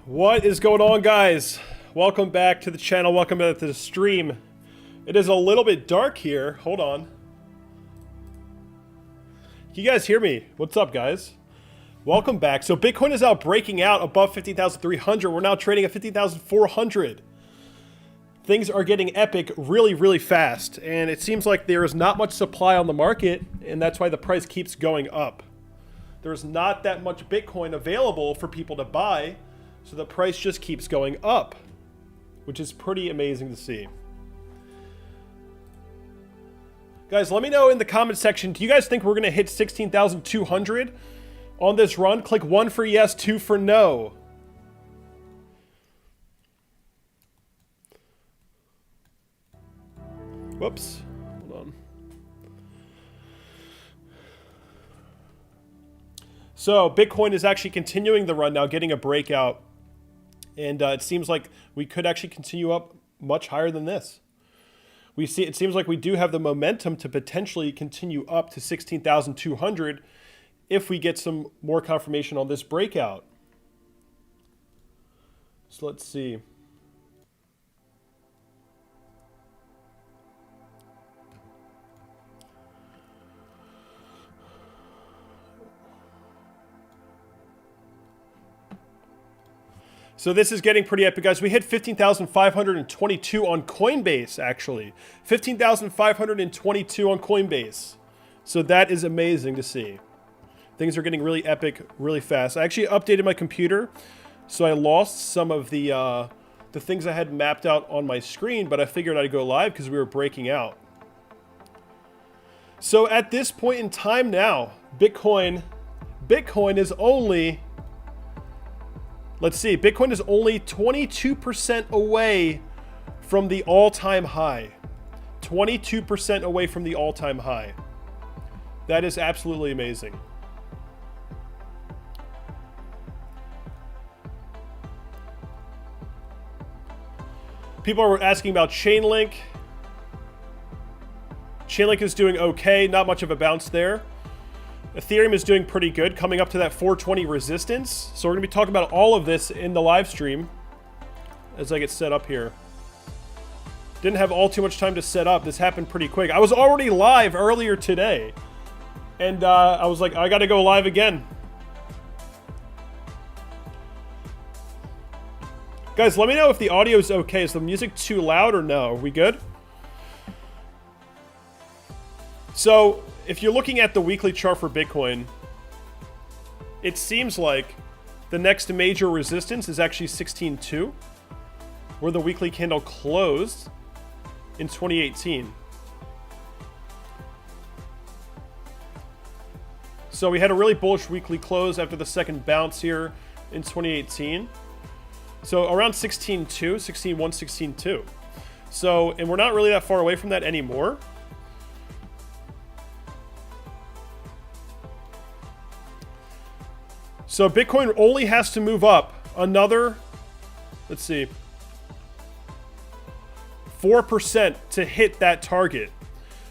What is going on, guys? Welcome back to the channel. Welcome back to the stream. It is a little bit dark here. Hold on. Can you guys hear me? What's up, guys? Welcome back. So Bitcoin is now breaking out above 15,300. We're now trading at 15,400. Things are getting epic really, really fast. And it seems like there is not much supply on the market, and that's why the price keeps going up. There's not that much Bitcoin available for people to buy. So the price just keeps going up, which is pretty amazing to see. Guys, let me know in the comment section, do you guys think we're going to hit 16,200 on this run? Click 1 for yes, 2 for no. Whoops. Hold on. So Bitcoin is actually continuing the run now, getting a breakout. And it seems like we could actually continue up much higher than this. It seems like we do have the momentum to potentially continue up to 16,200 if we get some more confirmation on this breakout. So let's see. So this is getting pretty epic, guys. We hit 15,522 on Coinbase, actually. 15,522 on Coinbase. So that is amazing to see. Things are getting really epic really fast. I actually updated my computer, so I lost some of the things I had mapped out on my screen, but I figured I'd go live because we were breaking out. So at this point in time now, Bitcoin is only... Let's see, Bitcoin is only 22% away from the all-time high. 22% away from the all-time high. That is absolutely amazing. People are asking about Chainlink. Chainlink is doing okay, not much of a bounce there. Ethereum is doing pretty good, coming up to that 420 resistance. So we're going to be talking about all of this in the live stream as I get set up here. Didn't have all too much time to set up. This happened pretty quick. I was already live earlier today. And I was like, I got to go live again. Guys, let me know if the audio is okay. Is the music too loud or no? Are we good? So... if you're looking at the weekly chart for Bitcoin, it seems like the next major resistance is actually 16.2, where the weekly candle closed in 2018. So we had a really bullish weekly close after the second bounce here in 2018. So around 16.2, 16.1, 16.2. So, and we're not really that far away from that anymore. So Bitcoin only has to move up another, let's see, 4% to hit that target.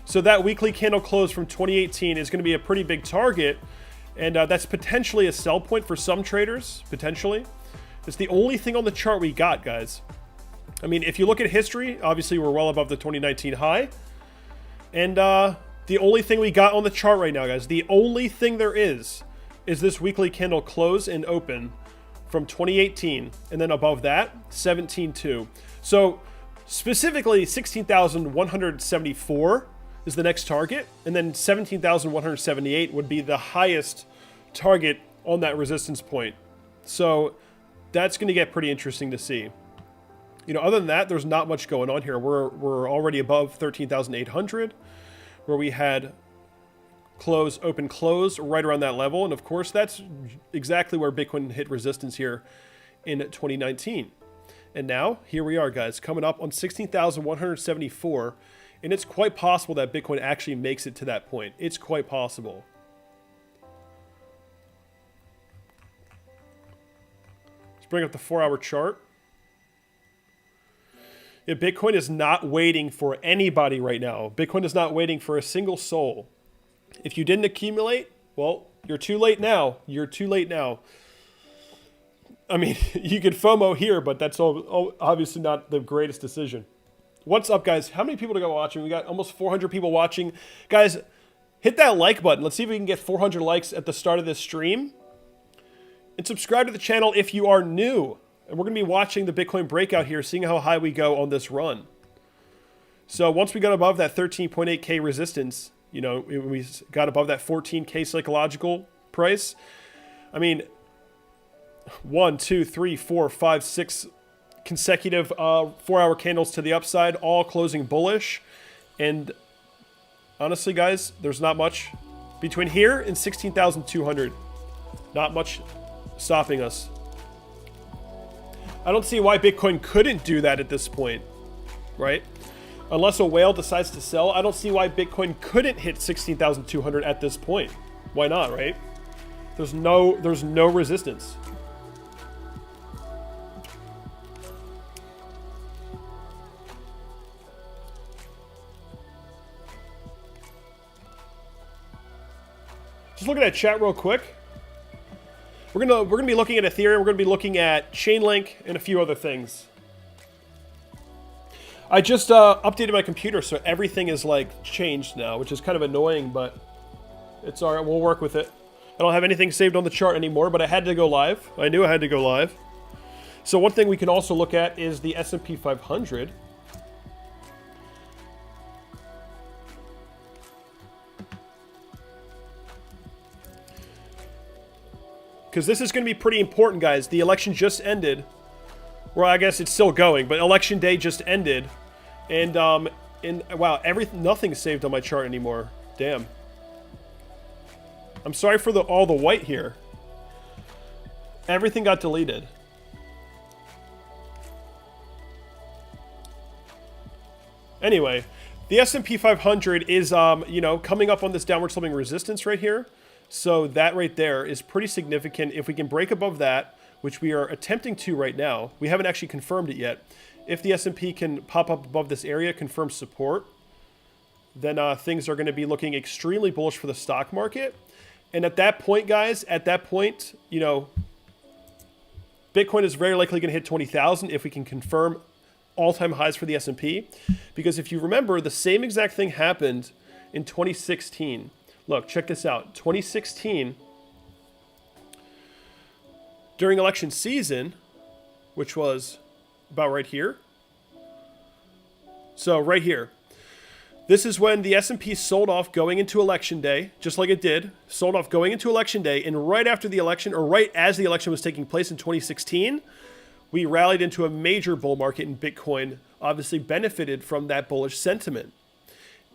So that weekly candle close from 2018 is going to be a pretty big target. And that's potentially a sell point for some traders, potentially. It's the only thing on the chart we got, guys. I mean, if you look at history, obviously we're well above the 2019 high. And the only thing we got on the chart right now, guys, the only thing there is this weekly candle close and open from 2018, and then above that 17.2. So specifically 16,174 is the next target, and then 17,178 would be the highest target on that resistance point. So that's going to get pretty interesting to see. You know, other than that, there's not much going on here. We're already above 13,800, where we had close, open, close, right around that level. And of course, that's exactly where Bitcoin hit resistance here in 2019. And now, here we are, guys, coming up on 16,174. And it's quite possible that Bitcoin actually makes it to that point. It's quite possible. Let's bring up the 4-hour chart. Yeah, Bitcoin is not waiting for anybody right now. Bitcoin is not waiting for a single soul. If you didn't accumulate, well, you're too late now. You're too late now. I mean, you could FOMO here, but that's obviously not the greatest decision. What's up, guys? How many people to go watching? We got almost 400 people watching. Guys, hit that like button. Let's see if we can get 400 likes at the start of this stream. And subscribe to the channel if you are new. And we're going to be watching the Bitcoin breakout here, seeing how high we go on this run. So once we got above that 13.8K resistance, you know, we got above that 14K psychological price. I mean, 1, 2, 3, 4, 5, 6 consecutive 4-hour candles to the upside, all closing bullish. And honestly, guys, there's not much between here and 16,200. Not much stopping us. I don't see why Bitcoin couldn't do that at this point, right? Unless a whale decides to sell, I don't see why Bitcoin couldn't hit 16,200 at this point. Why not, right? There's no resistance. Just looking at chat real quick. We're gonna be looking at Ethereum. We're gonna be looking at Chainlink and a few other things. I just updated my computer, so everything is like changed now, which is kind of annoying, but it's all right. We'll work with it. I don't have anything saved on the chart anymore, but I had to go live. I knew I had to go live. So one thing we can also look at is the S&P 500. Because this is going to be pretty important, guys. The election just ended. Well, I guess it's still going, but election day just ended. And wow, nothing's saved on my chart anymore. Damn. I'm sorry for all the white here. Everything got deleted. Anyway, the S&P 500 is, you know, coming up on this downward sloping resistance right here. So that right there is pretty significant. If we can break above that, which we are attempting to right now, we haven't actually confirmed it yet. If the S&P can pop up above this area, confirm support, then things are going to be looking extremely bullish for the stock market. And at that point, guys, you know, Bitcoin is very likely going to hit 20,000 if we can confirm all-time highs for the S&P. Because if you remember, the same exact thing happened in 2016. Look, check this out. 2016, during election season, which was about right here. So right here. This is when the S&P sold off going into election day, just like it did. Sold off going into election day, and right after the election, or right as the election was taking place in 2016, we rallied into a major bull market, and Bitcoin obviously benefited from that bullish sentiment.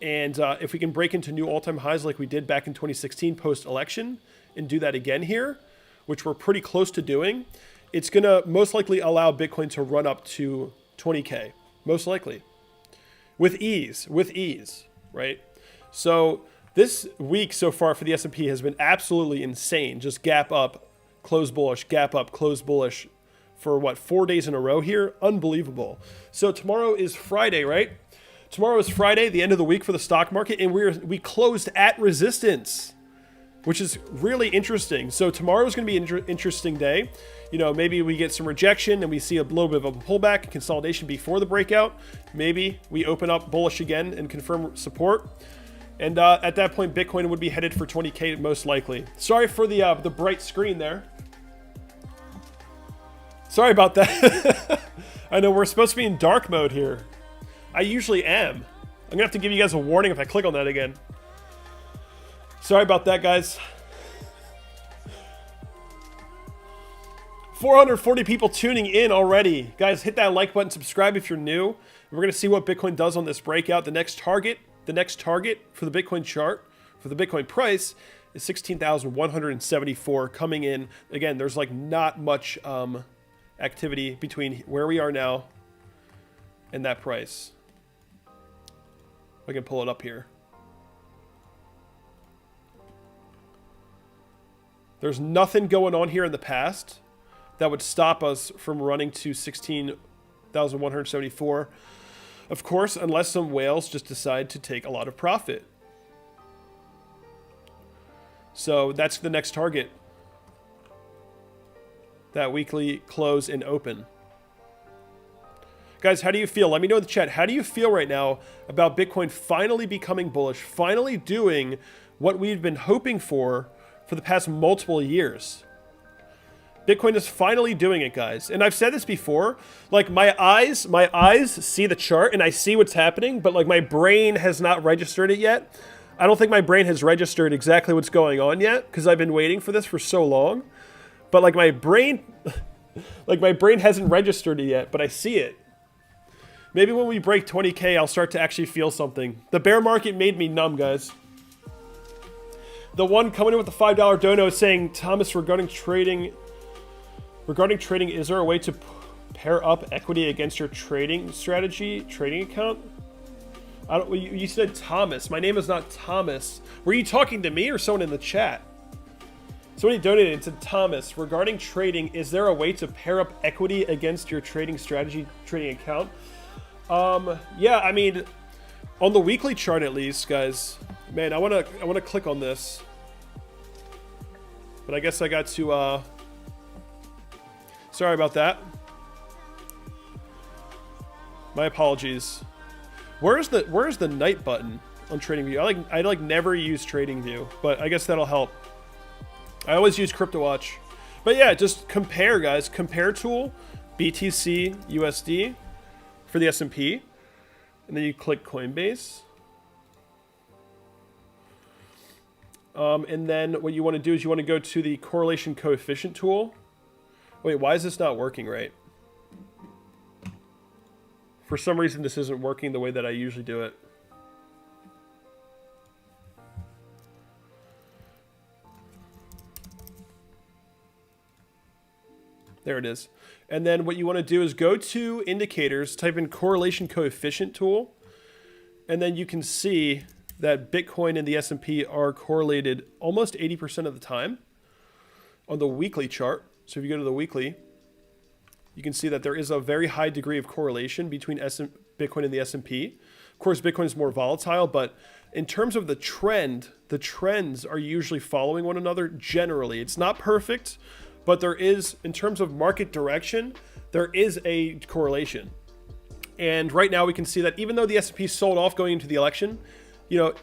And if we can break into new all-time highs like we did back in 2016 post-election and do that again here, which we're pretty close to doing, it's going to most likely allow Bitcoin to run up to 20K, most likely. With ease, right? So this week so far for the S&P has been absolutely insane. Just gap up, close bullish, gap up, close bullish for what, 4 days in a row here? Unbelievable. So tomorrow is Friday, right? Tomorrow is Friday, the end of the week for the stock market, and we closed at resistance, which is really interesting. So tomorrow is going to be an interesting day. You know, maybe we get some rejection and we see a little bit of a pullback, consolidation before the breakout. Maybe we open up bullish again and confirm support. And at that point, Bitcoin would be headed for 20K most likely. Sorry for the bright screen there. Sorry about that. I know we're supposed to be in dark mode here. I usually am. I'm going to have to give you guys a warning if I click on that again. Sorry about that, guys. 440 people tuning in already. Guys, hit that like button, subscribe if you're new. We're going to see what Bitcoin does on this breakout. The next target for the Bitcoin chart, for the Bitcoin price, is 16,174 coming in. Again, there's like not much activity between where we are now and that price. I can pull it up here. There's nothing going on here in the past that would stop us from running to 16,174. Of course, unless some whales just decide to take a lot of profit. So that's the next target. that weekly close and open. Guys, how do you feel? Let me know in the chat. How do you feel right now about Bitcoin finally becoming bullish, finally doing what we've been hoping for the past multiple years? Bitcoin is finally doing it, guys. And I've said this before, like my eyes see the chart and I see what's happening, but like my brain has not registered it yet. I don't think my brain has registered exactly what's going on yet because I've been waiting for this for so long. But like my brain hasn't registered it yet, but I see it. Maybe when we break 20K, I'll start to actually feel something. The bear market made me numb, guys. The one coming in with the $5 dono is saying, Thomas, regarding trading, is there a way to pair up equity against your trading strategy, trading account? I don't. You said Thomas. My name is not Thomas. Were you talking to me or someone in the chat? Somebody donated to Thomas. Regarding trading, is there a way to pair up equity against your trading strategy, trading account? Yeah, I mean, on the weekly chart at least, guys. Man, I wanna click on this, but I guess I got to. Sorry about that. My apologies. Where's the night button on TradingView? I like never use TradingView, but I guess that'll help. I always use Cryptowatch. But yeah, just compare, guys. Compare tool, BTC USD for the S&P, and then you click Coinbase. And then what you want to do is you want to go to the correlation coefficient tool. Wait, why is this not working right? For some reason, this isn't working the way that I usually do it. There it is. And then what you want to do is go to indicators, type in correlation coefficient tool, and then you can see that Bitcoin and the S&P are correlated almost 80% of the time on the weekly chart. So if you go to the weekly, you can see that there is a very high degree of correlation between Bitcoin and the S&P. Of course, Bitcoin is more volatile, but in terms of the trends are usually following one another generally. It's not perfect, but there is, in terms of market direction, there is a correlation. And right now we can see that even though the S&P sold off going into the election, you know,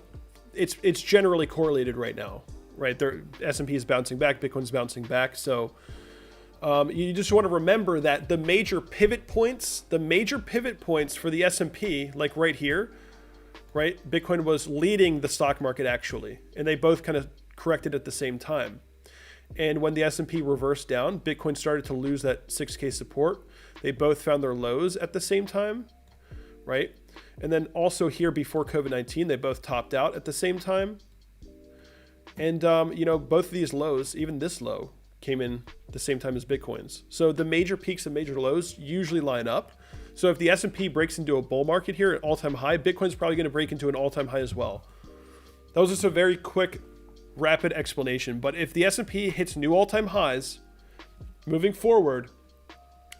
it's generally correlated right now, right? The S&P is bouncing back, Bitcoin's bouncing back. So you just want to remember that the major pivot points for the S&P, like right here, right? Bitcoin was leading the stock market actually, and they both kind of corrected at the same time. And when the S&P reversed down, Bitcoin started to lose that 6K support. They both found their lows at the same time, right? And then also here before COVID-19, they both topped out at the same time. And, you know, both of these lows, even this low, came in the same time as Bitcoin's. So the major peaks and major lows usually line up. So if the S&P breaks into a bull market here at all-time high, Bitcoin's probably going to break into an all-time high as well. That was just a very quick, rapid explanation. But if the S&P hits new all-time highs moving forward,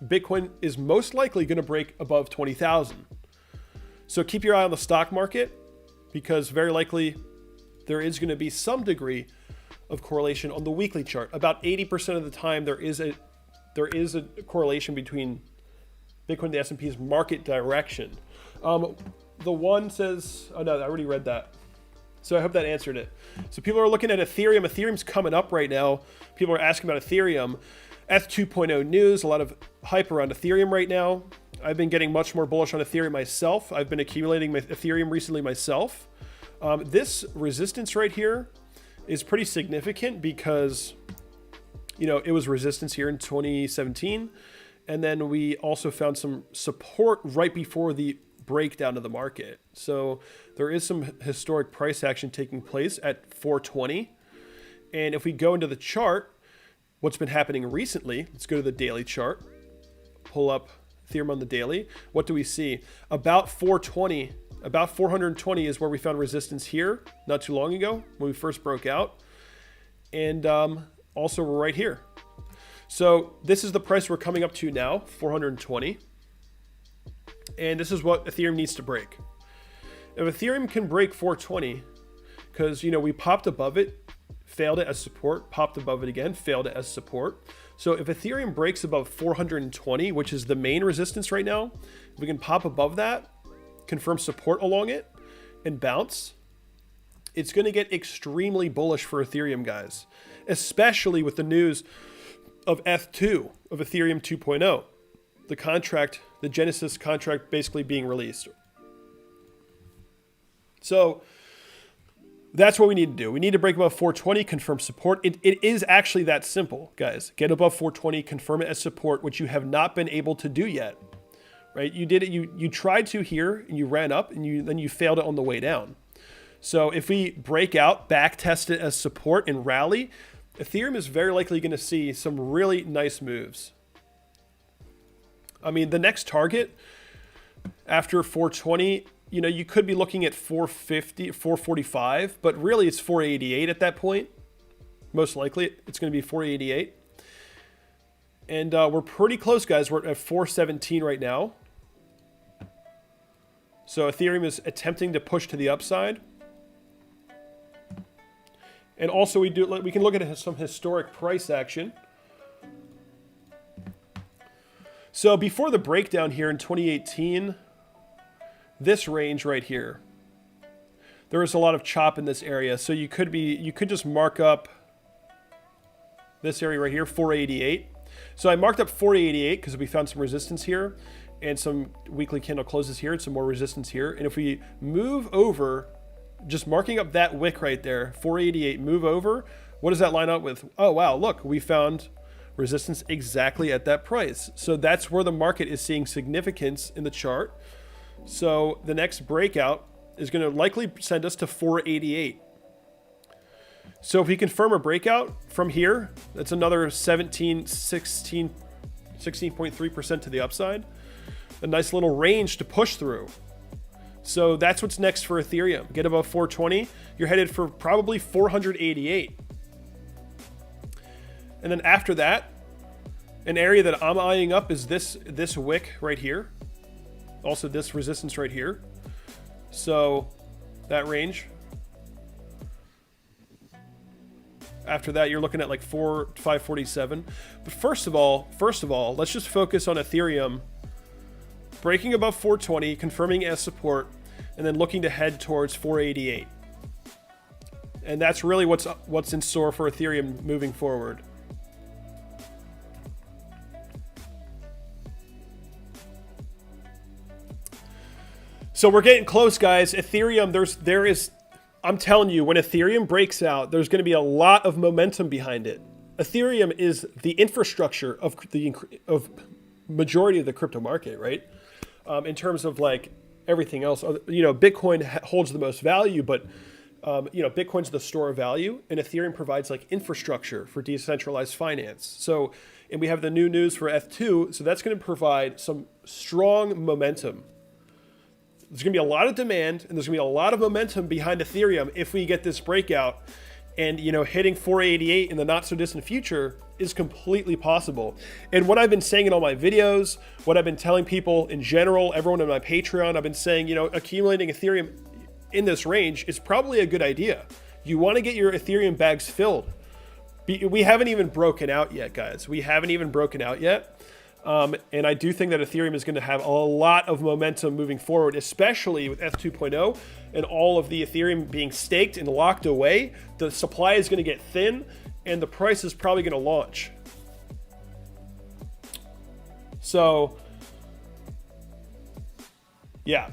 Bitcoin is most likely going to break above 20,000. So keep your eye on the stock market, because very likely there is going to be some degree of correlation on the weekly chart. About 80% of the time there is a correlation between Bitcoin and the S&P's market direction. The one says, oh no, I already read that. So I hope that answered it. So people are looking at Ethereum. Ethereum's coming up right now. People are asking about Ethereum. ETH 2.0 news, a lot of hype around Ethereum right now. I've been getting much more bullish on Ethereum myself. I've been accumulating Ethereum recently myself. This resistance right here is pretty significant because, you know, it was resistance here in 2017. And then we also found some support right before the breakdown of the market. So there is some historic price action taking place at 420. And if we go into the chart, what's been happening recently, let's go to the daily chart, pull up Ethereum on the daily. What do we see? About 420, about 420 is where we found resistance here not too long ago when we first broke out. And also we're right here. So this is the price we're coming up to now, 420. And this is what Ethereum needs to break. If Ethereum can break 420, because, you know, we popped above it failed it as support, popped above it again, failed it as support. So if Ethereum breaks above 420, which is the main resistance right now, if we can pop above that, confirm support along it, and bounce, it's going to get extremely bullish for Ethereum, guys, especially with the news of Eth2, of Ethereum 2.0, the contract, the Genesis contract basically being released. So that's what we need to do. We need to break above 420, confirm support. It is actually that simple, guys. Get above 420, confirm it as support, which you have not been able to do yet, right? You did it. You tried to here, and you ran up, and then you failed it on the way down. So if we break out, back test it as support, and rally, Ethereum is very likely going to see some really nice moves. I mean, the next target after 420, you know, you could be looking at 450, 445, but really it's 488 at that point. Most likely it's going to be 488. And we're pretty close, guys. We're at 417 right now. So Ethereum is attempting to push to the upside. And also we can look at some historic price action. So before the breakdown here in 2018, this range right here, there was a lot of chop in this area. So you could just mark up this area right here, 488. So I marked up 488 because we found some resistance here and some weekly candle closes here and some more resistance here. And if we move over, just marking up that wick right there, 488, move over, what does that line up with? Oh, wow, look, we found resistance exactly at that price. So that's where the market is seeing significance in the chart. So the next breakout is going to likely send us to 488. So if we confirm a breakout from here, that's another 16.3% to the upside. A nice little range to push through. So that's what's next for Ethereum. Get above 420. You're headed for probably 488. And then after that, an area that I'm eyeing up is this wick right here. Also this resistance right here. So that range. After that, you're looking at like 547. But first of all, let's just focus on Ethereum breaking above 420, confirming as support, and then looking to head towards 488. And that's really what's in store for Ethereum moving forward. So we're getting close, guys. Ethereum, I'm telling you, when Ethereum breaks out, there's going to be a lot of momentum behind it. Ethereum is the infrastructure of majority of the crypto market, right? In terms of like everything else, you know, Bitcoin holds the most value, but you know, Bitcoin's the store of value, and Ethereum provides like infrastructure for decentralized finance. So, and we have the new news for Eth2, so that's going to provide some strong momentum. There's going to be a lot of demand, and there's going to be a lot of momentum behind Ethereum if we get this breakout. And, you know, hitting 488 in the not so distant future is completely possible. And what I've been saying in all my videos, what I've been telling people in general, everyone on my Patreon, I've been saying, you know, accumulating Ethereum in this range is probably a good idea. You want to get your Ethereum bags filled. We haven't even broken out yet, guys. We haven't even broken out yet. And I do think that Ethereum is going to have a lot of momentum moving forward, especially with Eth 2.0 and all of the Ethereum being staked and locked away. The supply is going to get thin, and the price is probably going to launch. So, yeah,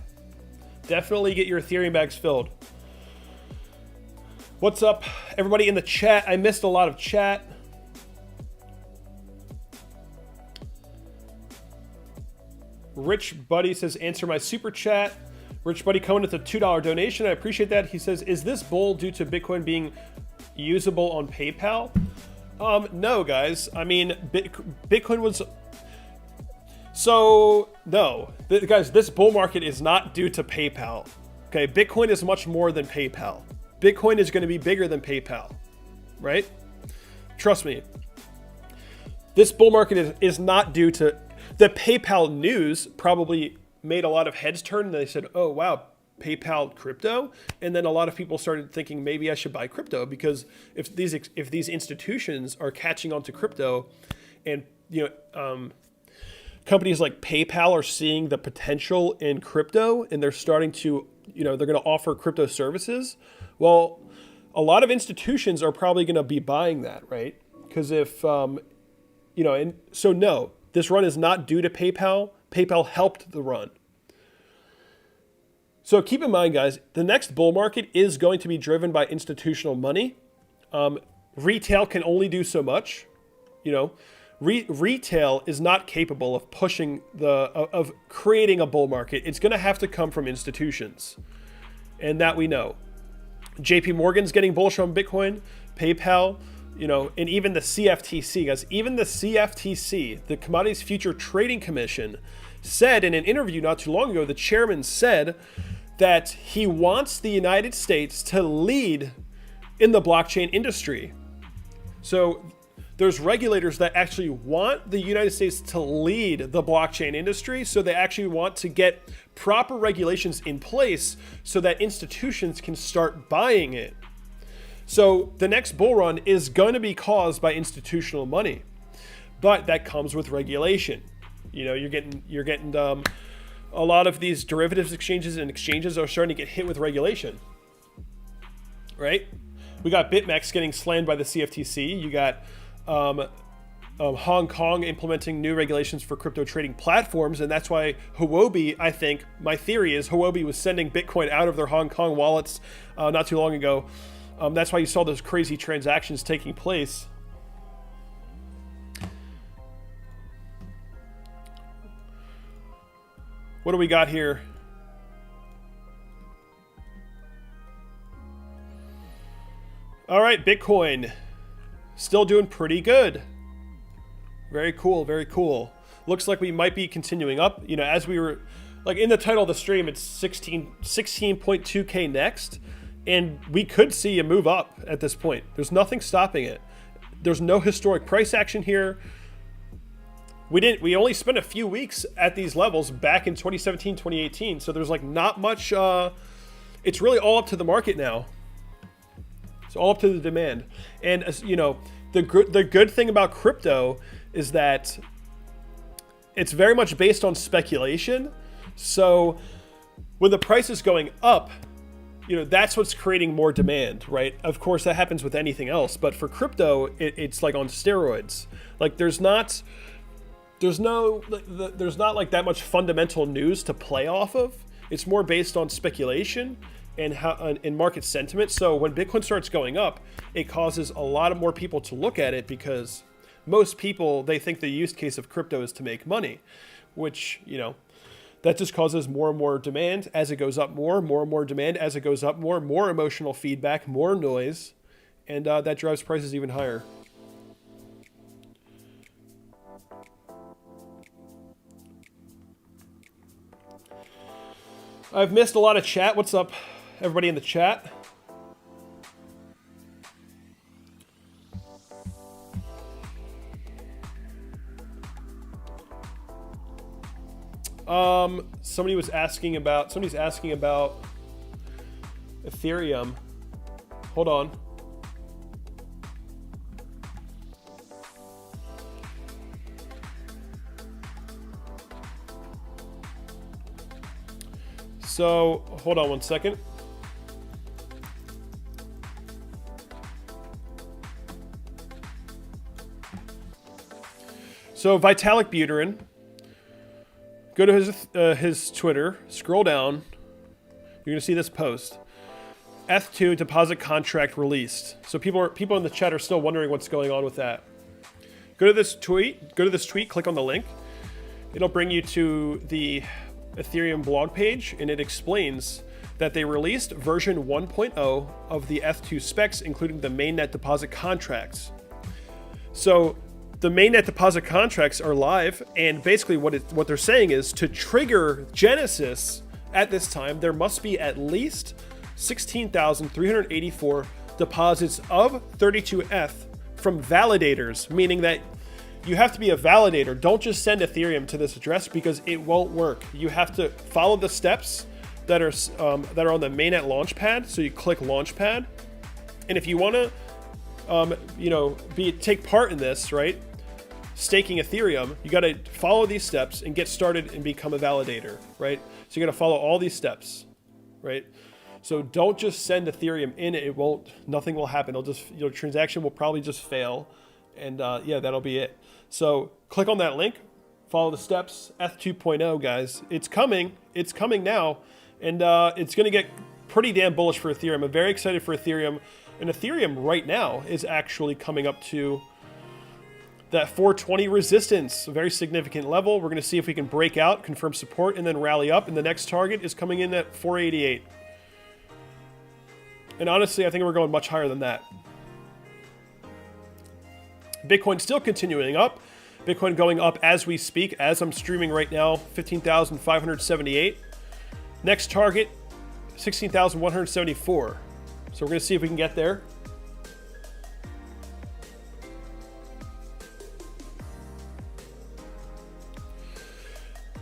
definitely get your Ethereum bags filled. What's up, everybody in the chat? I missed a lot of chat. Rich Buddy says, answer my super chat. Rich Buddy coming with a $2 donation. I appreciate that. He says, is this bull due to Bitcoin being usable on PayPal? No, guys. I mean, Bitcoin was... So, no. Guys, this bull market is not due to PayPal. Okay, Bitcoin is much more than PayPal. Bitcoin is going to be bigger than PayPal, right? Trust me. This bull market is not due to... The PayPal news probably made a lot of heads turn, and they said, oh, wow, PayPal crypto, and then a lot of people started thinking maybe I should buy crypto, because if these institutions are catching on to crypto, and companies like PayPal are seeing the potential in crypto, and they're starting to, they're going to offer crypto services. Well, a lot of institutions are probably going to be buying that, right? Because if, and so no, this run is not due to PayPal. PayPal helped the run. So keep in mind, guys, the next bull market is going to be driven by institutional money. Retail can only do so much. Retail is not capable of pushing of creating a bull market. It's going to have to come from institutions, and that we know. JP Morgan's getting bullish on Bitcoin, PayPal, and even the CFTC, guys. Even the CFTC, the Commodities Future Trading Commission, said in an interview not too long ago, the chairman said that he wants the United States to lead in the blockchain industry. So there's regulators that actually want the United States to lead the blockchain industry. So they actually want to get proper regulations in place so that institutions can start buying it. So the next bull run is going to be caused by institutional money, but that comes with regulation. You're getting a lot of these derivatives exchanges and exchanges are starting to get hit with regulation, right? We got BitMEX getting slammed by the CFTC. You got Hong Kong implementing new regulations for crypto trading platforms, and that's why Huobi, I think, my theory is Huobi was sending Bitcoin out of their Hong Kong wallets not too long ago. That's why you saw those crazy transactions taking place. What do we got here? All right, Bitcoin still doing pretty good. Very cool, very cool. Looks like we might be continuing up. As we were, like in the title of the stream, it's 16.2K next, and we could see a move up at this point. There's nothing stopping it. There's no historic price action here. We only spent a few weeks at these levels back in 2017, 2018. So there's like not much, it's really all up to the market now. It's all up to the demand. And the good thing about crypto is that it's very much based on speculation. So when the price is going up, that's what's creating more demand, right? Of course, that happens with anything else. But for crypto, it's like on steroids. Like there's not like that much fundamental news to play off of. It's more based on speculation and market sentiment. So when Bitcoin starts going up, it causes a lot of more people to look at it, because most people, they think the use case of crypto is to make money, which, that just causes more and more demand as it goes up, more and more demand as it goes up, more emotional feedback, more noise, and that drives prices even higher. I've missed a lot of chat. What's up, everybody in the chat? Somebody's asking about Ethereum. Hold on. So, hold on one second. So, Vitalik Buterin, go to his Twitter, scroll down, you're going to see this post. ETH2 deposit contract released. So people in the chat are still wondering what's going on with that. Go to this tweet, click on the link. It'll bring you to the Ethereum blog page, and it explains that they released version 1.0 of the ETH2 specs, including the mainnet deposit contracts. So the mainnet deposit contracts are live, and basically what they're saying is to trigger Genesis at this time, there must be at least 16,384 deposits of 32 ETH from validators, meaning that you have to be a validator. Don't just send Ethereum to this address, because it won't work. You have to follow the steps that are on the mainnet launchpad. So you click launchpad, and if you want to, you know, take part in this, right? Staking Ethereum, you got to follow these steps and get started and become a validator, right? So you got to follow all these steps, right? So don't just send Ethereum in; it won't. Nothing will happen. It'll just, you know, transaction will probably just fail, and yeah, that'll be it. So click on that link, follow the steps. ETH 2.0, guys, it's coming. It's coming now, and it's going to get pretty damn bullish for Ethereum. I'm very excited for Ethereum, and Ethereum right now is actually coming up to that 420 resistance, a very significant level. We're going to see if we can break out, confirm support, and then rally up. And the next target is coming in at 488. And honestly, I think we're going much higher than that. Bitcoin still continuing up. Bitcoin going up as we speak, as I'm streaming right now, 15,578. Next target, 16,174. So we're going to see if we can get there.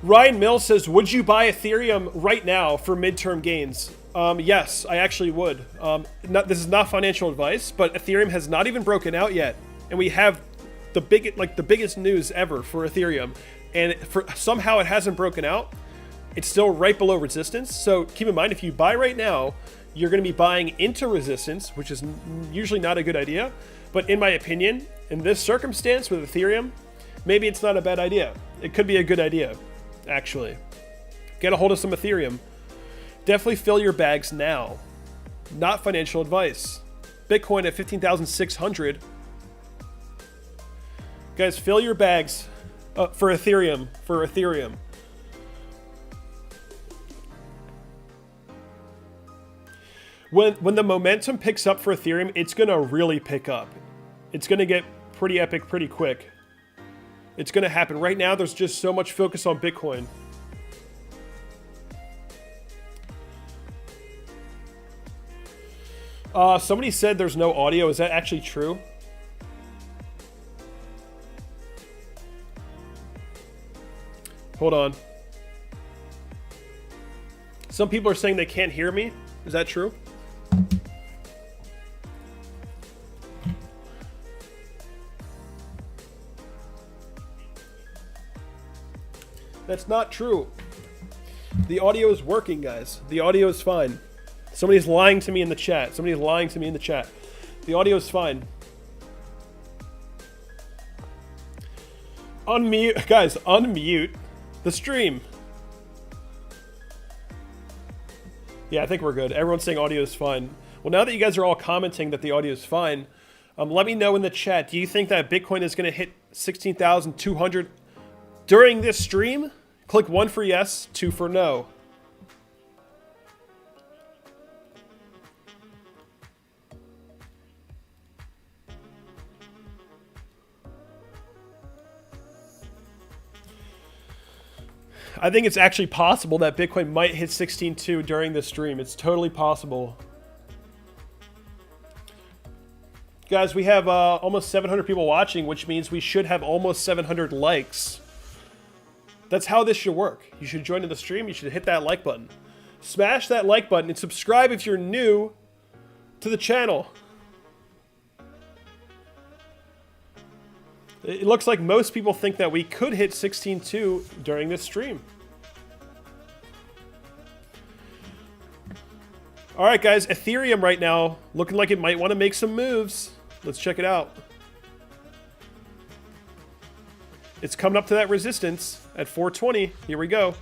Ryan Mills says, would you buy Ethereum right now for midterm gains? Yes, I actually would. This is not financial advice, but Ethereum has not even broken out yet. And we have the biggest news ever for Ethereum. And somehow it hasn't broken out. It's still right below resistance. So keep in mind, if you buy right now, you're going to be buying into resistance, which is usually not a good idea. But in my opinion, in this circumstance with Ethereum, maybe it's not a bad idea. It could be a good idea, actually. Get a hold of some Ethereum. Definitely fill your bags now. Not financial advice. Bitcoin at 15,600. Guys, fill your bags for Ethereum. When the momentum picks up for Ethereum, it's going to really pick up. It's going to get pretty epic pretty quick. It's going to happen. Right now, there's just so much focus on Bitcoin. Somebody said there's no audio. Is that actually true? Hold on. Some people are saying they can't hear me. Is that true? That's not true. The audio is working, guys. The audio is fine. Somebody's lying to me in the chat. The audio is fine. Unmute, guys, unmute the stream. Yeah, I think we're good. Everyone's saying audio is fine. Well, now that you guys are all commenting that the audio is fine, let me know in the chat. Do you think that Bitcoin is going to hit 16,200 during this stream? Click 1 for yes, 2 for no. I think it's actually possible that Bitcoin might hit 16.2 during this stream. It's totally possible. Guys, we have almost 700 people watching, which means we should have almost 700 likes. That's how this should work. You should join in the stream. You should hit that like button. Smash that like button and subscribe if you're new to the channel. It looks like most people think that we could hit 16.2 during this stream. All right, guys, Ethereum right now looking like it might want to make some moves. Let's check it out. It's coming up to that resistance at 420. Here we go.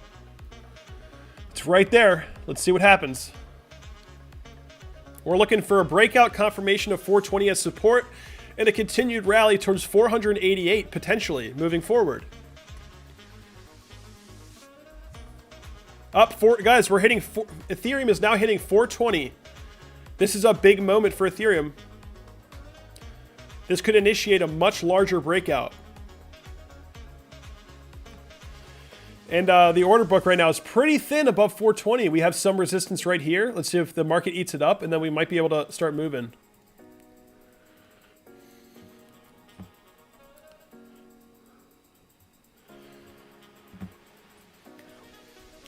It's right there. Let's see what happens. We're looking for a breakout confirmation of 420 as support and a continued rally towards 488 potentially moving forward. Guys, we're hitting Ethereum is now hitting 420. This is a big moment for Ethereum. This could initiate a much larger breakout. And the order book right now is pretty thin above 420. We have some resistance right here. Let's see if the market eats it up, and then we might be able to start moving.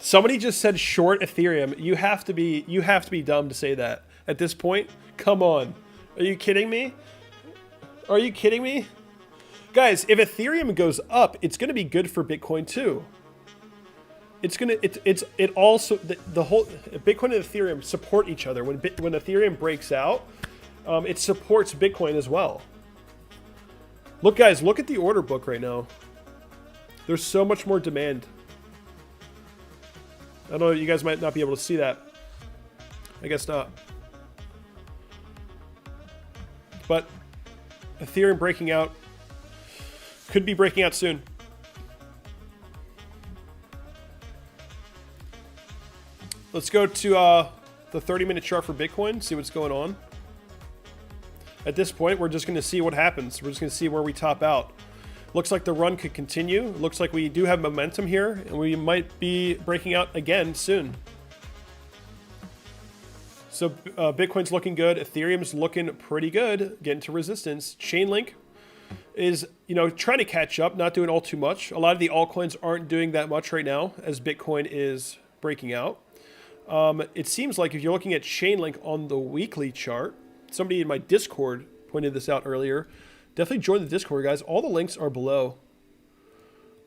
Somebody just said short Ethereum. You have to be dumb to say that at this point. Come on. Are you kidding me? Are you kidding me? Guys, if Ethereum goes up, it's going to be good for Bitcoin too. It also the whole Bitcoin and Ethereum support each other. When Ethereum breaks out, it supports Bitcoin as well. Look, guys, look at the order book right now. There's so much more demand. I don't know, you guys might not be able to see that. I guess not. But Ethereum breaking out. Could be breaking out soon. Let's go to the 30-minute chart for Bitcoin, see what's going on. At this point, we're just going to see what happens. We're just going to see where we top out. Looks like the run could continue. Looks like we do have momentum here, and we might be breaking out again soon. So Bitcoin's looking good. Ethereum's looking pretty good, getting to resistance. Chainlink is, trying to catch up, not doing all too much. A lot of the altcoins aren't doing that much right now as Bitcoin is breaking out. It seems like if you're looking at Chainlink on the weekly chart, somebody in my Discord pointed this out earlier. Definitely join the Discord, guys. All the links are below.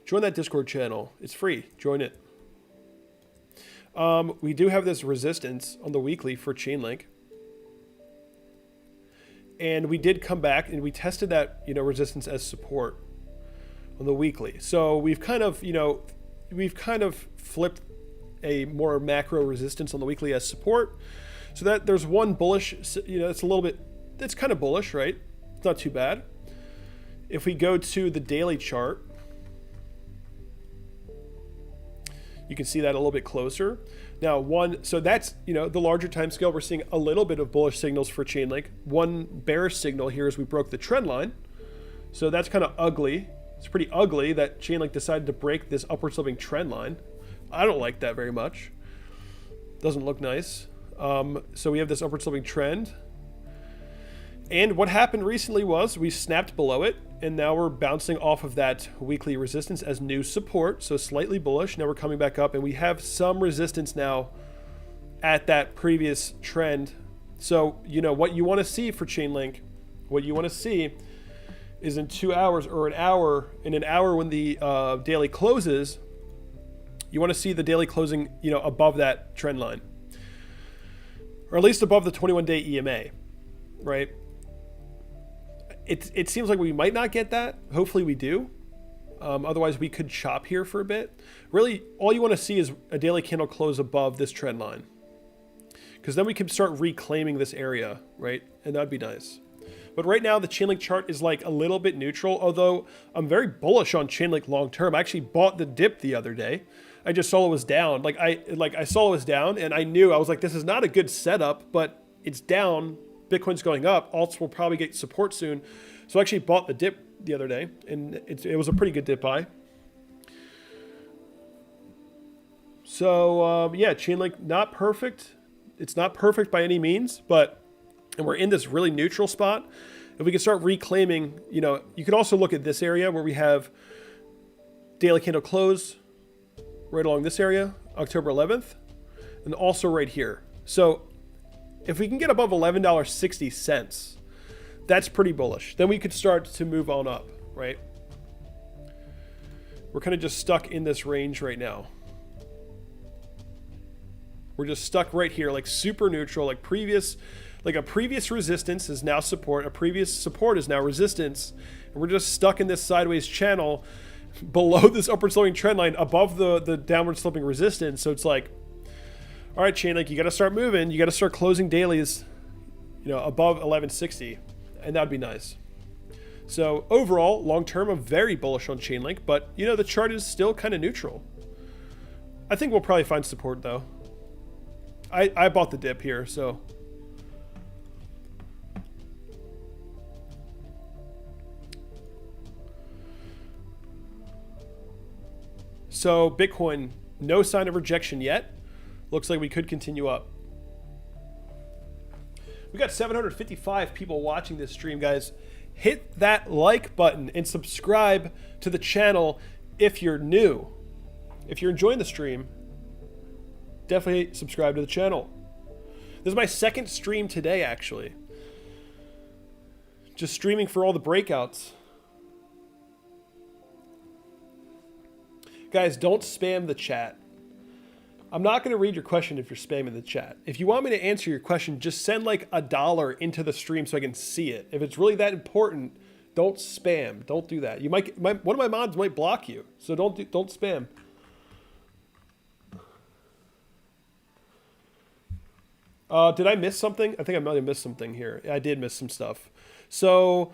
Join that Discord channel. It's free. Join it. We do have this resistance on the weekly for Chainlink. And we did come back and we tested that, resistance as support on the weekly. So we've kind of flipped a more macro resistance on the weekly as support. So that there's one bullish, it's kind of bullish, right? It's not too bad. If we go to the daily chart, you can see that a little bit closer. Now, so that's, the larger time scale, we're seeing a little bit of bullish signals for Chainlink. One bearish signal here is we broke the trend line. So that's kind of ugly. It's pretty ugly that Chainlink decided to break this upward sloping trend line. I don't like that very much. Doesn't look nice. So we have this upward sloping trend. And what happened recently was we snapped below it, and now we're bouncing off of that weekly resistance as new support, so slightly bullish. Now we're coming back up, and we have some resistance now at that previous trend. So, what you want to see for Chainlink, what you want to see is in 2 hours or an hour, in an hour when the daily closes, you want to see the daily closing, above that trend line, or at least above the 21-day EMA, right? It seems like we might not get that. Hopefully we do. Otherwise, we could chop here for a bit. Really, all you want to see is a daily candle close above this trend line, because then we can start reclaiming this area, right? And that'd be nice. But right now, the Chainlink chart is like a little bit neutral, although I'm very bullish on Chainlink long term. I actually bought the dip the other day. I just saw it was down. I saw it was down, and I knew, I was like, this is not a good setup, but it's down. Bitcoin's going up. Alts will probably get support soon. So I actually bought the dip the other day, and it was a pretty good dip buy. So, yeah, Chainlink, not perfect. It's not perfect by any means, and we're in this really neutral spot. If we can start reclaiming, you could also look at this area where we have daily candle close right along this area, October 11th, and also right here. So if we can get above $11.60, that's pretty bullish. Then we could start to move on up, right? We're kind of just stuck in this range right now. We're just stuck right here, like super neutral, like a previous resistance is now support, a previous support is now resistance, and we're just stuck in this sideways channel below this upward sloping trend line above the downward sloping resistance. So it's like, all right, Chainlink, you got to start moving. You got to start closing dailies, above 1160, and that'd be nice. So overall, long term, I'm very bullish on Chainlink, but the chart is still kind of neutral. I think we'll probably find support though. I bought the dip here, so. So Bitcoin, no sign of rejection yet. Looks like we could continue up. We got 755 people watching this stream, guys. Hit that like button and subscribe to the channel if you're new. If you're enjoying the stream, definitely subscribe to the channel. This is my second stream today, actually. Just streaming for all the breakouts. Guys, don't spam the chat. I'm not going to read your question if you're spamming the chat. If you want me to answer your question, just send like $1 into the stream so I can see it. If it's really that important, don't spam. Don't do that. You might, one of my mods might block you, so don't spam. Did I miss something? I think I might have missed something here. I did miss some stuff. So,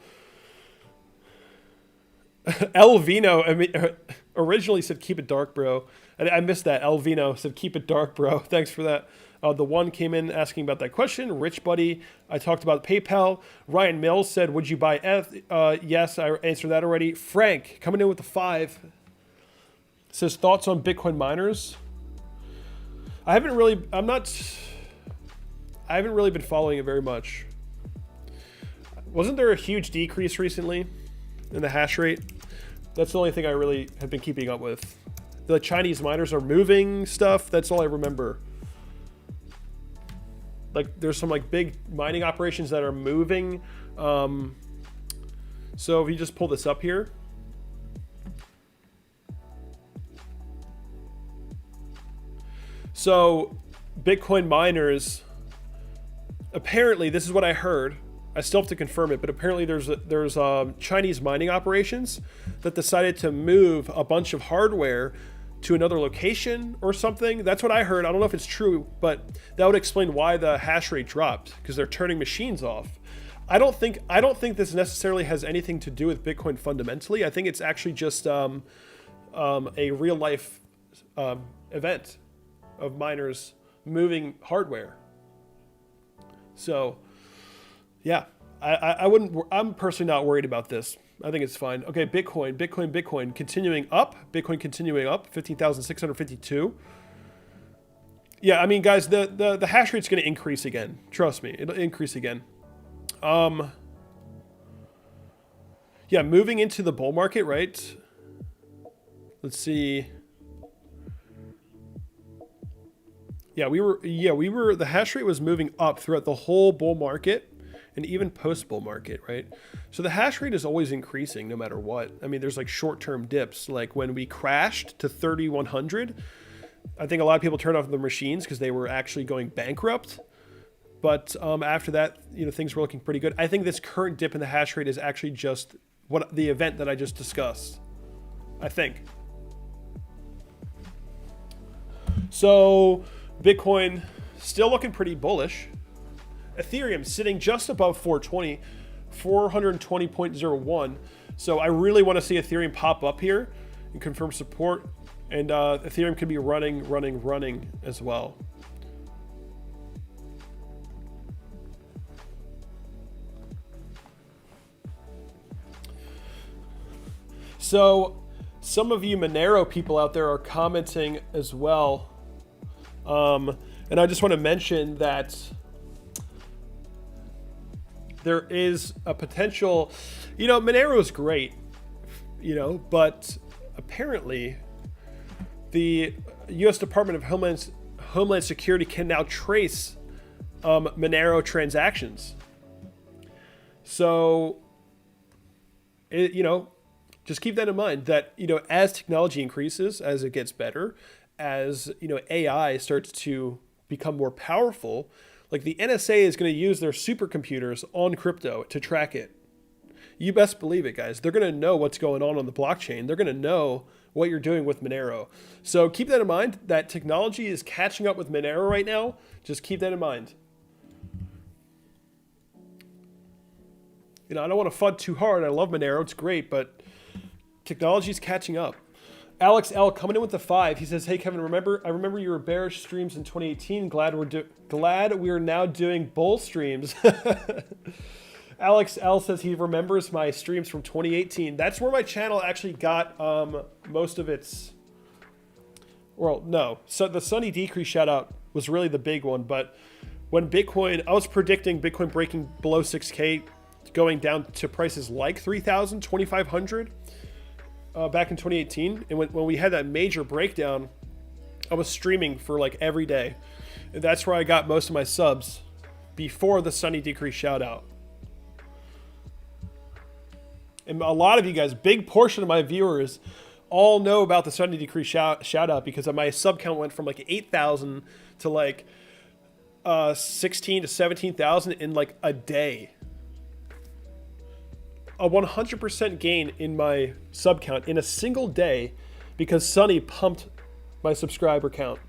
Elvino originally said, keep it dark, bro. I missed that. Elvino said, keep it dark, bro. Thanks for that. The one came in asking about that question. Rich Buddy, I talked about PayPal. Ryan Mills said, would you buy ETH? Yes, I answered that already. Frank, coming in with the 5, says, thoughts on Bitcoin miners? I haven't really been following it very much. Wasn't there a huge decrease recently in the hash rate? That's the only thing I really have been keeping up with. The Chinese miners are moving stuff. That's all I remember. Like there's some like big mining operations that are moving. So if you just pull this up here. So Bitcoin miners, apparently, this is what I heard. I still have to confirm it, but apparently there's Chinese mining operations that decided to move a bunch of hardware to another location or something. That's what I heard. I don't know if it's true, but that would explain why the hash rate dropped, because they're turning machines off. I don't think this necessarily has anything to do with Bitcoin fundamentally. I think it's actually just a real life event of miners moving hardware. So, yeah, I'm personally not worried about this. I think it's fine. Okay, Bitcoin continuing up. Bitcoin continuing up, 15,652. Yeah, I mean, guys, the hash rate's going to increase again. Trust me, it'll increase again. Yeah, moving into the bull market, right? Let's see. Yeah, the hash rate was moving up throughout the whole bull market and even post bull market, right? So the hash rate is always increasing no matter what. I mean, there's like short-term dips. Like when we crashed to 3,100, I think a lot of people turned off their machines because they were actually going bankrupt. But after that, things were looking pretty good. I think this current dip in the hash rate is actually just the event that I just discussed, I think. So Bitcoin still looking pretty bullish. Ethereum sitting just above 420, 420.01. So I really want to see Ethereum pop up here and confirm support. And Ethereum could be running as well. So some of you Monero people out there are commenting as well. And I just want to mention that there is a potential, Monero is great, but apparently the U.S. Department of Homeland Security can now trace Monero transactions. So, just keep that in mind that, as technology increases, as it gets better, as, AI starts to become more powerful, like the NSA is going to use their supercomputers on crypto to track it. You best believe it, guys. They're going to know what's going on the blockchain. They're going to know what you're doing with Monero. So keep that in mind, that technology is catching up with Monero right now. Just keep that in mind. I don't want to FUD too hard. I love Monero. It's great, but technology is catching up. Alex L coming in with the 5. He says, "Hey Kevin, I remember your bearish streams in 2018. Glad we are now doing bull streams." Alex L says he remembers my streams from 2018. That's where my channel actually got most of its. Well, no. So the Sunny Decrease shout out was really the big one. But when Bitcoin, I was predicting Bitcoin breaking below 6K, going down to prices like 3,000, 2,500. Back in 2018, and when we had that major breakdown, I was streaming for like every day. And that's where I got most of my subs before the Sunny Decrease shout out. And a lot of you guys, big portion of my viewers, all know about the Sunny Decrease shout out because my sub count went from like 8,000 to like 16 to 17,000 in like a day. A 100% gain in my sub count in a single day because Sunny pumped my subscriber count.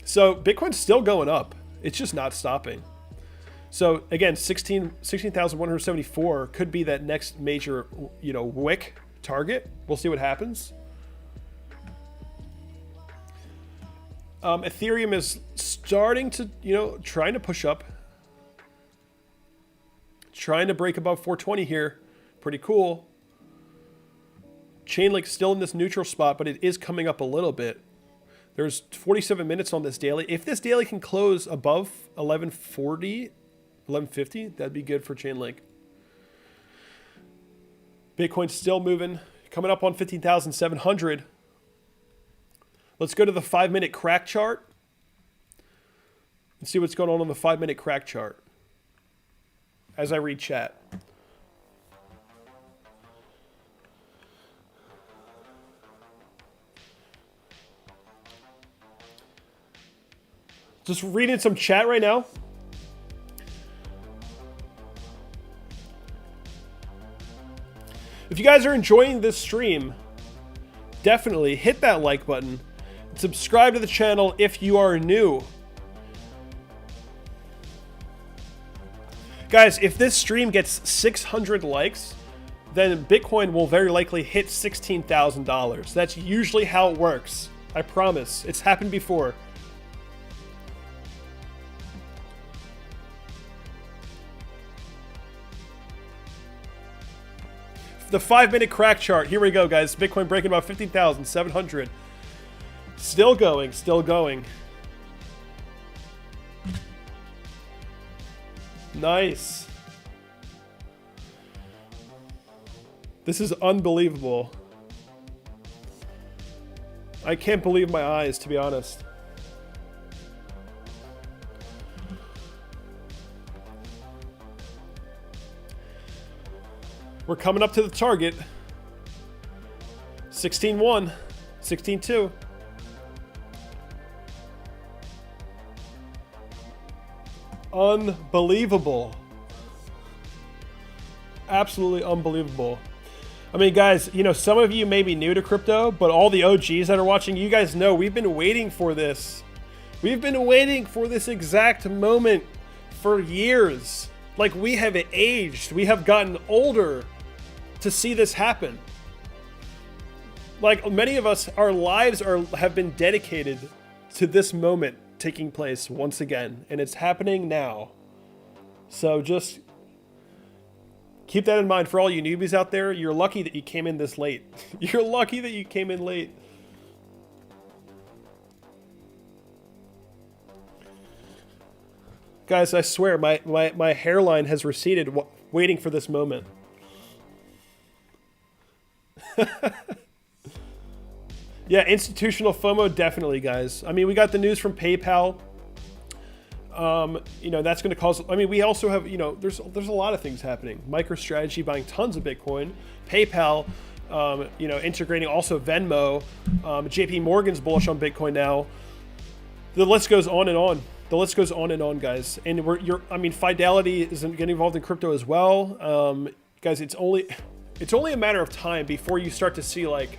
So Bitcoin's still going up. It's just not stopping. So again, 16,174 could be that next major, wick target. We'll see what happens. Ethereum is starting to, trying to push up. Trying to break above 420 here. Pretty cool. Chainlink still in this neutral spot, but it is coming up a little bit. There's 47 minutes on this daily. If this daily can close above 1140, 1150, that'd be good for Chainlink. Bitcoin's still moving, coming up on 15,700. Let's go to the 5-minute crack chart and see what's going on the 5-minute crack chart as I read chat. Just reading some chat right now. If you guys are enjoying this stream, definitely hit that like button and subscribe to the channel if you are new. Guys, if this stream gets 600 likes, then Bitcoin will very likely hit $16,000. That's usually how it works. I promise. It's happened before. The 5-minute crack chart. Here we go, guys. Bitcoin breaking about 15,700. Still going, still going. Nice. This is unbelievable. I can't believe my eyes, to be honest. We're coming up to the target. 16.1, 16.2. Unbelievable. Absolutely unbelievable. I mean, guys, some of you may be new to crypto, but all the OGs that are watching, you guys know we've been waiting for this. We've been waiting for this exact moment for years. Like, we have aged. We have gotten older to see this happen. Like, many of us, our lives have been dedicated to this moment taking place once again, and it's happening now. So just keep that in mind for all you newbies out there. You're lucky that you came in this late. You're lucky that you came in late. Guys, I swear, my hairline has receded waiting for this moment. Yeah, institutional FOMO, definitely, guys. I mean, we got the news from PayPal. That's going to cause... I mean, we also have, there's a lot of things happening. MicroStrategy buying tons of Bitcoin. PayPal, integrating also Venmo. JP Morgan's bullish on Bitcoin now. The list goes on and on. The list goes on and on, guys. And Fidelity is getting involved in crypto as well. Guys, it's only a matter of time before you start to see, like,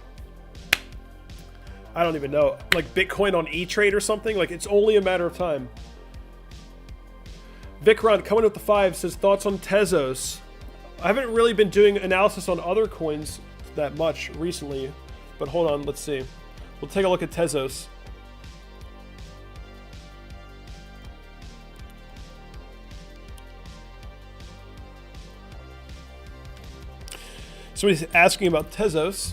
I don't even know, like Bitcoin on E-Trade or something. Like, it's only a matter of time. Vikron coming with the 5 says thoughts on Tezos. I haven't really been doing analysis on other coins that much recently, but hold on, let's see. We'll take a look at Tezos. Somebody's asking about Tezos.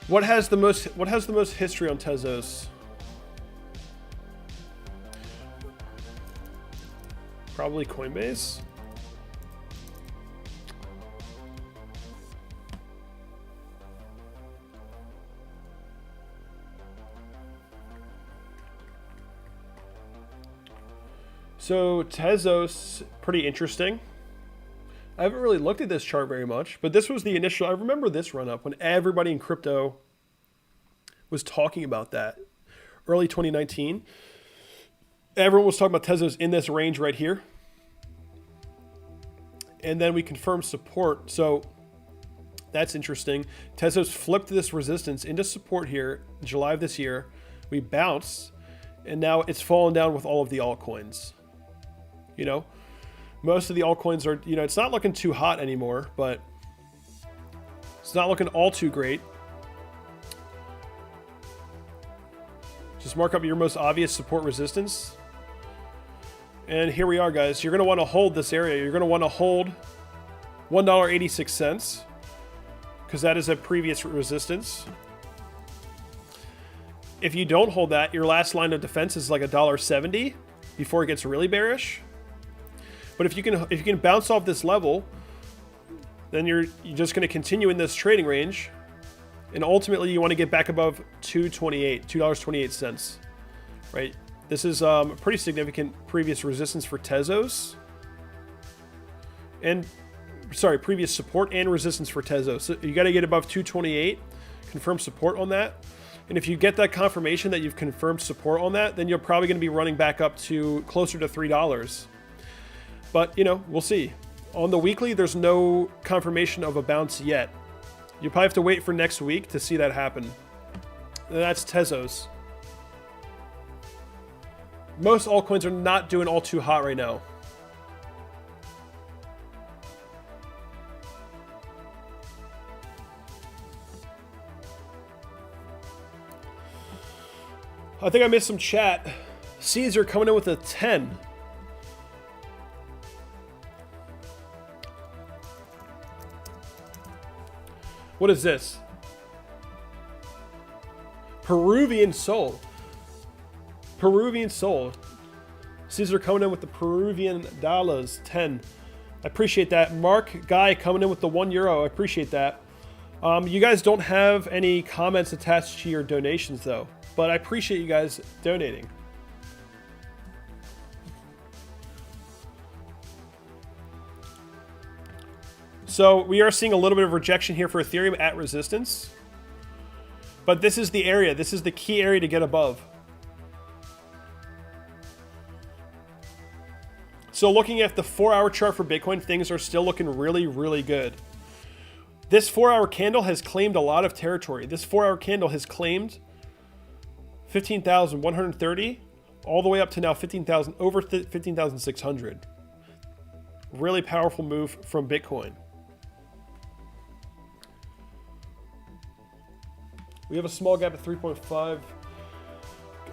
What has the most history on Tezos? Probably Coinbase. So Tezos, pretty interesting. I haven't really looked at this chart very much, but this was the initial. I remember this run up when everybody in crypto was talking about that. Early 2019. Everyone was talking about Tezos in this range right here. And then we confirmed support. So that's interesting. Tezos flipped this resistance into support here in July of this year. We bounced, and now it's fallen down with all of the altcoins. You know, most of the altcoins are, you know, it's not looking too hot anymore, but it's not looking all too great. Just mark up your most obvious support resistance. And here we are, guys. You're going to want to hold this area. You're going to want to hold $1.86 because that is a previous resistance. If you don't hold that, your last line of defense is like $1.70 before it gets really bearish. But if you can bounce off this level, then you're just going to continue in this trading range, and ultimately you want to get back above $2.28, right? This is a pretty significant previous resistance for Tezos, and previous support and resistance for Tezos. So you got to get above 228, confirm support on that. And if you get that confirmation that you've confirmed support on that, then you're probably going to be running back up to closer to $3. But, you know, we'll see. On the weekly, there's no confirmation of a bounce yet. You probably have to wait for next week to see that happen. And that's Tezos. Most altcoins are not doing all too hot right now. I think I missed some chat. Caesar coming in with a 10. What is this? Peruvian Soul. Peruvian Soul. Caesar coming in with the Peruvian dollars, 10. I appreciate that. Mark Guy coming in with the €1. I appreciate that. You guys don't have any comments attached to your donations though, but I appreciate you guys donating. So we are seeing a little bit of rejection here for Ethereum at resistance. But this is the area. This is the key area to get above. So looking at the 4-hour chart for Bitcoin, things are still looking really, really good. This 4-hour candle has claimed a lot of territory. This 4-hour candle has claimed 15,130 all the way up to now 15,000, over 15,600. Really powerful move from Bitcoin. We have a small gap at 3.5.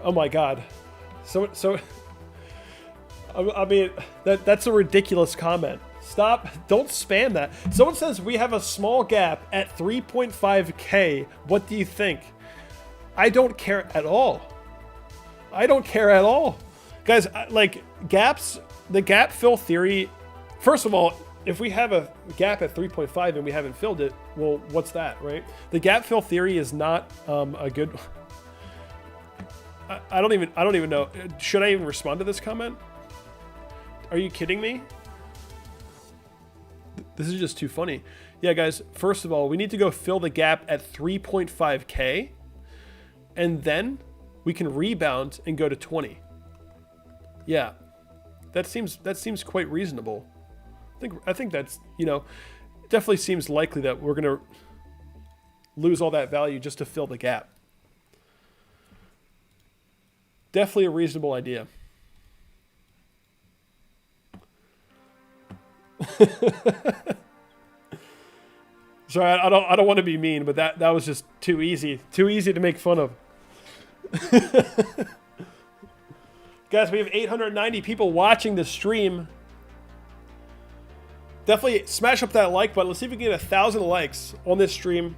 Oh my God. So I mean, that's a ridiculous comment. Stop. Don't spam that. Someone says we have a small gap at 3.5K. What do you think? I don't care at all. I don't care at all. Guys, like gaps, the gap fill theory. First of all, if we have a gap at 3.5 and we haven't filled it, well, what's that, right? The gap fill theory is not a good. I don't even know. Should I even respond to this comment? Are you kidding me? This is just too funny. Yeah, guys. First of all, we need to go fill the gap at 3.5K, and then we can rebound and go to 20. Yeah, that seems quite reasonable. I think that's, you know, definitely seems likely that we're going to lose all that value just to fill the gap. Definitely a reasonable idea. Sorry, I don't want to be mean, but that was just too easy to make fun of. Guys, we have 890 people watching the stream. Definitely smash up that like button. Let's see if we can get 1,000 likes on this stream.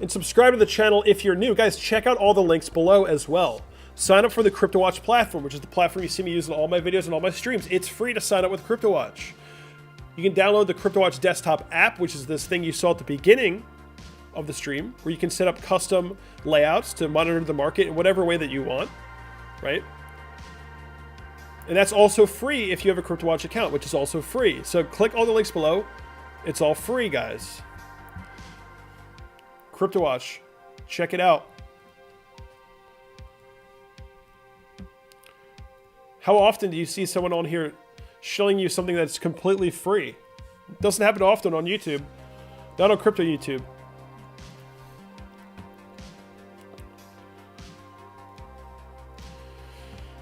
And subscribe to the channel if you're new. Guys, check out all the links below as well. Sign up for the Cryptowatch platform, which is the platform you see me use in all my videos and all my streams. It's free to sign up with Cryptowatch. You can download the Cryptowatch desktop app, which is this thing you saw at the beginning of the stream, where you can set up custom layouts to monitor the market in whatever way that you want, right? And that's also free if you have a Cryptowatch account, which is also free. So click all the links below. It's all free, guys. Cryptowatch. Check it out. How often do you see someone on here showing you something that's completely free? It doesn't happen often on YouTube. Not on crypto YouTube.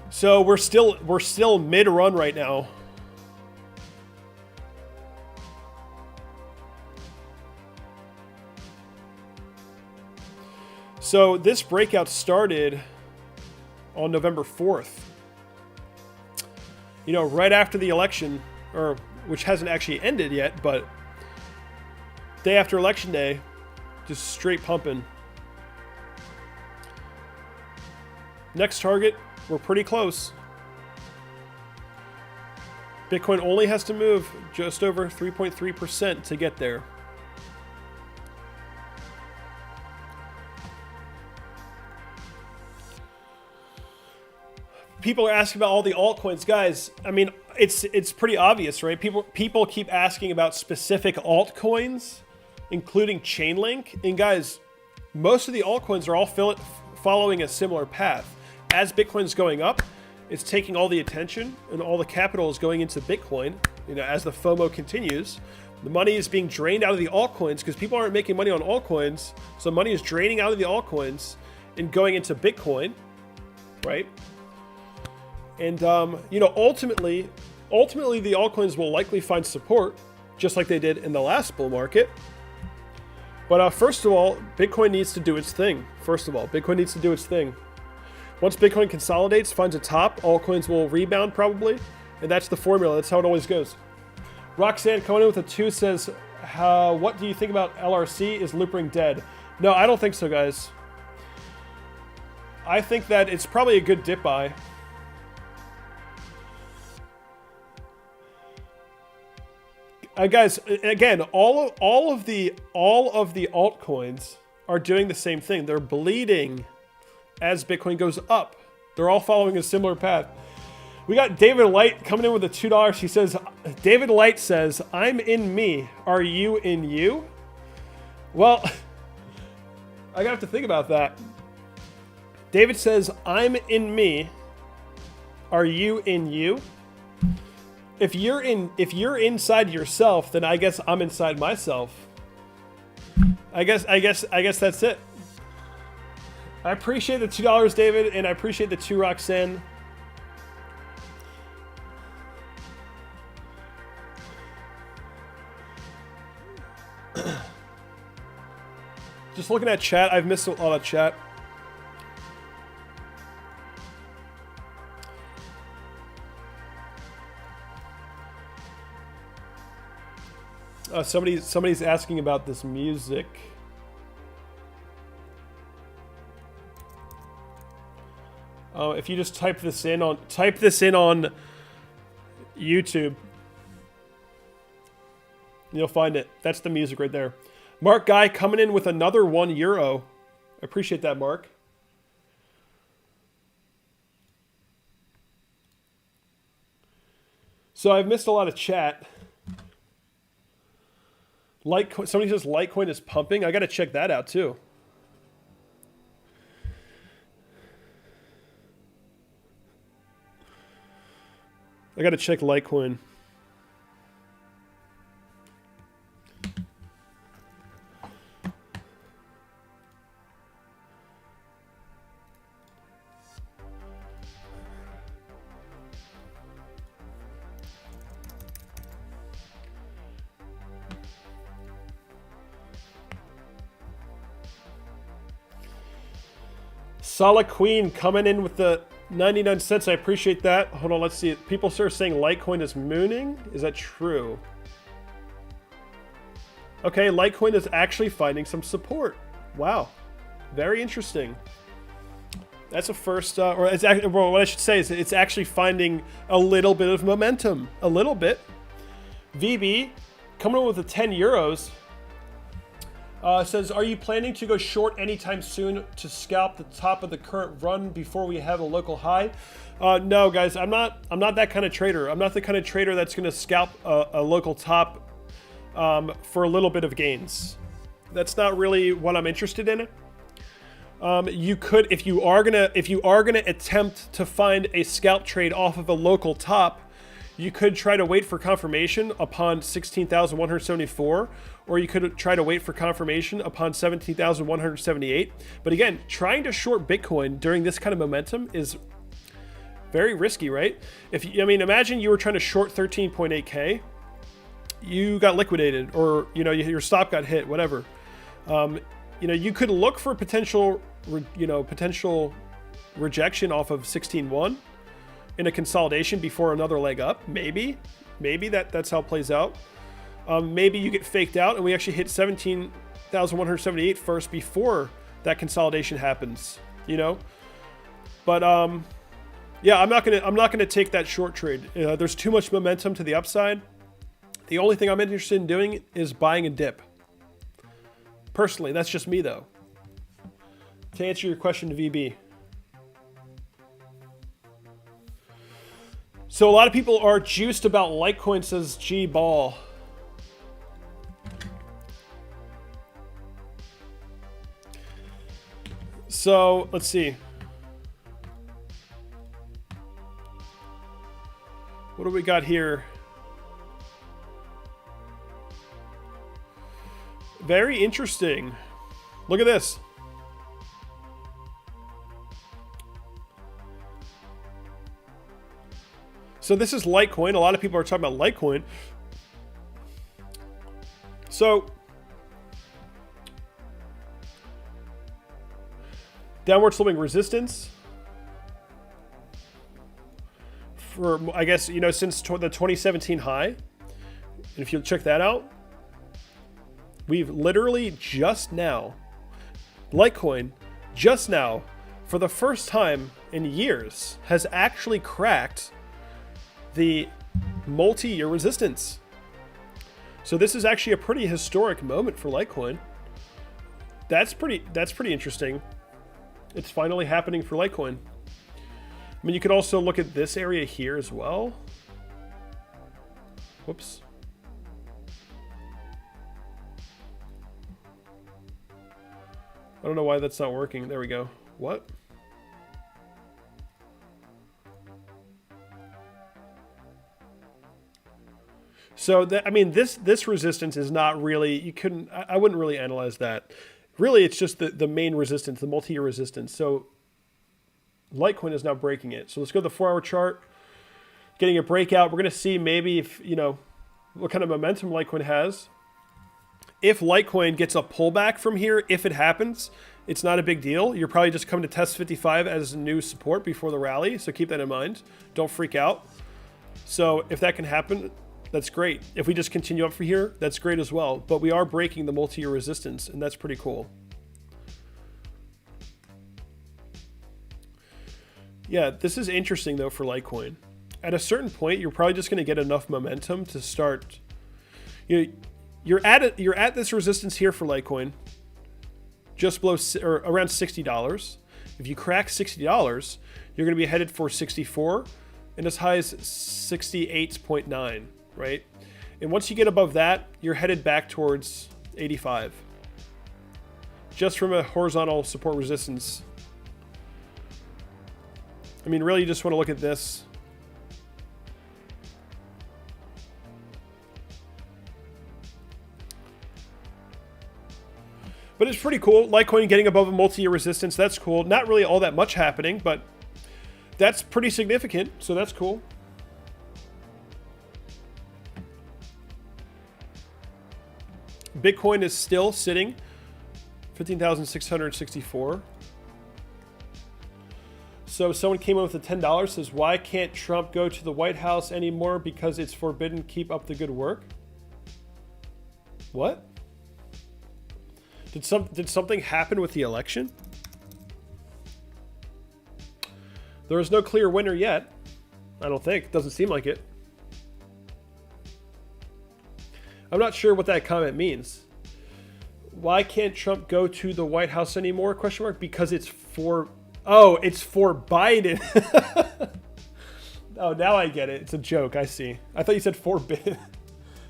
So we're still mid-run right now. So this breakout started on November 4th. You know, right after the election, or which hasn't actually ended yet, but day after election day, just straight pumping. Next target, we're pretty close. Bitcoin only has to move just over 3.3% to get there. People are asking about all the altcoins, guys. I mean, it's pretty obvious, right? People keep asking about specific altcoins, including Chainlink. And guys, most of the altcoins are all following a similar path. As Bitcoin's going up, it's taking all the attention and all the capital is going into Bitcoin. You know, as the FOMO continues, the money is being drained out of the altcoins because people aren't making money on altcoins. So money is draining out of the altcoins and going into Bitcoin, right? And, you know, ultimately, the altcoins will likely find support, just like they did in the last bull market. But first of all, Bitcoin needs to do its thing. Bitcoin needs to do its thing. Once Bitcoin consolidates, finds a top, altcoins will rebound probably. And that's the formula. That's how it always goes. Roxanne coming in with a 2 says, what do you think about LRC? Is Loopring dead? No, I don't think so, guys. I think that it's probably a good dip buy. Guys, again, all of the altcoins are doing the same thing. They're bleeding as Bitcoin goes up. They're all following a similar path. We got David Light coming in with a $2. He says, David Light says, I'm in me. Are you in you? Well, I have to think about that. David says, I'm in me. Are you in you? If you're inside yourself, then I guess I'm inside myself. I guess that's it. I appreciate the $2, David, and I appreciate the 2, Roxanne. Just looking at chat, I've missed a lot of chat. Somebody's asking about this music. If you just type this in on YouTube, you'll find it. That's the music right there. Mark Guy coming in with another €1. I appreciate that, Mark. So I've missed a lot of chat. Litecoin, somebody says Litecoin is pumping. I got to check that out too. I got to check Litecoin. Solid Queen coming in with the 99 cents. I appreciate that. Hold on, let's see. People start saying Litecoin is mooning. Is that true? Okay, Litecoin is actually finding some support. Wow. Very interesting. That's a first, or it's actually, well, what I should say is it's actually finding a little bit of momentum. A little bit. VB coming in with the €10. Says, are you planning to go short anytime soon to scalp the top of the current run before we have a local high? No, guys, I'm not that kind of trader. I'm not the kind of trader that's going to scalp a local top for a little bit of gains. That's not really what I'm interested in. You could, if you are gonna attempt to find a scalp trade off of a local top, you could try to wait for confirmation upon 16,174, or you could try to wait for confirmation upon 17,178. But again, trying to short Bitcoin during this kind of momentum is very risky, right? I mean, imagine you were trying to short 13.8K, you got liquidated, or your stop got hit, whatever. You could look for potential rejection off of 16.1 in a consolidation before another leg up. Maybe that's how it plays out. Maybe you get faked out and we actually hit 17,178 first before that consolidation happens. But yeah, I'm not gonna take that short trade. There's too much momentum to the upside. The only thing I'm interested in doing is buying a dip. Personally, that's just me though. To answer your question, VB. So a lot of people are juiced about Litecoin, says G Ball. So let's see. What do we got here? Very interesting. Look at this. So this is Litecoin. A lot of people are talking about Litecoin. So downward sloping resistance for, I guess, since the 2017 high. And if you check that out, we've literally just now, Litecoin, just now, for the first time in years, has actually cracked the multi-year resistance. So this is actually a pretty historic moment for Litecoin. That's pretty interesting. It's finally happening for Litecoin. I mean, you could also look at this area here as well. Whoops. I don't know why that's not working. There we go. What? So I mean, this resistance is not really, I wouldn't really analyze that. Really, it's just the main resistance, the multi-year resistance. So Litecoin is now breaking it. So let's go to the 4-hour chart, getting a breakout. We're going to see maybe if, what kind of momentum Litecoin has. If Litecoin gets a pullback from here, if it happens, it's not a big deal. You're probably just coming to test 55 as a new support before the rally. So keep that in mind. Don't freak out. So if that can happen, that's great. If we just continue up from here, that's great as well. But we are breaking the multi-year resistance, and that's pretty cool. Yeah, this is interesting though for Litecoin. At a certain point, you're probably just going to get enough momentum to start. You're at this resistance here for Litecoin, just below or around $60. If you crack $60, you're going to be headed for 64 and as high as 68.9, right? And once you get above that, you're headed back towards 85. Just from a horizontal support resistance. I mean, really, you just want to look at this. But it's pretty cool. Litecoin getting above a multi-year resistance, that's cool. Not really all that much happening, but that's pretty significant, so that's cool. Bitcoin is still sitting 15,664. So someone came up with the $10, says, why can't Trump go to the White House anymore? Because it's forbidden. Keep up the good work. What? Did something happen with the election? There is no clear winner yet. I don't think. Doesn't seem like it. I'm not sure what that comment means. Why can't Trump go to the White House anymore? Question mark. Because it's for... Oh, it's for Biden. Oh, now I get it. It's a joke. I see. I thought you said for Biden.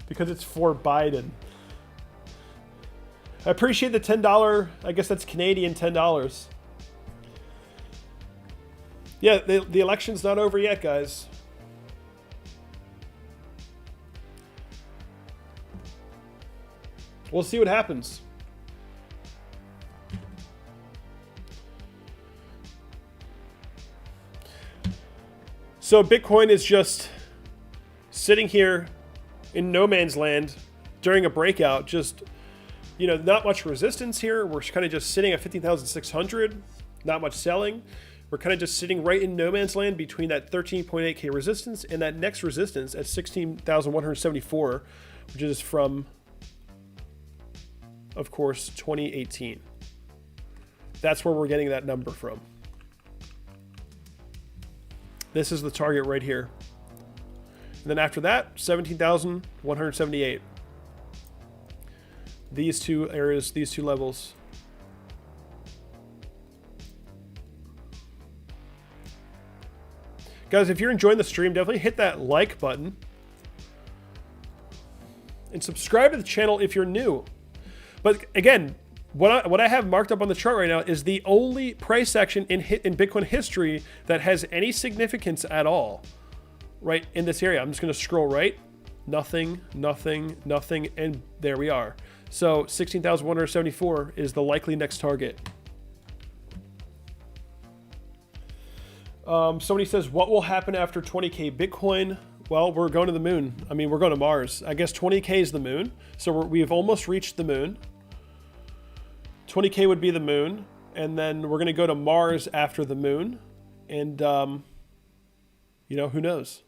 Because it's for Biden. I appreciate the $10. I guess that's Canadian $10. Yeah, the election's not over yet, guys. We'll see what happens. So Bitcoin is just sitting here in no man's land during a breakout. Just, you know, not much resistance here. We're kind of just sitting at 15,600. Not much selling. We're kind of just sitting right in no man's land between that 13.8K resistance and that next resistance at 16,174, which is from, of course, 2018. That's where we're getting that number from. This is the target right here. And then after that, 17,178. These two areas, these two levels. Guys, if you're enjoying the stream, definitely hit that like button. And subscribe to the channel if you're new. But again, what I have marked up on the chart right now is the only price action in Bitcoin history that has any significance at all, right in this area. I'm just going to scroll right. Nothing, nothing, nothing, and there we are. So 16,174 is the likely next target. Somebody says, what will happen after 20K Bitcoin? Well, we're going to the moon. I mean, we're going to Mars. I guess 20K is the moon. So we've almost reached the moon. 20K would be the moon. And then we're going to go to Mars after the moon. And, you know, who knows?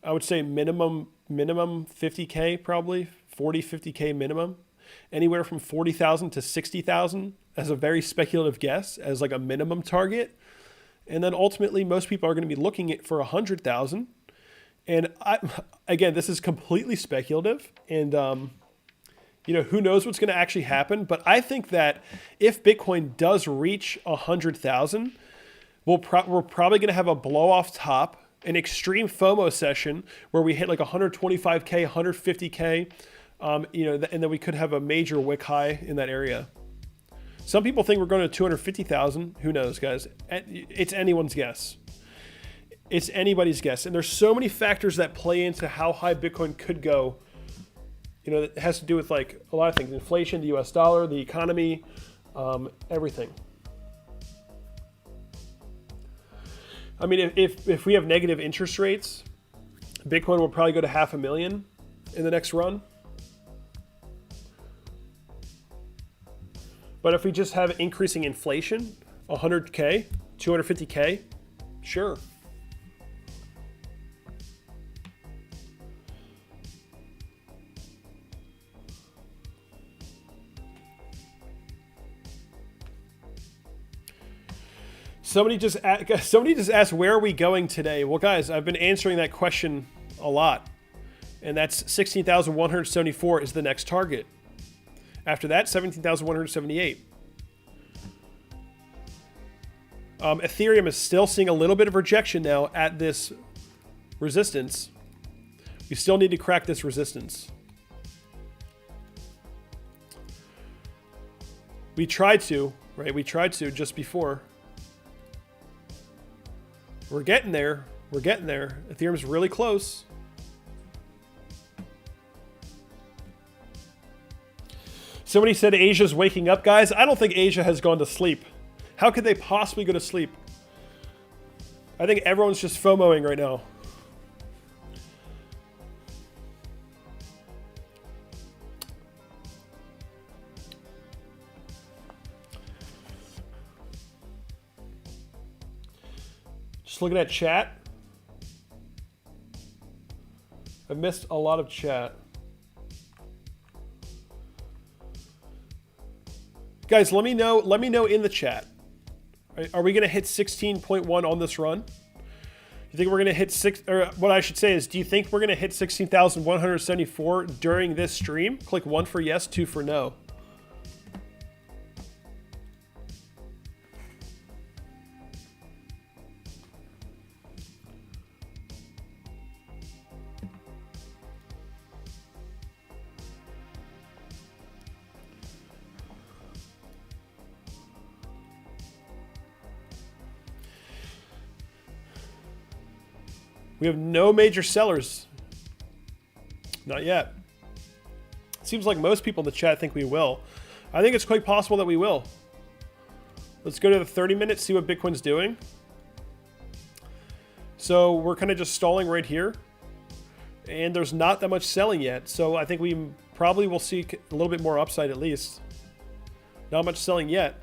I would say minimum 50K probably. 40, 50K minimum. Anywhere from 40,000 to 60,000 as a very speculative guess, as like a minimum target. And then ultimately, most people are going to be looking at for 100,000. And again, this is completely speculative. And, you know, who knows what's going to actually happen. But I think that if Bitcoin does reach 100,000, we're probably going to have a blow off top, an extreme FOMO session where we hit like 125K, 150K. You know, and then we could have a major wick high in that area. Some people think we're going to 250,000. Who knows, guys? It's anyone's guess. It's anybody's guess. And there's so many factors that play into how high Bitcoin could go. You know, it has to do with like a lot of things. Inflation, the US dollar, the economy, everything. I mean, if we have negative interest rates, Bitcoin will probably go to 500,000 in the next run. But if we just have increasing inflation, 100K, 250K, sure. Somebody just asked, where are we going today? Well, guys, I've been answering that question a lot. And that's 16,174 is the next target. After that, 17,178. Ethereum is still seeing a little bit of rejection now at this resistance. We still need to crack this resistance. We tried to, right? We tried to just before. We're getting there. We're getting there. Ethereum's really close. Somebody said Asia's waking up. Guys, I don't think Asia has gone to sleep. How could they possibly go to sleep? I think everyone's just FOMOing right now. Just looking at chat. I've missed a lot of chat. Guys, let me know in the chat. Are we going to hit 16.1 on this run? You think we're going to hit or what I should say is, do you think we're going to hit 16,174 during this stream? Click 1 for yes, 2 for no. We have no major sellers. Not yet. It seems like most people in the chat think we will. I think it's quite possible that we will. Let's go to the 30 minutes, see what Bitcoin's doing. So we're kind of just stalling right here. And there's not that much selling yet. So I think we probably will see a little bit more upside at least. Not much selling yet.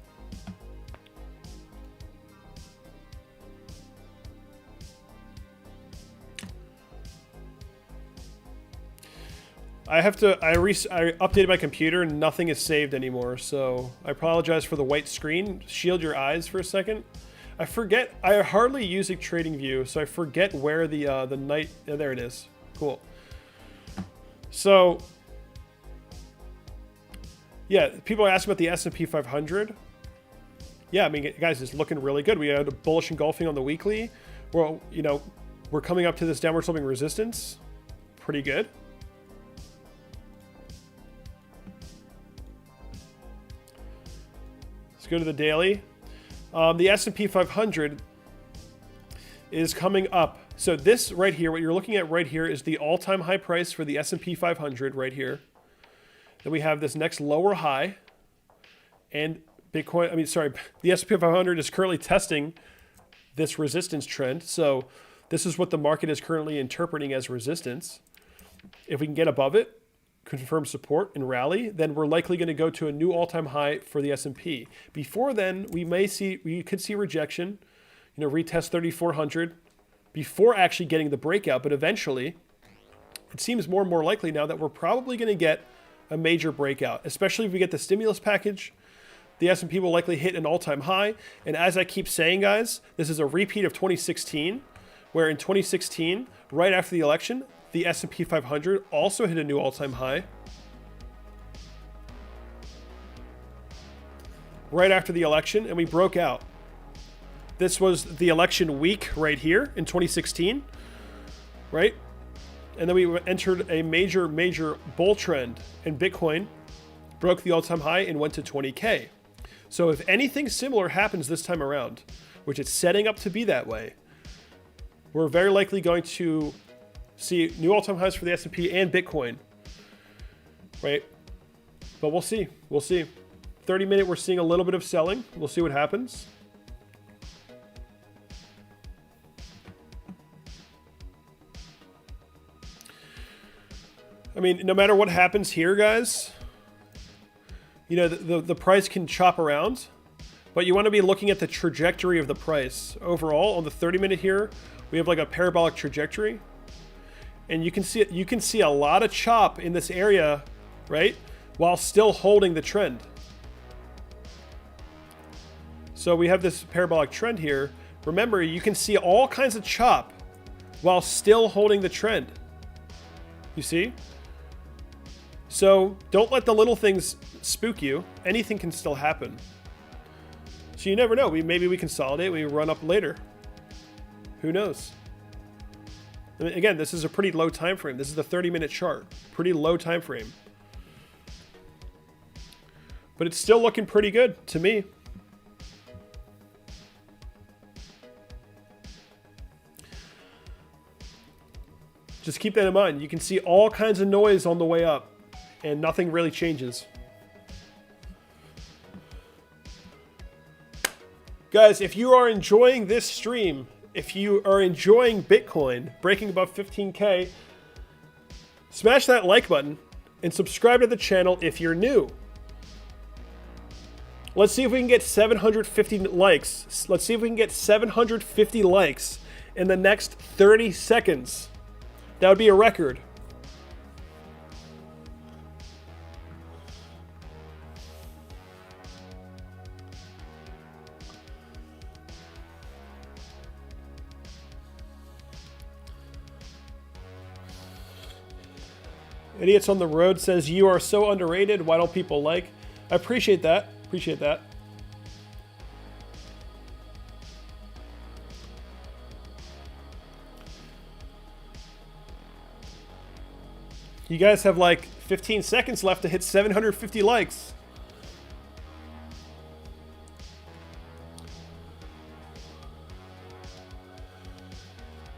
I updated my computer and nothing is saved anymore, so I apologize for the white screen. Shield your eyes for a second. I forget, I hardly use a trading view, so I forget where the night, there it is. Cool. So, yeah, people are asking about the S&P 500. Yeah, I mean, guys, it's looking really good. We had a bullish engulfing on the weekly. Well, you know, we're coming up to this downward sloping resistance. Pretty good. Go to the daily. The S&P 500 is coming up. So this right here, what you're looking at right here is the all-time high price for the S&P 500 right here. Then we have this next lower high, and Bitcoin, the S&P 500 is currently testing this resistance trend. So this is what the market is currently interpreting as resistance. If we can get above it, confirm support and rally, then we're likely going to go to a new all-time high for the S&P. Before then, we could see rejection, retest 3,400 before actually getting the breakout. But eventually, it seems more and more likely now that we're probably going to get a major breakout, especially if we get the stimulus package. The S&P will likely hit an all-time high. And as I keep saying, guys, this is a repeat of 2016, where in 2016, right after the election, the S&P 500 also hit a new all-time high. Right after the election, and we broke out. This was the election week right here in 2016, right? And then we entered a major bull trend, and Bitcoin broke the all-time high and went to 20K. So if anything similar happens this time around, which it's setting up to be that way, we're very likely going to see new all-time highs for the S&P and Bitcoin, right? But we'll see. 30 minute, we're seeing a little bit of selling. We'll see what happens. I mean, no matter what happens here, guys, the price can chop around, but you want to be looking at the trajectory of the price. Overall, on the 30 minute here, we have like a parabolic trajectory. And you can see a lot of chop in this area, right? While still holding the trend. So we have this parabolic trend here. Remember, you can see all kinds of chop while still holding the trend. You see? So don't let the little things spook you. Anything can still happen. So you never know. Maybe we consolidate, we run up later. Who knows? I mean, again, this is a pretty low time frame. This is the 30-minute chart. Pretty low time frame. But it's still looking pretty good to me. Just keep that in mind. You can see all kinds of noise on the way up, and nothing really changes. Guys, if you are enjoying this stream, if you are enjoying Bitcoin breaking above 15K, smash that like button and subscribe to the channel if you're new. Let's see if we can get 750 likes. Let's see if we can get 750 likes in the next 30 seconds. That would be a record. Idiots on the Road says, you are so underrated. Why don't people like? I appreciate that. Appreciate that. You guys have like 15 seconds left to hit 750 likes.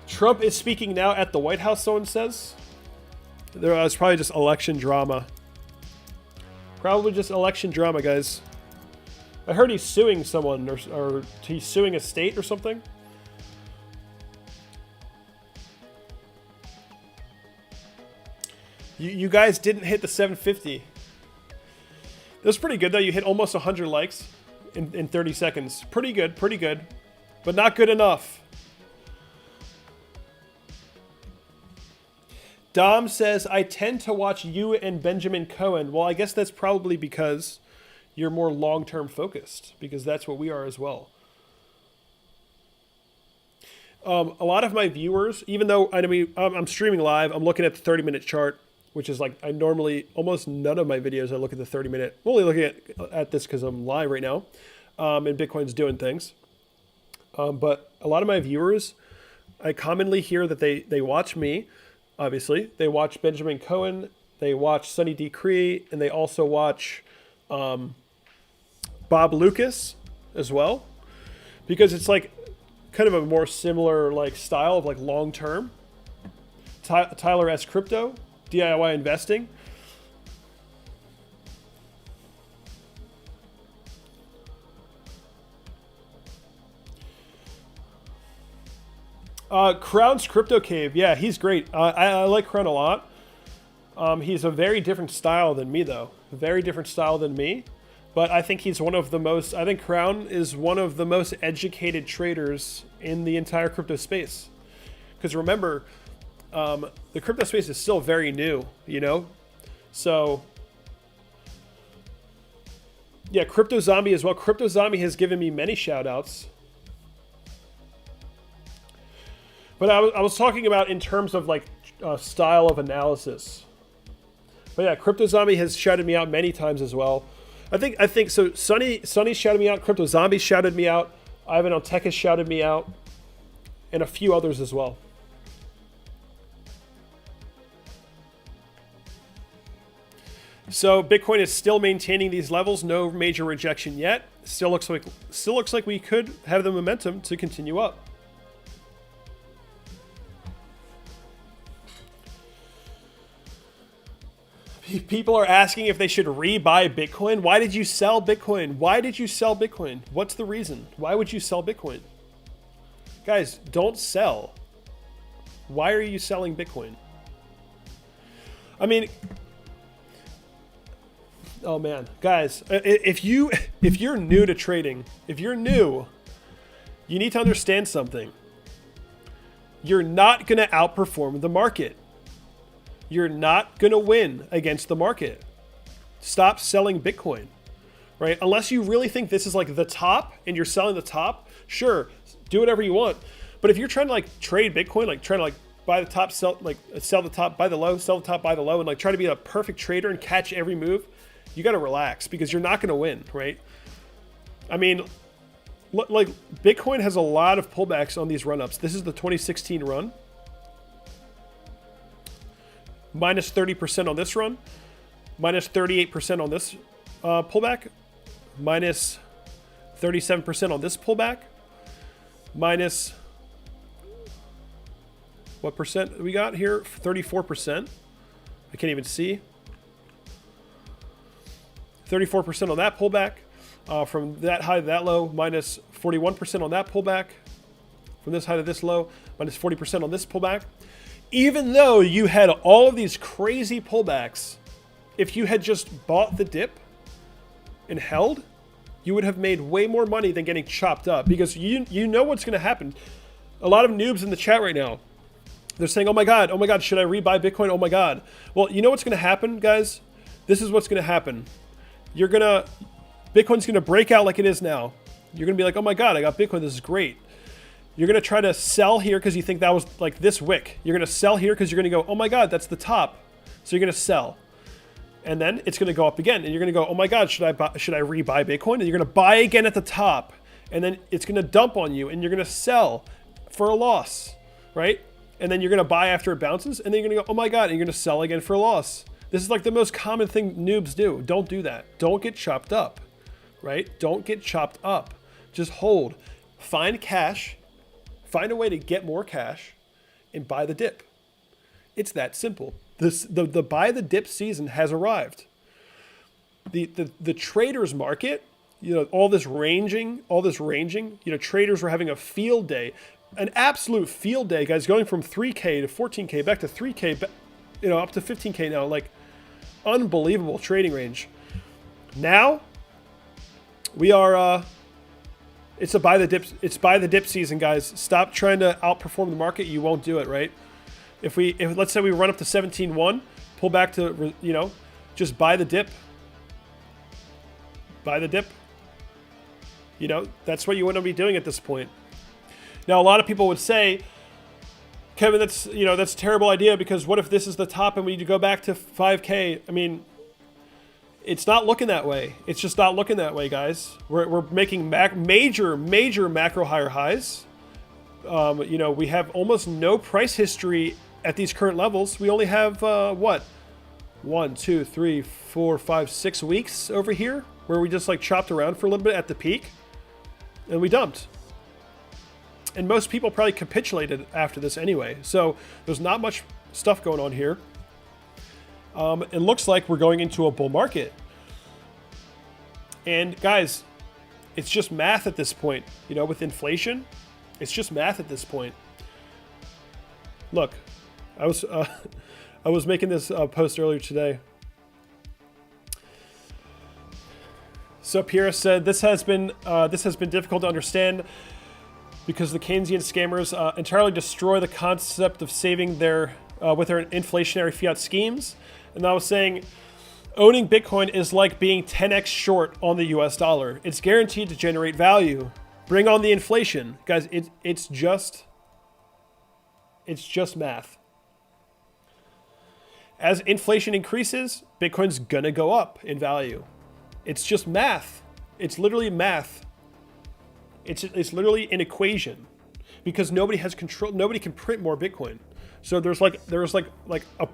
Trump is speaking now at the White House, someone says. There was probably just election drama. Probably just election drama, guys. I heard he's suing someone, or he's suing a state or something. You guys didn't hit the 750. That was pretty good, though. You hit almost 100 likes in 30 seconds. Pretty good, but not good enough. Dom says, I tend to watch you and Benjamin Cohen. Well, I guess that's probably because you're more long-term focused, because that's what we are as well. A lot of my viewers, even though I'm streaming live, I'm looking at the 30-minute chart, which is like, I normally, almost none of my videos, I look at the 30-minute. I'm only looking at this because I'm live right now, and Bitcoin's doing things. But a lot of my viewers, I commonly hear that they watch me, obviously. They watch Benjamin Cohen, they watch Sunny D. Cree, and they also watch Bob Lucas as well. Because it's like kind of a more similar like style of like long-term. Tyler S. Crypto, DIY investing. Crown's Crypto Cave. Yeah, he's great. I like Crown a lot. He's a very different style than me, though. Very different style than me. But I think he's one of the most... I think Crown is one of the most educated traders in the entire crypto space. Because remember, the crypto space is still very new, you know? So... yeah, Crypto Zombie as well. Crypto Zombie has given me many shout-outs. But I was talking about in terms of like style of analysis. But yeah, Crypto Zombie has shouted me out many times as well. I think so. Sunny shouted me out. Crypto Zombie shouted me out. Ivan Altek has shouted me out, and a few others as well. So Bitcoin is still maintaining these levels. No major rejection yet. Still looks like we could have the momentum to continue up. People are asking if they should rebuy Bitcoin. Why did you sell Bitcoin? Why did you sell Bitcoin? What's the reason? Why would you sell Bitcoin? Guys, don't sell. Why are you selling Bitcoin? I mean, oh man, guys, if you're new to trading, if you're new, you need to understand something. You're not going to outperform the market. You're not going to win against the market. Stop selling Bitcoin, right? Unless you really think this is like the top and you're selling the top, sure, do whatever you want. But if you're trying to like trade Bitcoin, like trying to like buy the top, sell the top, buy the low, sell the top, buy the low, and like try to be a perfect trader and catch every move, you got to relax because you're not going to win, right? I mean, like Bitcoin has a lot of pullbacks on these run-ups. This is the 2016 run. Minus 30% on this run, minus 38% on this pullback, minus 37% on this pullback, minus what percent we got here? 34%. I can't even see. 34% on that pullback, from that high to that low, minus 41% on that pullback, from this high to this low, minus 40% on this pullback. Even though you had all of these crazy pullbacks, if you had just bought the dip and held, you would have made way more money than getting chopped up because you know what's going to happen. A lot of noobs in the chat right now, they're saying, oh my God, should I rebuy Bitcoin? Oh my God. Well, you know what's going to happen, guys? This is what's going to happen. Bitcoin's going to break out like it is now. You're going to be like, oh my God, I got Bitcoin. This is great. You're going to try to sell here because you think that was like this wick. You're going to sell here because you're going to go, oh my God, that's the top. So you're going to sell. And then it's going to go up again. And you're going to go, oh my God, should I rebuy Bitcoin? And you're going to buy again at the top. And then it's going to dump on you and you're going to sell for a loss, right? And then you're going to buy after it bounces. And then you're going to go, oh my God, and you're going to sell again for a loss. This is like the most common thing noobs do. Don't do that. Don't get chopped up, right? Don't get chopped up. Just hold. Find cash. Find a way to get more cash and buy the dip. It's that simple. The buy the dip season has arrived. The traders market, all this ranging, traders were having a field day, an absolute field day, guys, going from 3K to 14K back to 3K, up to 15K now, like unbelievable trading range. Now we are, it's buy the dip season, guys. Stop trying to outperform the market. You won't do it, right? If let's say we run up to 17.1, pull back to, just buy the dip. Buy the dip. That's what you want to be doing at this point. Now, a lot of people would say, Kevin, that's a terrible idea because what if this is the top and we need to go back to 5K? I mean, it's not looking that way. It's just not looking that way, guys. We're making major macro higher highs. We have almost no price history at these current levels. We only have, 1, 2, 3, 4, 5, 6 weeks over here where we just like chopped around for a little bit at the peak and we dumped. And most people probably capitulated after this anyway. So there's not much stuff going on here. It looks like we're going into a bull market. And guys, it's just math at this point. With inflation, it's just math at this point. Look, I was making this post earlier today. So Pierre said this has been difficult to understand because the Keynesian scammers entirely destroy the concept of saving with their inflationary fiat schemes. And I was saying, owning Bitcoin is like being 10x short on the US dollar. It's guaranteed to generate value. Bring on the inflation. Guys, it's just math. As inflation increases, Bitcoin's gonna go up in value. It's just math. It's literally math. It's literally an equation because nobody has control. Nobody can print more Bitcoin. So there's like a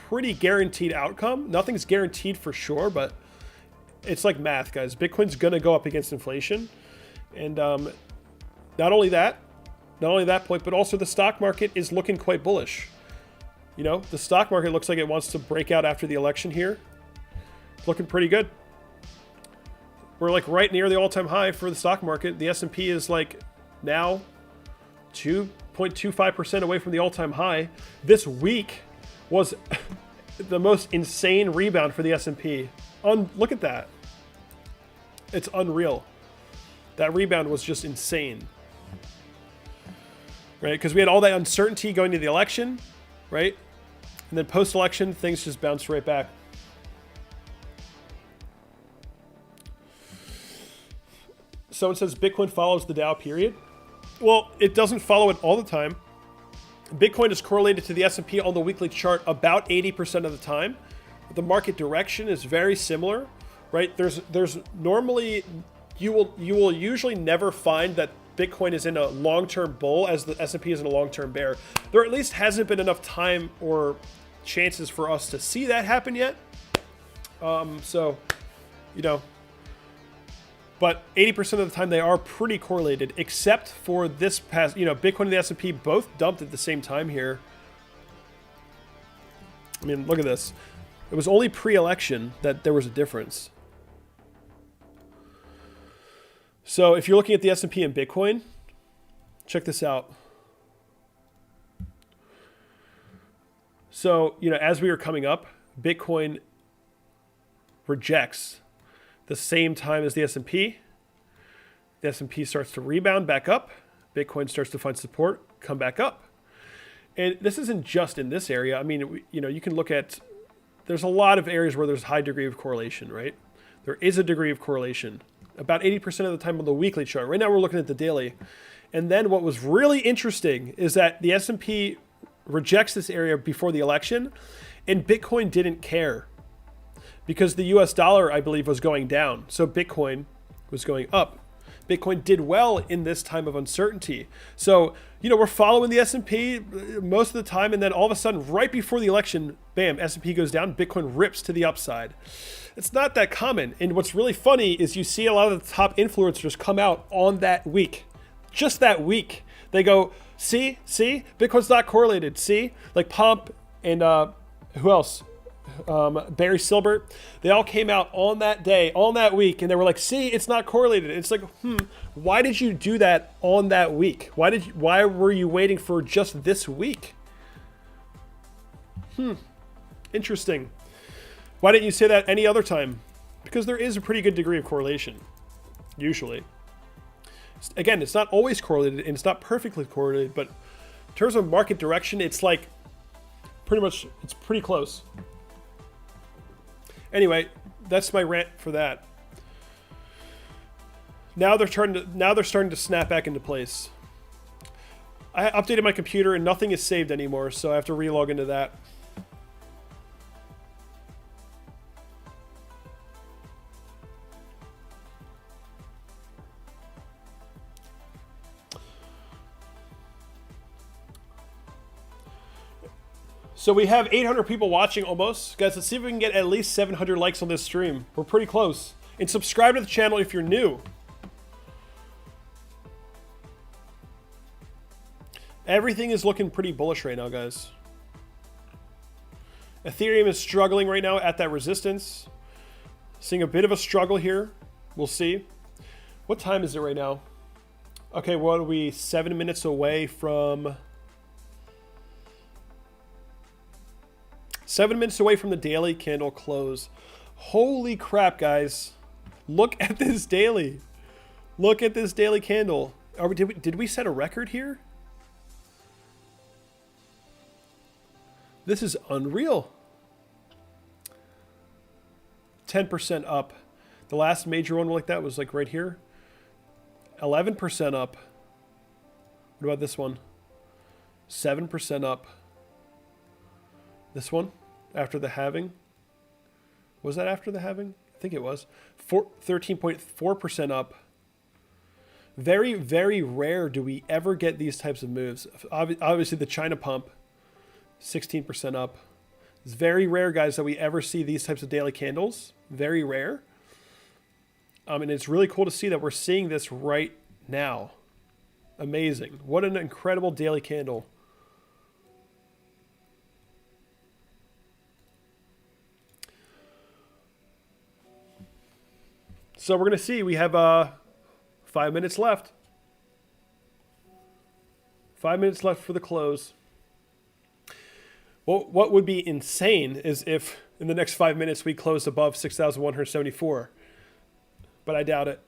pretty guaranteed outcome. Nothing's guaranteed for sure, but it's like math, guys. Bitcoin's gonna go up against inflation, and not only that point, but also the stock market is looking quite bullish. The stock market looks like it wants to break out after the election here. It's looking pretty good. We're like right near the all-time high for the stock market. The S&P is like now 2.25% away from the all-time high. This week was the most insane rebound for the S&P. Look at that. It's unreal. That rebound was just insane. Right? Because we had all that uncertainty going to the election, right? And then post-election, things just bounced right back. Someone says Bitcoin follows the Dow period. Well, it doesn't follow it all the time. Bitcoin is correlated to the S&P on the weekly chart about 80% of the time. The market direction is very similar, right? There's normally, you will usually never find that Bitcoin is in a long-term bull as the S&P is in a long-term bear. There at least hasn't been enough time or chances for us to see that happen yet. But 80% of the time they are pretty correlated, except for this past, Bitcoin and the S&P both dumped at the same time here. I mean, look at this. It was only pre-election that there was a difference. So if you're looking at the S&P and Bitcoin, check this out. So, as we were coming up, Bitcoin rejects the same time as the S&P. The S&P starts to rebound back up. Bitcoin starts to find support, come back up. And this isn't just in this area. I mean, you can look at, there's a lot of areas where there's a high degree of correlation, right? There is a degree of correlation. About 80% of the time on the weekly chart. Right now we're looking at the daily. And then what was really interesting is that the S&P rejects this area before the election. And Bitcoin didn't care because the US dollar, I believe, was going down. So Bitcoin was going up. Bitcoin did well in this time of uncertainty. So, you know, we're following the S&P most of the time, and then all of a sudden, right before the election, bam, S&P goes down, Bitcoin rips to the upside. It's not that common. And what's really funny is you see a lot of the top influencers come out on that week. Just that week. They go, see, Bitcoin's not correlated. See, like Pomp and who else? Barry Silbert, they all came out on that day, on that week, and they were like, see, it's not correlated. It's like, why did you do that on that week? Why were you waiting for just this week? Interesting. Why didn't you say that any other time? Because there is a pretty good degree of correlation, usually. Again, it's not always correlated, and it's not perfectly correlated, but in terms of market direction, it's like it's pretty close. Anyway, that's my rant for that. Now they're starting to snap back into place. I updated my computer and nothing is saved anymore, so I have to relog into that. So we have 800 people watching almost. Guys, let's see if we can get at least 700 likes on this stream. We're pretty close. And subscribe to the channel if you're new. Everything is looking pretty bullish right now, guys. Ethereum is struggling right now at that resistance. Seeing a bit of a struggle here. We'll see. What time is it right now? Okay, what are we? 7 minutes away from... 7 minutes away from the daily candle close. Holy crap, guys. Look at this daily. Look at this daily candle. Did we set a record here? This is unreal. 10% up. The last major one like that was like right here. 11% up. What about this one? 7% up. This one, after the halving. Was that after the halving? I think it was. 13.4% up. Very, very rare do we ever get these types of moves. Obviously, the China pump, 16% up. It's very rare, guys, that we ever see these types of daily candles. Very rare. And it's really cool to see that we're seeing this right now. Amazing. What an incredible daily candle. So we're going to see. We have 5 minutes left. 5 minutes left for the close. Well, what would be insane is if in the next 5 minutes we closed above 6,174. But I doubt it.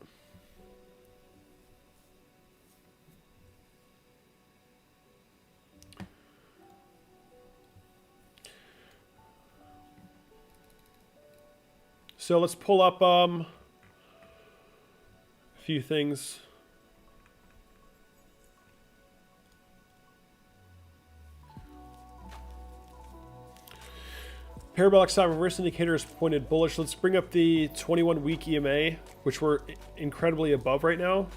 So let's pull up a few things. Parabolic stop reverse indicators pointed bullish. Let's bring up the 21-week EMA, which we're incredibly above right now.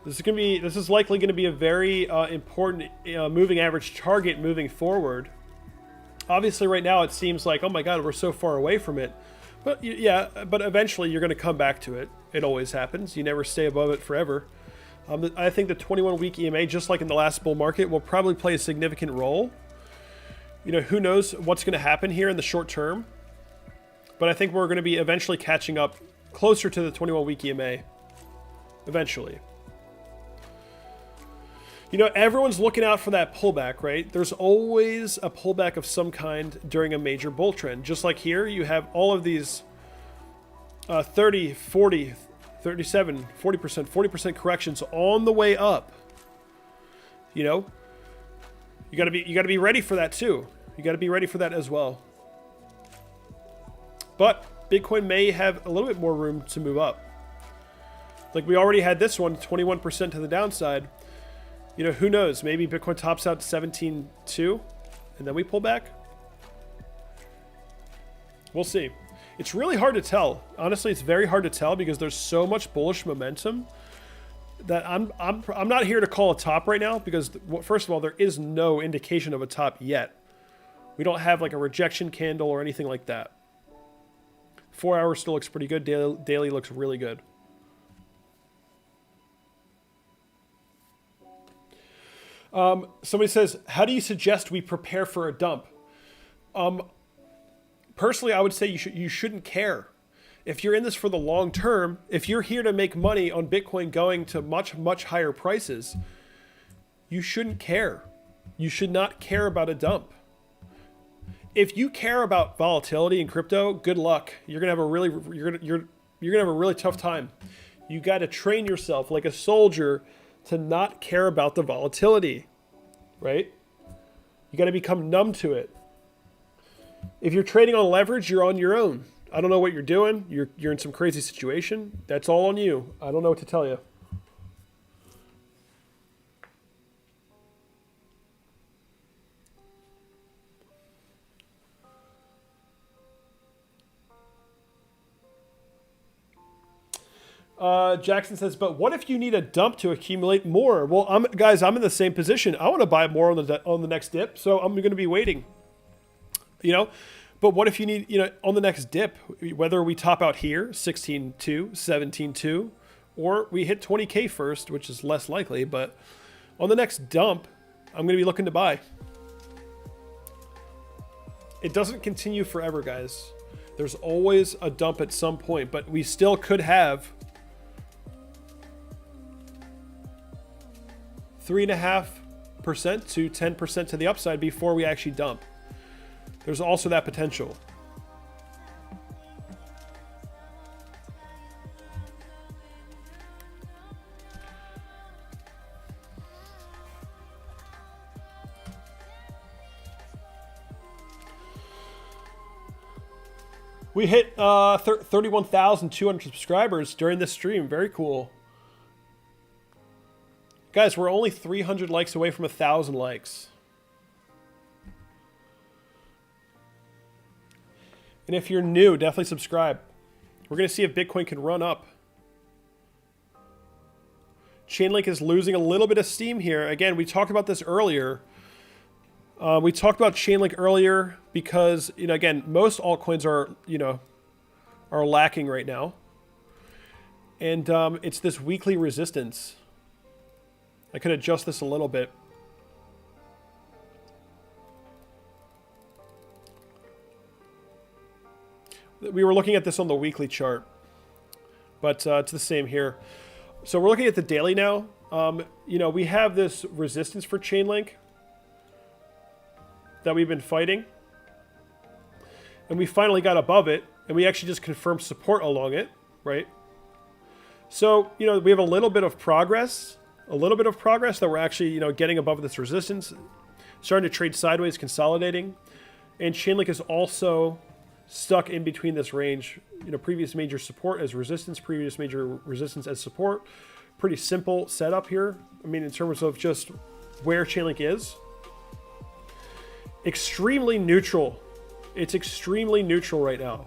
This is likely going to be a very important moving average target moving forward. Obviously, right now it seems like, oh my God, we're so far away from it. But yeah, but eventually you're going to come back to it. It always happens. You never stay above it forever. I think the 21-week EMA, just like in the last bull market, will probably play a significant role. You know, who knows what's going to happen here in the short term. But I think we're going to be eventually catching up closer to the 21-week EMA. Eventually. You know, everyone's looking out for that pullback, right? There's always a pullback of some kind during a major bull trend. Just like here, you have all of these 30, 40, 37, 40%, 40% corrections on the way up. You know, you got to be ready for that too. You got to be ready for that as well. But Bitcoin may have a little bit more room to move up. Like we already had this one, 21% to the downside. You know, who knows? Maybe Bitcoin tops out 17.2 and then we pull back. We'll see. It's really hard to tell. Honestly, it's very hard to tell because there's so much bullish momentum that I'm not here to call a top right now because, first of all, there is no indication of a top yet. We don't have like a rejection candle or anything like that. 4 hours still looks pretty good. Daily looks really good. Somebody says, how do you suggest we prepare for a dump? Personally, I would say you shouldn't care. If you're in this for the long term, if you're here to make money on Bitcoin going to much, much higher prices, you shouldn't care. You should not care about a dump. If you care about volatility in crypto, good luck. You're gonna have a really tough time. You got to train yourself like a soldier to not care about the volatility, right? You got to become numb to it. If you're trading on leverage, you're on your own. I don't know what you're doing. You're in some crazy situation. That's all on you. I don't know what to tell you. Jackson says, but what if you need a dump to accumulate more? Well, guys, I'm in the same position. I want to buy more on the next dip, so I'm going to be waiting. You know, but what if you need, on the next dip, whether we top out here, 16.2, 17.2, or we hit 20K first, which is less likely, but on the next dump, I'm going to be looking to buy. It doesn't continue forever, guys. There's always a dump at some point, but we still could have 3.5% to 10% to the upside before we actually dump. There's also that potential. We hit 31,200 subscribers during this stream. Very cool. Guys, we're only 300 likes away from 1,000 likes. And if you're new, definitely subscribe. We're going to see if Bitcoin can run up. Chainlink is losing a little bit of steam here. Again, we talked about this earlier. We talked about Chainlink earlier because, again, most altcoins are lacking right now. And it's this weekly resistance. I could adjust this a little bit. We were looking at this on the weekly chart, but it's the same here. So we're looking at the daily now. We have this resistance for Chainlink that we've been fighting, and we finally got above it, and we actually just confirmed support along it, right? So, we have a little bit of progress that we're actually, getting above this resistance, starting to trade sideways, consolidating, and Chainlink is also stuck in between this range, previous major support as resistance, previous major resistance as support. Pretty simple setup here. I mean, in terms of just where Chainlink is. Extremely neutral. It's extremely neutral right now.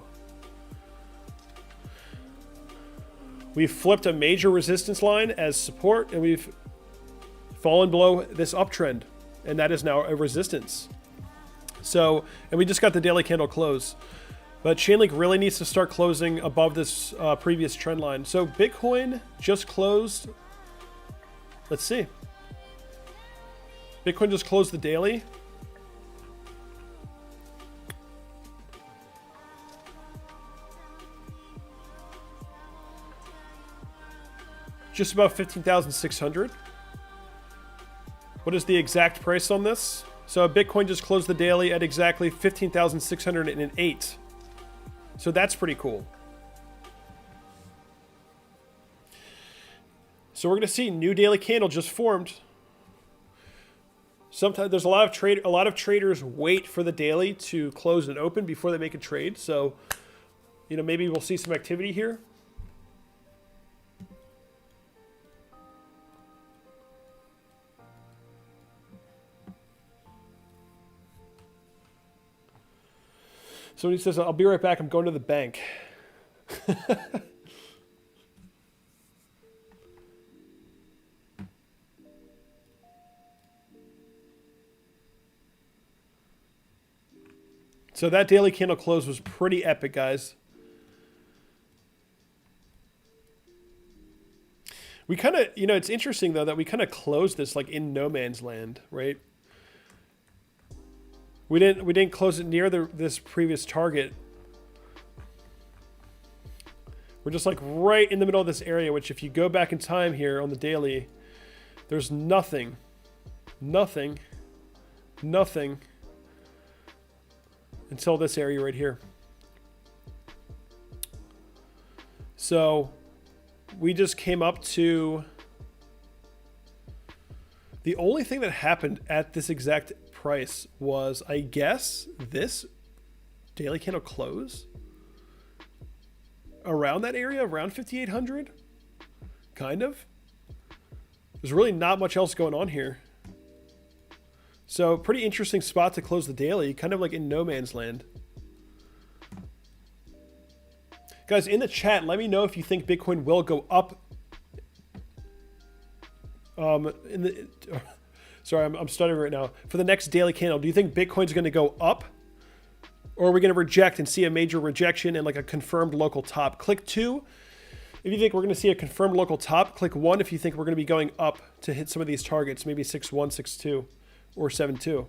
We've flipped a major resistance line as support, and we've fallen below this uptrend, and that is now a resistance. So, and we just got the daily candle close. But Chainlink really needs to start closing above this previous trend line. So Bitcoin just closed. Let's see. Bitcoin just closed the daily. Just about 15,600. What is the exact price on this? So Bitcoin just closed the daily at exactly 15,608. So that's pretty cool. So we're going to see new daily candle just formed. Sometimes there's a lot of traders wait for the daily to close and open before they make a trade. So, maybe we'll see some activity here. So he says, I'll be right back. I'm going to the bank. So that daily candle close was pretty epic, guys. We kind of, you know, it's interesting though that we kind of closed this like in no man's land, right? We didn't close it near this previous target. We're just like right in the middle of this area, which if you go back in time here on the daily, there's nothing until this area right here. So we just came up to the only thing that happened at this exact price was, I guess, this daily candle close around that area, around 5,800, kind of. There's really not much else going on here. So pretty interesting spot to close the daily, kind of like in no man's land. Guys, in the chat, let me know if you think Bitcoin will go up. Sorry, I'm stuttering right now. For the next daily candle, do you think Bitcoin's going to go up? Or are we going to reject and see a major rejection and like a confirmed local top? Click 2 if you think we're going to see a confirmed local top. Click 1 if you think we're going to be going up to hit some of these targets, maybe 6.1, 6.2, or 7.2.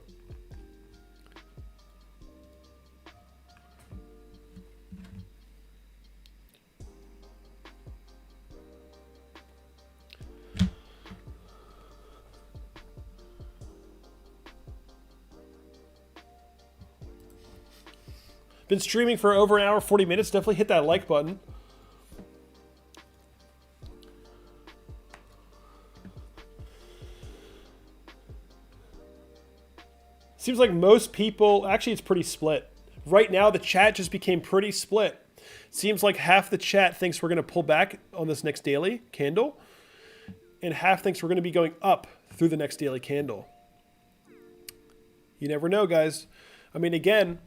Been streaming for over an hour, 40 minutes. Definitely hit that like button. Seems like most people, actually it's pretty split. Right now the chat just became pretty split. Seems like half the chat thinks we're going to pull back on this next daily candle, and half thinks we're going to be going up through the next daily candle. You never know, guys. I mean, again,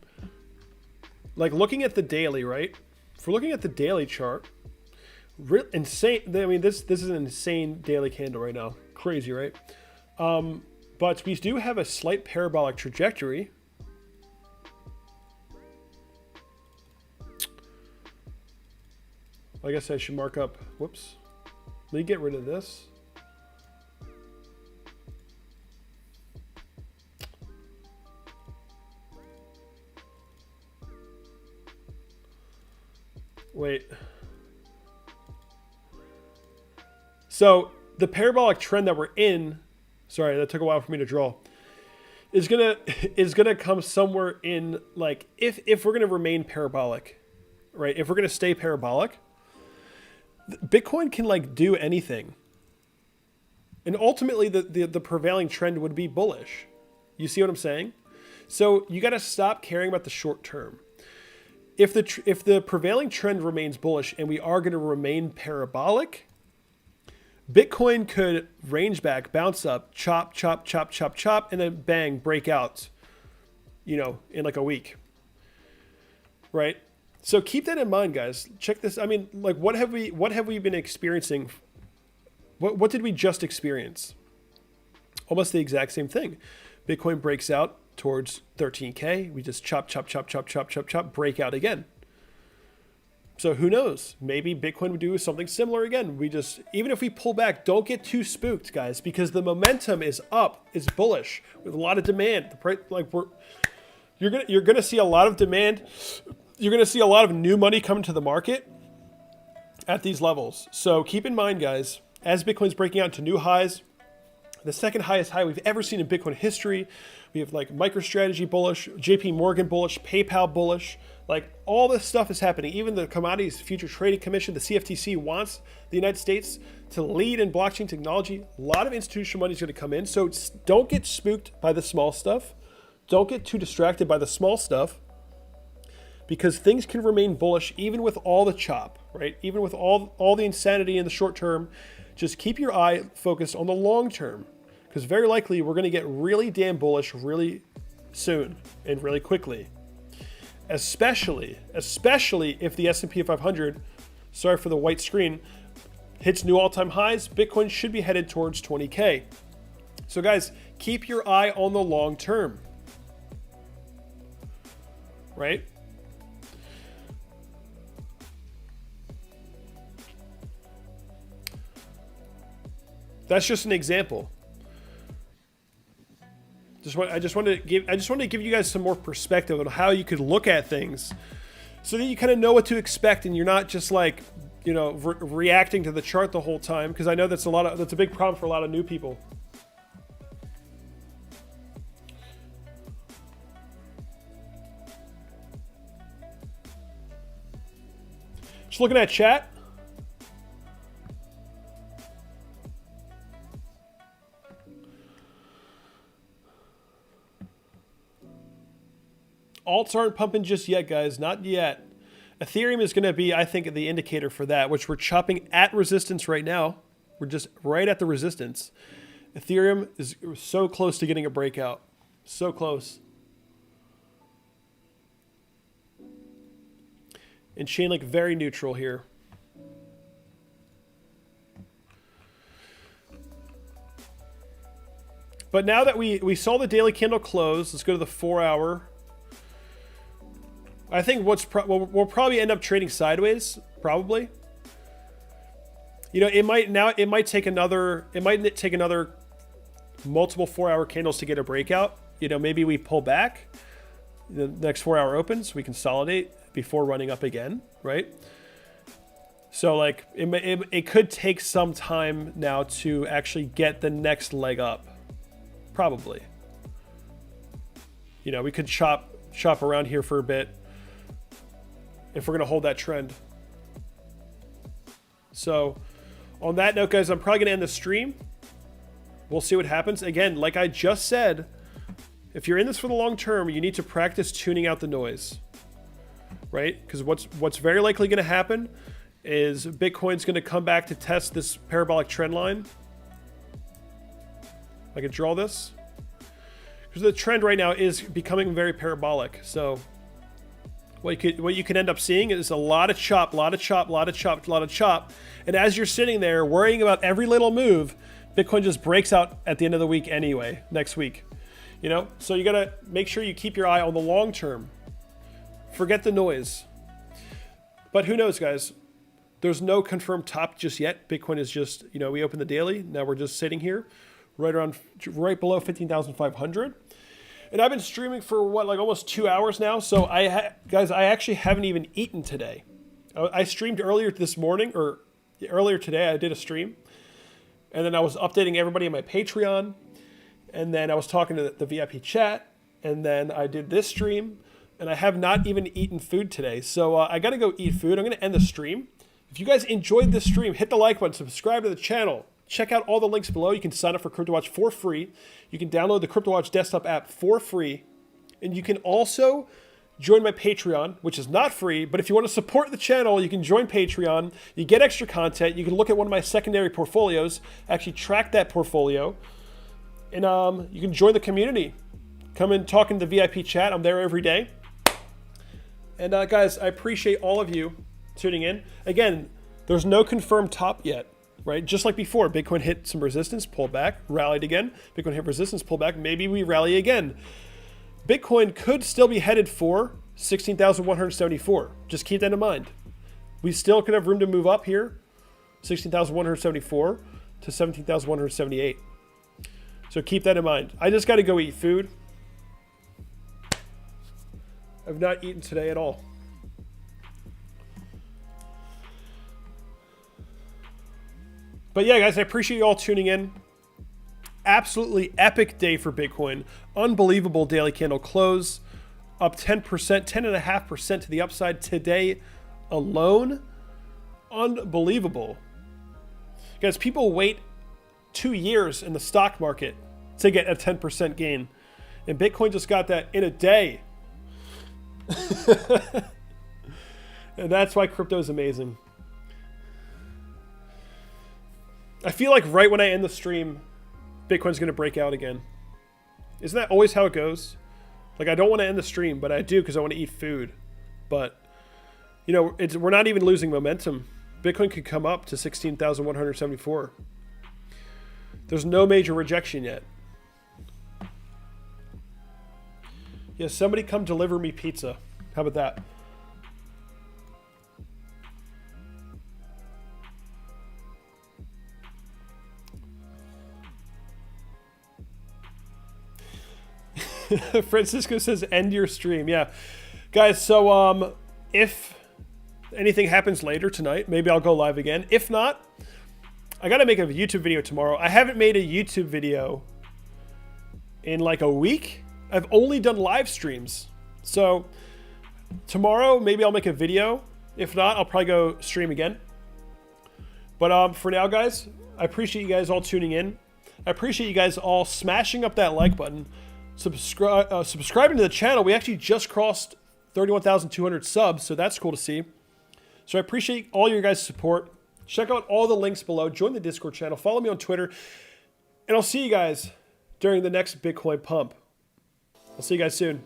like looking at the daily, right? If we're looking at the daily chart, insane. I mean, this is an insane daily candle right now. Crazy, right? But we do have a slight parabolic trajectory. I guess I should mark up. Whoops. Let me get rid of this. Wait. So the parabolic trend that we're in, sorry, that took a while for me to draw, is gonna come somewhere in, like, if we're gonna remain parabolic, right? If we're gonna stay parabolic, Bitcoin can like do anything, and ultimately the prevailing trend would be bullish. You see what I'm saying? So you got to stop caring about the short term. If the prevailing trend remains bullish and we are going to remain parabolic, Bitcoin could range back, bounce up, chop, chop, chop, chop, chop, and then bang, break out, you know, in like a week, right? So keep that in mind, guys. Check this. I mean, like, what have we been experiencing? What did we just experience? Almost the exact same thing. Bitcoin breaks out towards 13K. We just chop, chop, chop, chop, chop, chop, chop, break out again. So who knows? Maybe Bitcoin would do something similar again. We just, even if we pull back, don't get too spooked, guys, because the momentum is up, it's bullish with a lot of demand. The price, like, you're gonna see a lot of demand. You're gonna see a lot of new money come to the market at these levels. So keep in mind, guys, as Bitcoin's breaking out to new highs, the second highest high we've ever seen in Bitcoin history. We have like MicroStrategy bullish, JP Morgan bullish, PayPal bullish. Like, all this stuff is happening. Even the Commodities Future Trading Commission, the CFTC, wants the United States to lead in blockchain technology. A lot of institutional money is going to come in. So don't get spooked by the small stuff. Don't get too distracted by the small stuff, because things can remain bullish even with all the chop, right? Even with all the insanity in the short term. Just keep your eye focused on the long term, because very likely we're going to get really damn bullish really soon and really quickly. especially if the S&P 500, sorry for the white screen, hits new all-time highs, Bitcoin should be headed towards 20K. So guys, keep your eye on the long term, right? That's just an example. I just wanted to give you guys some more perspective on how you could look at things, so that you kind of know what to expect, and you're not just like, you know, reacting to the chart the whole time. Because I know that's a big problem for a lot of new people. Just looking at chat. Alts aren't pumping just yet, guys. Not yet. Ethereum is going to be, I think, the indicator for that, which we're chopping at resistance right now. We're just right at the resistance. Ethereum is so close to getting a breakout. So close. And Chainlink very neutral here. But now that we saw the daily candle close, let's go to the 4-hour. I think we'll probably end up trading sideways, probably. You know, it might take another multiple 4-hour candles to get a breakout. You know, maybe we pull back. The next 4-hour opens, we consolidate before running up again, right? So like it could take some time now to actually get the next leg up, probably. You know, we could chop around here for a bit if we're going to hold that trend. So on that note, guys, I'm probably going to end the stream. We'll see what happens. Again, like I just said, if you're in this for the long term, you need to practice tuning out the noise, right? Because what's very likely going to happen is Bitcoin's going to come back to test this parabolic trend line. I can draw this. Because the trend right now is becoming very parabolic. So what you could end up seeing is a lot of chop. And as you're sitting there worrying about every little move, Bitcoin just breaks out at the end of the week anyway, next week. You know, so you got to make sure you keep your eye on the long term. Forget the noise. But who knows, guys? There's no confirmed top just yet. Bitcoin is just, you know, we opened the daily. Now we're just sitting here right below 15,500. And I've been streaming for like almost 2 hours now. So guys, I actually haven't even eaten today. I streamed earlier today. I did a stream. And then I was updating everybody on my Patreon. And then I was talking to the VIP chat. And then I did this stream. And I have not even eaten food today. So I got to go eat food. I'm going to end the stream. If you guys enjoyed this stream, hit the like button, subscribe to the channel. Check out all the links below. You can sign up for Cryptowatch for free. You can download the Cryptowatch desktop app for free. And you can also join my Patreon, which is not free. But if you want to support the channel, you can join Patreon. You get extra content. You can look at one of my secondary portfolios, actually track that portfolio. And you can join the community. Come and talk in the VIP chat. I'm there every day. And guys, I appreciate all of you tuning in. Again, there's no confirmed top yet. Right? Just like before, Bitcoin hit some resistance, pulled back, rallied again. Bitcoin hit resistance, pulled back. Maybe we rally again. Bitcoin could still be headed for 16,174. Just keep that in mind. We still could have room to move up here, 16,174 to 17,178. So keep that in mind. I just got to go eat food. I've not eaten today at all. But yeah, guys, I appreciate you all tuning in. Absolutely epic day for Bitcoin. Unbelievable daily candle close. Up 10%, 10.5% to the upside today alone. Unbelievable. Guys, people wait 2 years in the stock market to get a 10% gain. And Bitcoin just got that in a day. And that's why crypto is amazing. I feel like right when I end the stream, Bitcoin's going to break out again. Isn't that always how it goes? Like, I don't want to end the stream, but I do because I want to eat food. But, you know, we're not even losing momentum. Bitcoin could come up to 16,174. There's no major rejection yet. Yeah, somebody come deliver me pizza. How about that? Francisco says end your stream. Yeah, guys, so if anything happens later tonight, maybe I'll go live again. If not, I gotta make a YouTube video tomorrow. I haven't made a YouTube video in like a week. I've only done live streams. So tomorrow maybe I'll make a video. If not, I'll probably go stream again. But for now, guys, I appreciate you guys all tuning in. I appreciate you guys all smashing up that like button. Subscribing to the channel. We actually just crossed 31,200 subs, so that's cool to see. So I appreciate all your guys' support. Check out all the links below. Join the Discord channel. Follow me on Twitter. And I'll see you guys during the next Bitcoin pump. I'll see you guys soon.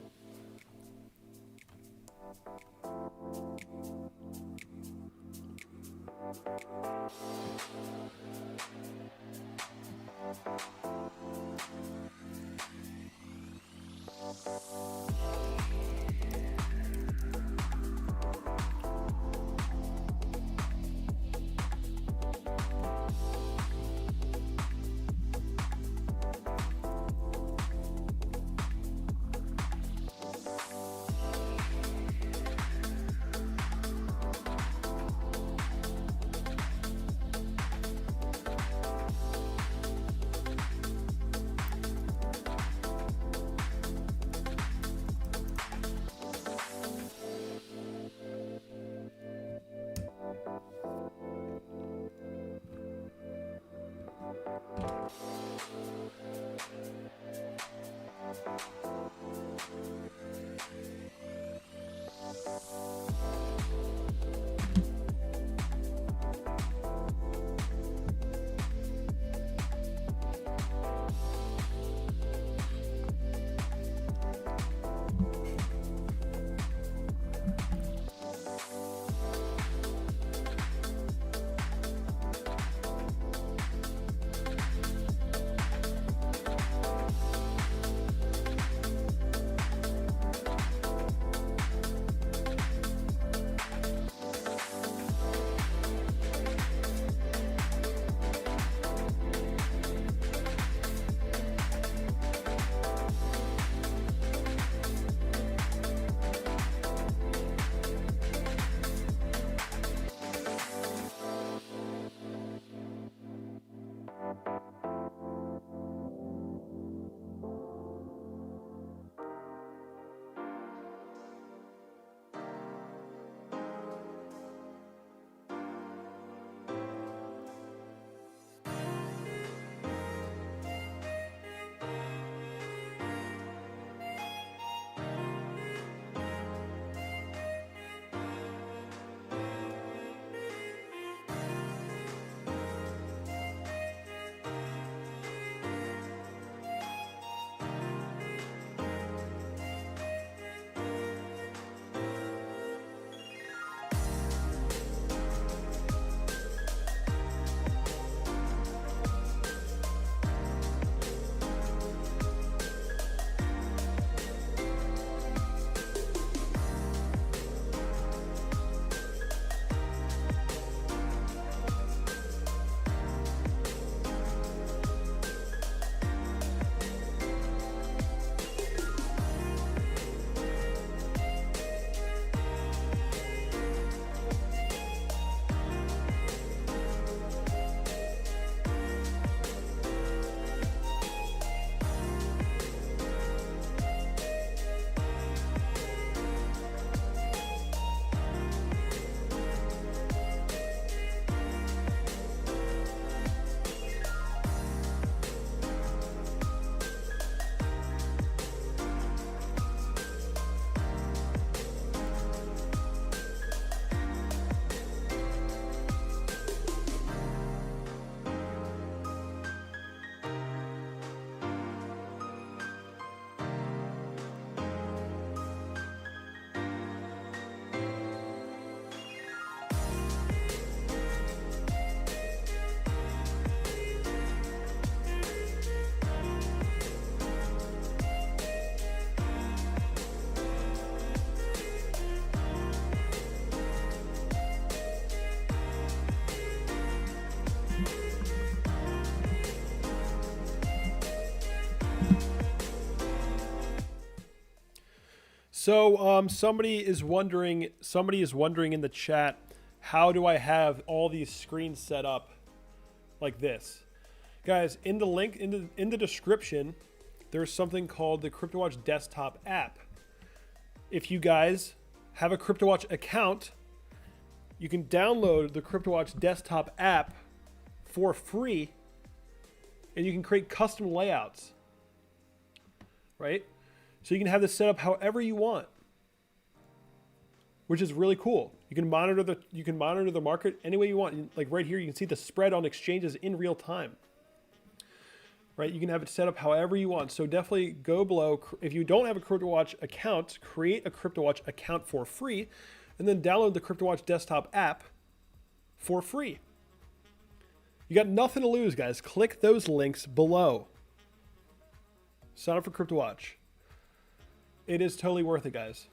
So somebody is wondering in the chat, how do I have all these screens set up like this? Guys, in the link in the description, there's something called the Cryptowatch desktop app. If you guys have a Cryptowatch account, you can download the Cryptowatch desktop app for free, and you can create custom layouts, right? So you can have this set up however you want, which is really cool. You can monitor the market any way you want. Like right here, you can see the spread on exchanges in real time. Right? You can have it set up however you want. So definitely go below. If you don't have a Cryptowatch account, create a Cryptowatch account for free, and then download the Cryptowatch desktop app for free. You got nothing to lose, guys. Click those links below. Sign up for Cryptowatch. It is totally worth it, guys.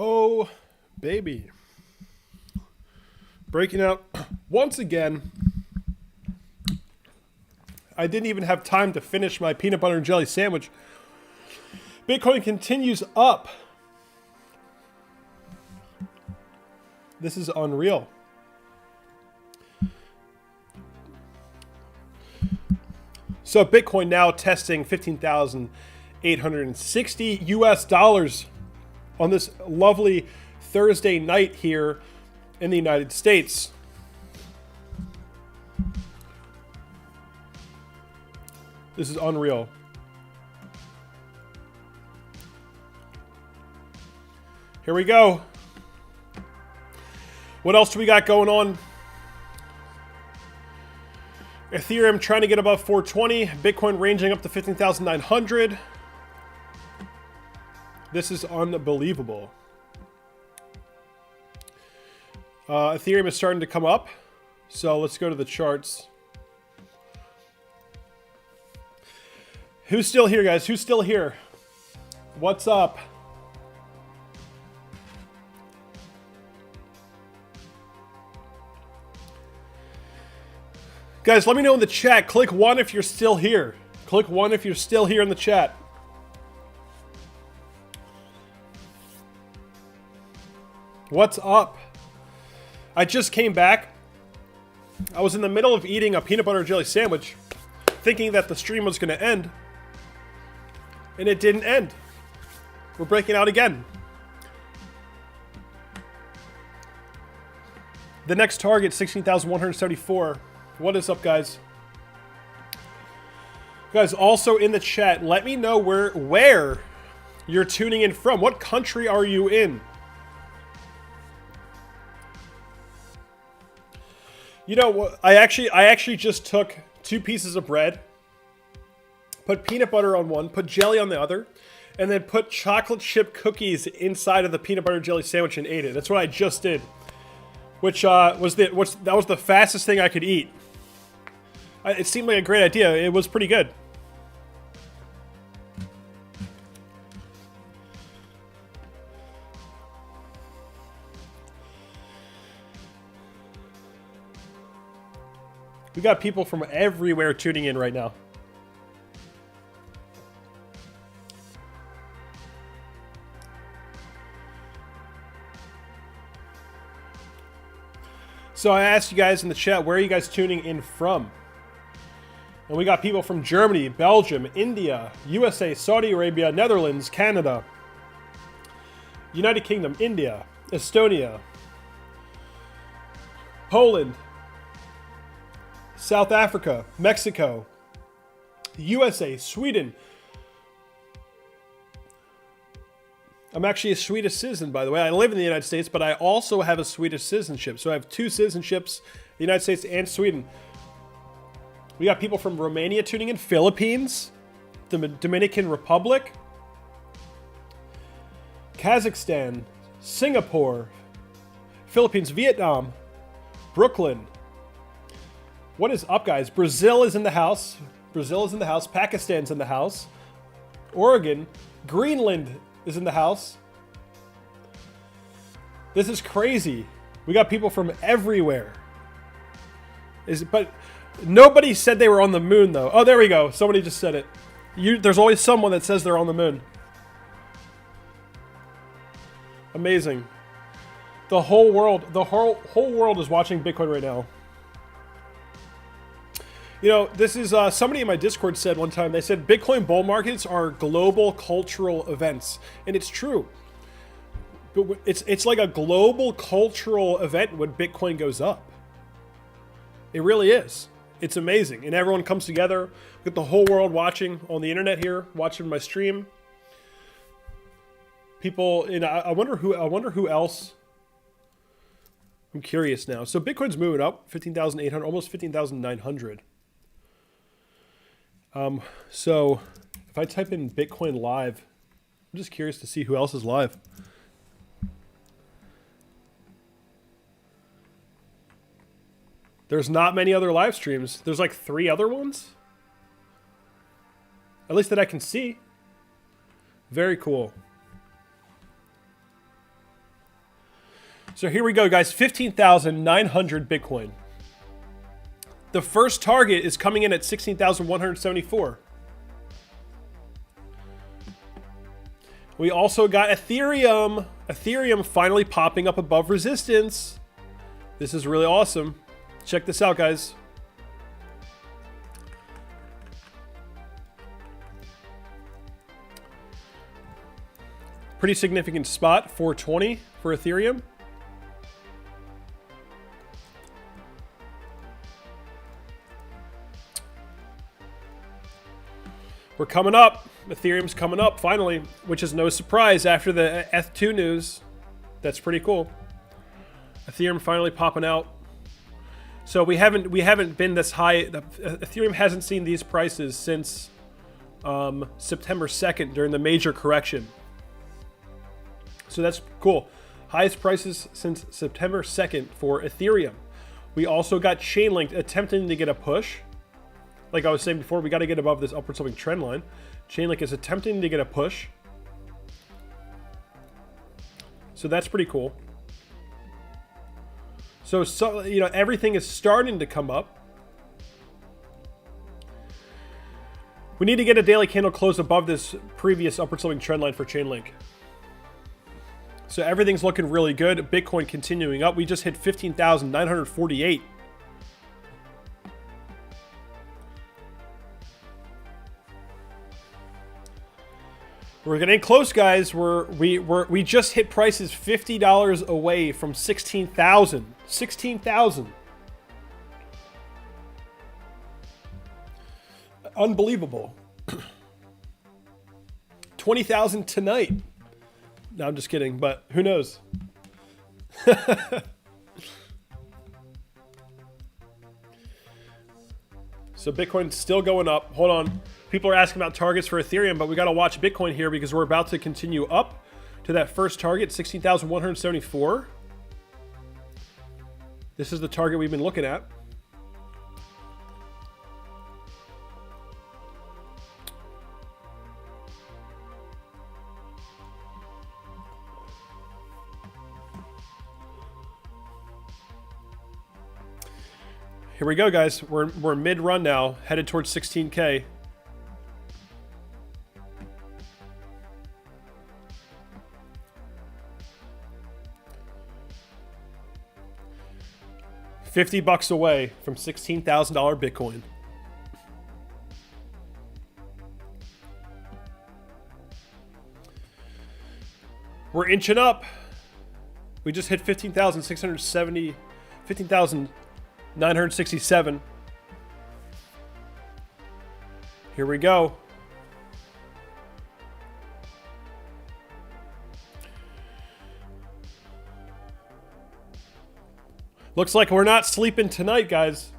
Oh, baby. Breaking out once again. I didn't even have time to finish my peanut butter and jelly sandwich. Bitcoin continues up. This is unreal. So Bitcoin now testing 15,860 US dollars on this lovely Thursday night here in the United States. This is unreal. Here we go. What else do we got going on? Ethereum trying to get above 420. Bitcoin ranging up to 15,900. This is unbelievable. Ethereum is starting to come up. So let's go to the charts. Who's still here, guys? Who's still here? What's up? Guys, let me know in the chat. Click 1 if you're still here. Click 1 if you're still here in the chat. What's up? I just came back. I was in the middle of eating a peanut butter and jelly sandwich, thinking that the stream was going to end. And it didn't end. We're breaking out again. The next target, 16,174. What is up, guys? Guys, also in the chat, let me know where you're tuning in from. What country are you in? You know, I actually just took 2 pieces of bread, put peanut butter on one, put jelly on the other, and then put chocolate chip cookies inside of the peanut butter jelly sandwich and ate it. That's what I just did, which that was the fastest thing I could eat. It seemed like a great idea. It was pretty good. We got people from everywhere tuning in right now. So I asked you guys in the chat, where are you guys tuning in from? And we got people from Germany, Belgium, India, USA, Saudi Arabia, Netherlands, Canada, United Kingdom, India, Estonia, Poland, South Africa, Mexico, USA, Sweden. I'm actually a Swedish citizen, by the way. I live in the United States, but I also have a Swedish citizenship. So I have 2 citizenships, the United States and Sweden. We got people from Romania tuning in, Philippines, the Dominican Republic, Kazakhstan, Singapore, Philippines, Vietnam, Brooklyn. What is up, guys? Brazil is in the house. Brazil is in the house. Pakistan's in the house. Oregon. Greenland is in the house. This is crazy. We got people from everywhere. But nobody said they were on the moon, though. Oh, there we go. Somebody just said it. There's always someone that says they're on the moon. Amazing. The whole world is watching Bitcoin right now. You know, this is somebody in my Discord said one time, they said Bitcoin bull markets are global cultural events. And it's true. But it's like a global cultural event when Bitcoin goes up. It really is. It's amazing. And everyone comes together. Get the whole world watching on the internet here, watching my stream. People, and I wonder who else. I'm curious now. So Bitcoin's moving up, 15,800, almost 15,900. So if I type in Bitcoin live, I'm just curious to see who else is live. There's not many other live streams. There's like 3 other ones. At least that I can see. Very cool. So here we go, guys. 15,900 Bitcoin. The first target is coming in at 16,174. We also got Ethereum. Ethereum finally popping up above resistance. This is really awesome. Check this out, guys. Pretty significant spot, 420 for Ethereum. We're coming up. Ethereum's coming up finally, which is no surprise after the ETH2 news. That's pretty cool. Ethereum finally popping out. So we haven't been this high. Ethereum hasn't seen these prices since September 2nd during the major correction. So that's cool. Highest prices since September 2nd for Ethereum. We also got Chainlink attempting to get a push. Like I was saying before, we got to get above this upward sloping trend line. Chainlink is attempting to get a push. So that's pretty cool. So you know, everything is starting to come up. We need to get a daily candle close above this previous upward sloping trend line for Chainlink. So everything's looking really good. Bitcoin continuing up. We just hit 15,948. We're getting close, guys. We just hit prices $50 away from 16,000. 16,000. Unbelievable. 20,000 tonight. No, I'm just kidding, but who knows? So Bitcoin's still going up. Hold on. People are asking about targets for Ethereum, but we got to watch Bitcoin here because we're about to continue up to that first target, 16,174. This is the target we've been looking at. Here we go, guys. We're mid-run now, headed towards 16K. $50 away from $16,000 Bitcoin. We're inching up. We just hit 15,670, 15,967. Here we go. Looks like we're not sleeping tonight, guys.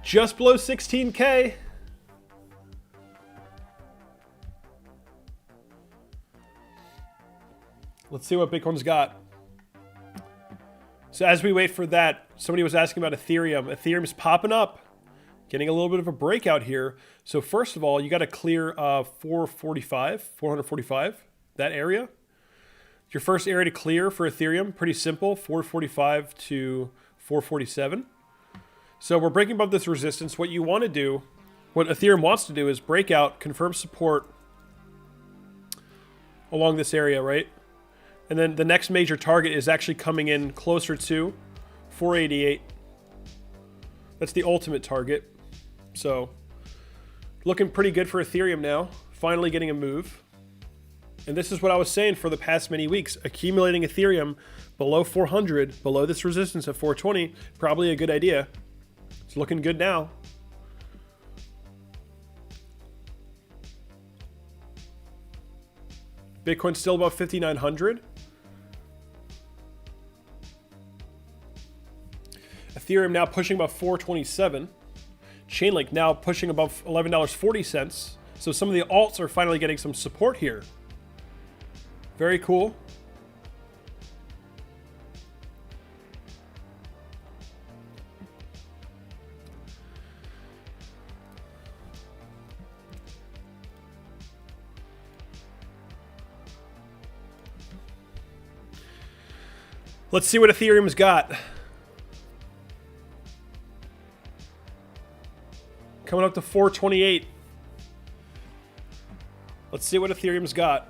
Just below 16K. Let's see what Bitcoin's got. So as we wait for that, somebody was asking about Ethereum. Ethereum's popping up. Getting a little bit of a breakout here. So first of all, you got to clear 445, that area. Your first area to clear for Ethereum, pretty simple, 445 to 447. So we're breaking above this resistance. What you want to do, what Ethereum wants to do is break out, confirm support along this area, right? And then the next major target is actually coming in closer to 488. That's the ultimate target. So looking pretty good for Ethereum now. Finally getting a move. And this is what I was saying for the past many weeks. Accumulating Ethereum below 400, below this resistance of 420, probably a good idea. It's looking good now. Bitcoin's still above 5,900. Ethereum now pushing above 427. Chainlink now pushing above $11.40. So some of the alts are finally getting some support here. Very cool. Let's see what Ethereum's got. Coming up to 428. Let's see what Ethereum's got.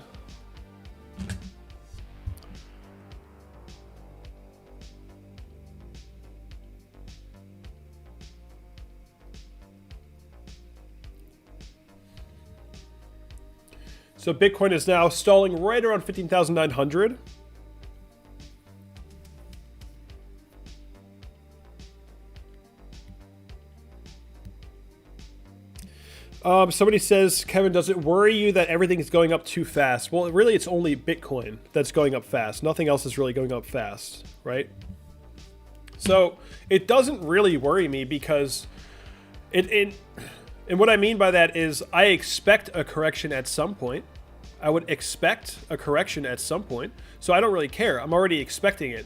So Bitcoin is now stalling right around 15,900. Somebody says, Kevin, does it worry you that everything is going up too fast? Well, really, it's only Bitcoin that's going up fast. Nothing else is really going up fast, right? So it doesn't really worry me because and what I mean by that is I expect a correction at some point. I would expect a correction at some point. So I don't really care. I'm already expecting it.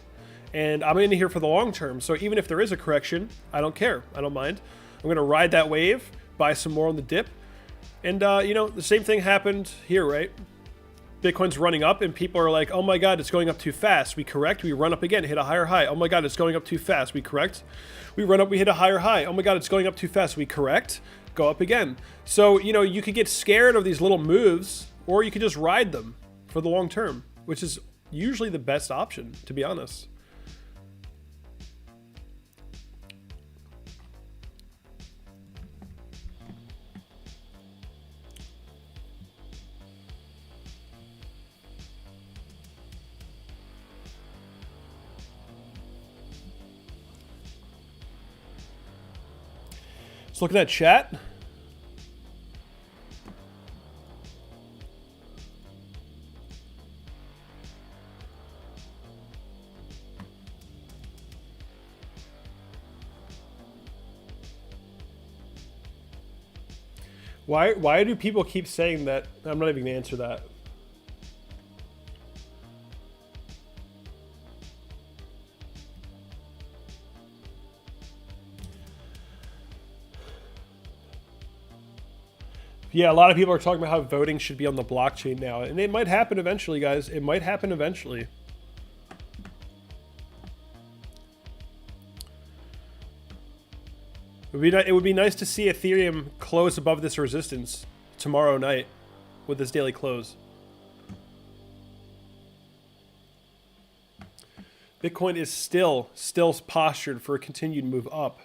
And I'm in here for the long term. So even if there is a correction, I don't care. I don't mind. I'm going to ride that wave, buy some more on the dip. And, you know, the same thing happened here, right? Bitcoin's running up and people are like, oh my God, it's going up too fast. We correct, we run up again, hit a higher high. Oh my God, it's going up too fast. We correct, we run up, we hit a higher high. Oh my God, it's going up too fast. We correct, go up again. So, you know, you could get scared of these little moves or you could just ride them for the long term, which is usually the best option, to be honest. Let's look at that chat. Why do people keep saying that? I'm not even gonna answer that. Yeah, a lot of people are talking about how voting should be on the blockchain now. And it might happen eventually, guys. It might happen eventually. It would be nice to see Ethereum close above this resistance tomorrow night with this daily close. Bitcoin is still postured for a continued move up.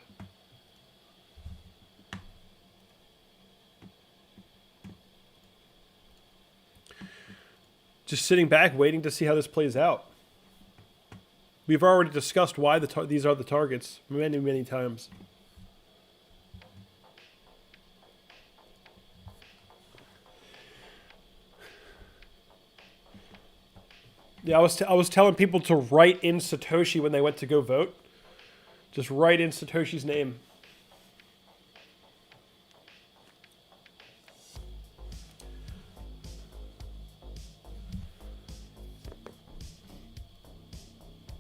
Just sitting back, waiting to see how this plays out. We've already discussed why these are the targets many, many times. Yeah, I was telling people to write in Satoshi when they went to go vote. Just write in Satoshi's name.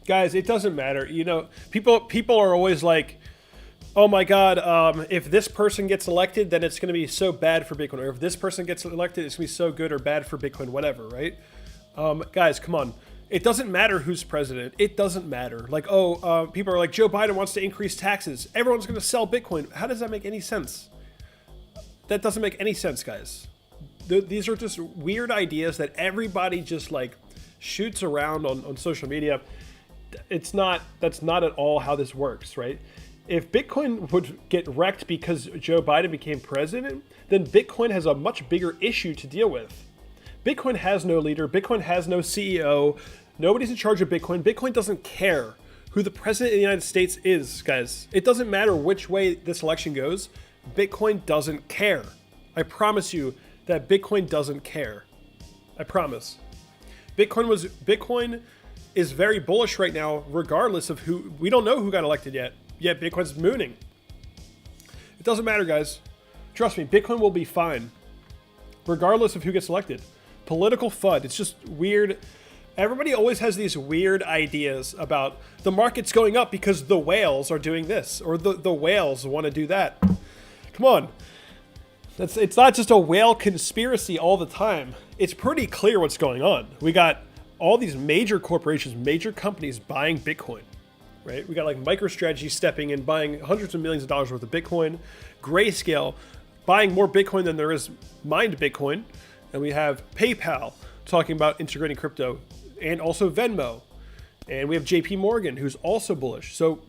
Guys, it doesn't matter. You know, people are always like, oh my God, if this person gets elected, then it's going to be so bad for Bitcoin. Or if this person gets elected, it's going to be so good or bad for Bitcoin, whatever, right? Guys, come on. It doesn't matter who's president. It doesn't matter. Like, people are like, Joe Biden wants to increase taxes. Everyone's going to sell Bitcoin. How does that make any sense? That doesn't make any sense, guys. These are just weird ideas that everybody just like shoots around on social media. That's not at all how this works, right? If Bitcoin would get wrecked because Joe Biden became president, then Bitcoin has a much bigger issue to deal with. Bitcoin has no leader. Bitcoin has no CEO. Nobody's in charge of Bitcoin. Bitcoin doesn't care who the president of the United States is, guys. It doesn't matter which way this election goes. Bitcoin doesn't care. I promise you that Bitcoin doesn't care. I promise. Bitcoin is very bullish right now, regardless of who. We don't know who got elected yet. Yet Bitcoin's mooning. It doesn't matter, guys. Trust me, Bitcoin will be fine, regardless of who gets elected. Political FUD. It's just weird. Everybody always has these weird ideas about the market's going up because the whales are doing this, or the whales want to do that. Come on. It's not just a whale conspiracy all the time. It's pretty clear what's going on. We got all these major corporations, major companies buying Bitcoin, right? We got like MicroStrategy stepping in, buying hundreds of millions of dollars worth of Bitcoin. Grayscale buying more Bitcoin than there is mined Bitcoin. And we have PayPal talking about integrating crypto, and also Venmo. And we have JP Morgan, who's also bullish. So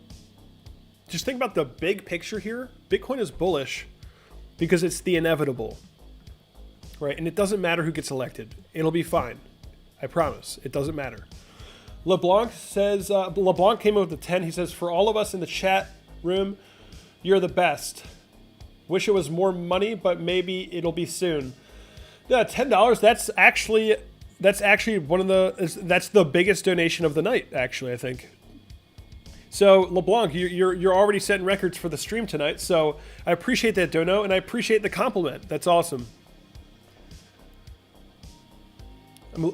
just think about the big picture here. Bitcoin is bullish because it's the inevitable, right? And it doesn't matter who gets elected. It'll be fine. I promise. It doesn't matter. LeBlanc says, LeBlanc came up with a 10. He says, for all of us in the chat room, you're the best. Wish it was more money, but maybe it'll be soon. Yeah, $10. That's actually one of that's the biggest donation of the night, actually, I think. So LeBlanc, you're already setting records for the stream tonight. So I appreciate that dono, and I appreciate the compliment. That's awesome.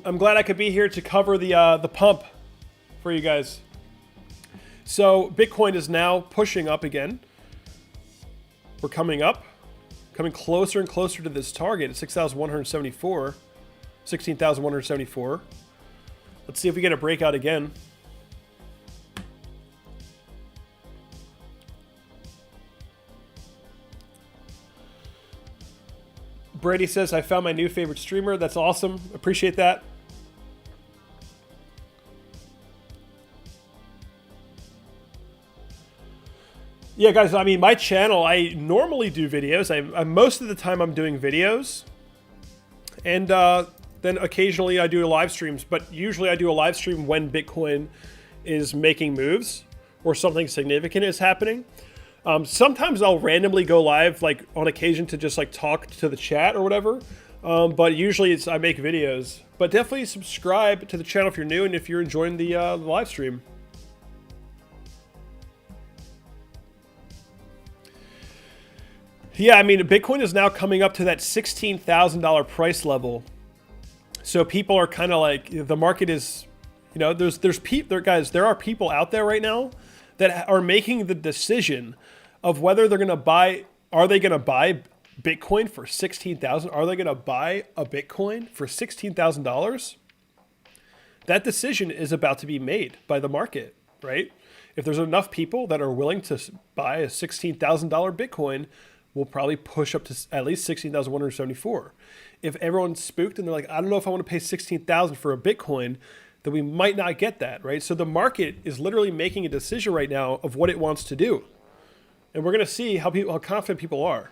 I'm glad I could be here to cover the pump for you guys. So Bitcoin is now pushing up again. We're coming up, coming closer and closer to this target at 6,174, 16,174. Let's see if we get a breakout again. Brady says, I found my new favorite streamer. That's awesome. Appreciate that. Yeah, guys, I mean, my channel, I normally do videos. Most of the time I'm doing videos. And then occasionally I do live streams. But usually I do a live stream when Bitcoin is making moves or something significant is happening. Sometimes I'll randomly go live, like on occasion, to just like talk to the chat or whatever. But usually I make videos. But definitely subscribe to the channel if you're new and if you're enjoying the live stream. Yeah, I mean, Bitcoin is now coming up to that $16,000 price level. So people are kind of like, the market is, you know, there are people out there right now that are making the decision of whether they're going to buy, are they going to buy Bitcoin for $16,000? Are they going to buy a Bitcoin for $16,000? That decision is about to be made by the market, right? If there's enough people that are willing to buy a $16,000 Bitcoin, we'll probably push up to at least 16,174. If everyone's spooked and they're like, I don't know if I want to pay 16,000 for a Bitcoin, then we might not get that, right? So the market is literally making a decision right now of what it wants to do. And we're going to see how confident people are.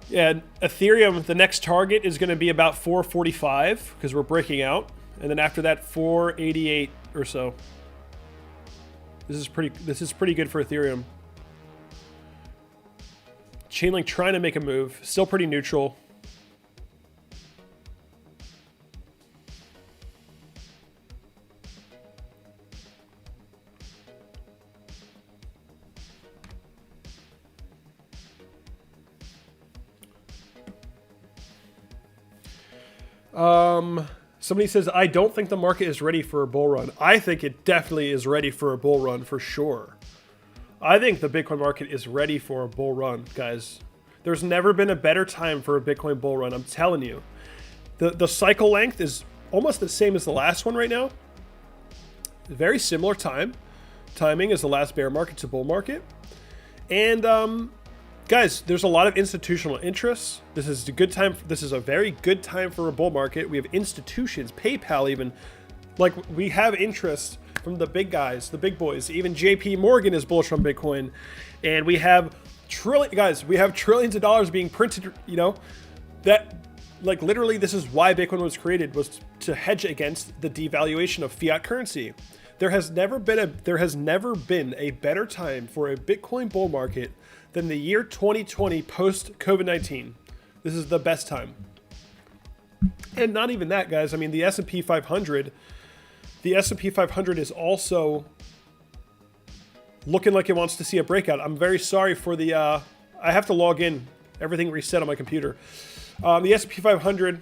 Yeah, Ethereum, the next target is going to be about 445 because we're breaking out. And then after that, 488 or so. This is pretty good for Ethereum. Chainlink trying to make a move. Still pretty neutral. Somebody says, I don't think the market is ready for a bull run. I think it definitely is ready for a bull run for sure. I think the Bitcoin market is ready for a bull run, guys. There's never been a better time for a Bitcoin bull run. I'm telling you. The cycle length is almost the same as the last one right now. Very similar timing as the last bear market to bull market. And guys, there's a lot of institutional interests. This is a good time. This is a very good time for a bull market. We have institutions, PayPal even. Like, we have interest from the big guys, the big boys. Even JP Morgan is bullish on Bitcoin. And we have trillions of dollars being printed, you know, that, like, literally this is why Bitcoin was created, was to hedge against the devaluation of fiat currency. There has never been a better time for a Bitcoin bull market than the year 2020 post COVID-19. This is the best time. And not even that, guys. I mean, the S&P 500, is also looking like it wants to see a breakout. I'm very sorry for the, I have to log in. Everything reset on my computer. The S&P 500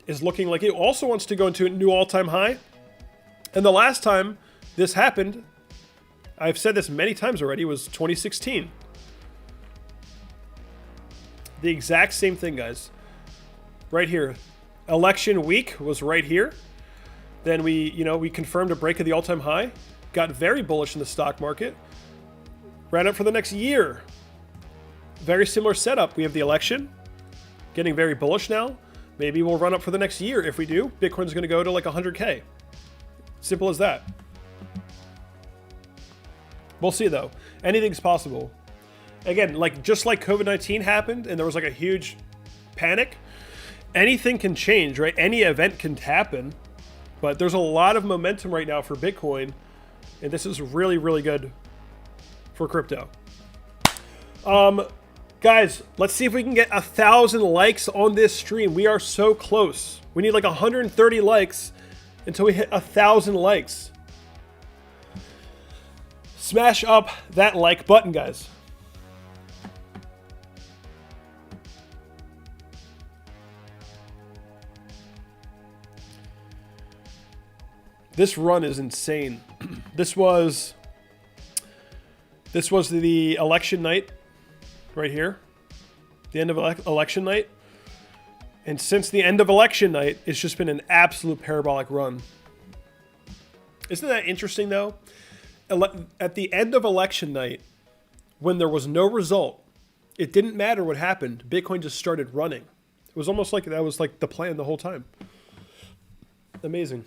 is looking like it also wants to go into a new all-time high. And the last time this happened, I've said this many times already, was 2016. The exact same thing, guys. Right here. Election week was right here. Then we confirmed a break of the all-time high. Got very bullish in the stock market. Ran up for the next year. Very similar setup. We have the election. Getting very bullish now. Maybe we'll run up for the next year. If we do, Bitcoin's going to go to like 100K. Simple as that. We'll see though. Anything's possible. Again, just like COVID-19 happened and there was like a huge panic, anything can change, right? Any event can happen, but there's a lot of momentum right now for Bitcoin, and this is really, really good for crypto. Guys, let's see if we can get 1,000 likes on this stream. We are so close. We need like 130 likes until we hit 1,000 likes. Smash up that like button, guys. This run is insane. This was the election night right here. The end of election night. And since the end of election night, it's just been an absolute parabolic run. Isn't that interesting though? At the end of election night, when there was no result, it didn't matter what happened. Bitcoin just started running. It was almost like that was like the plan the whole time. Amazing.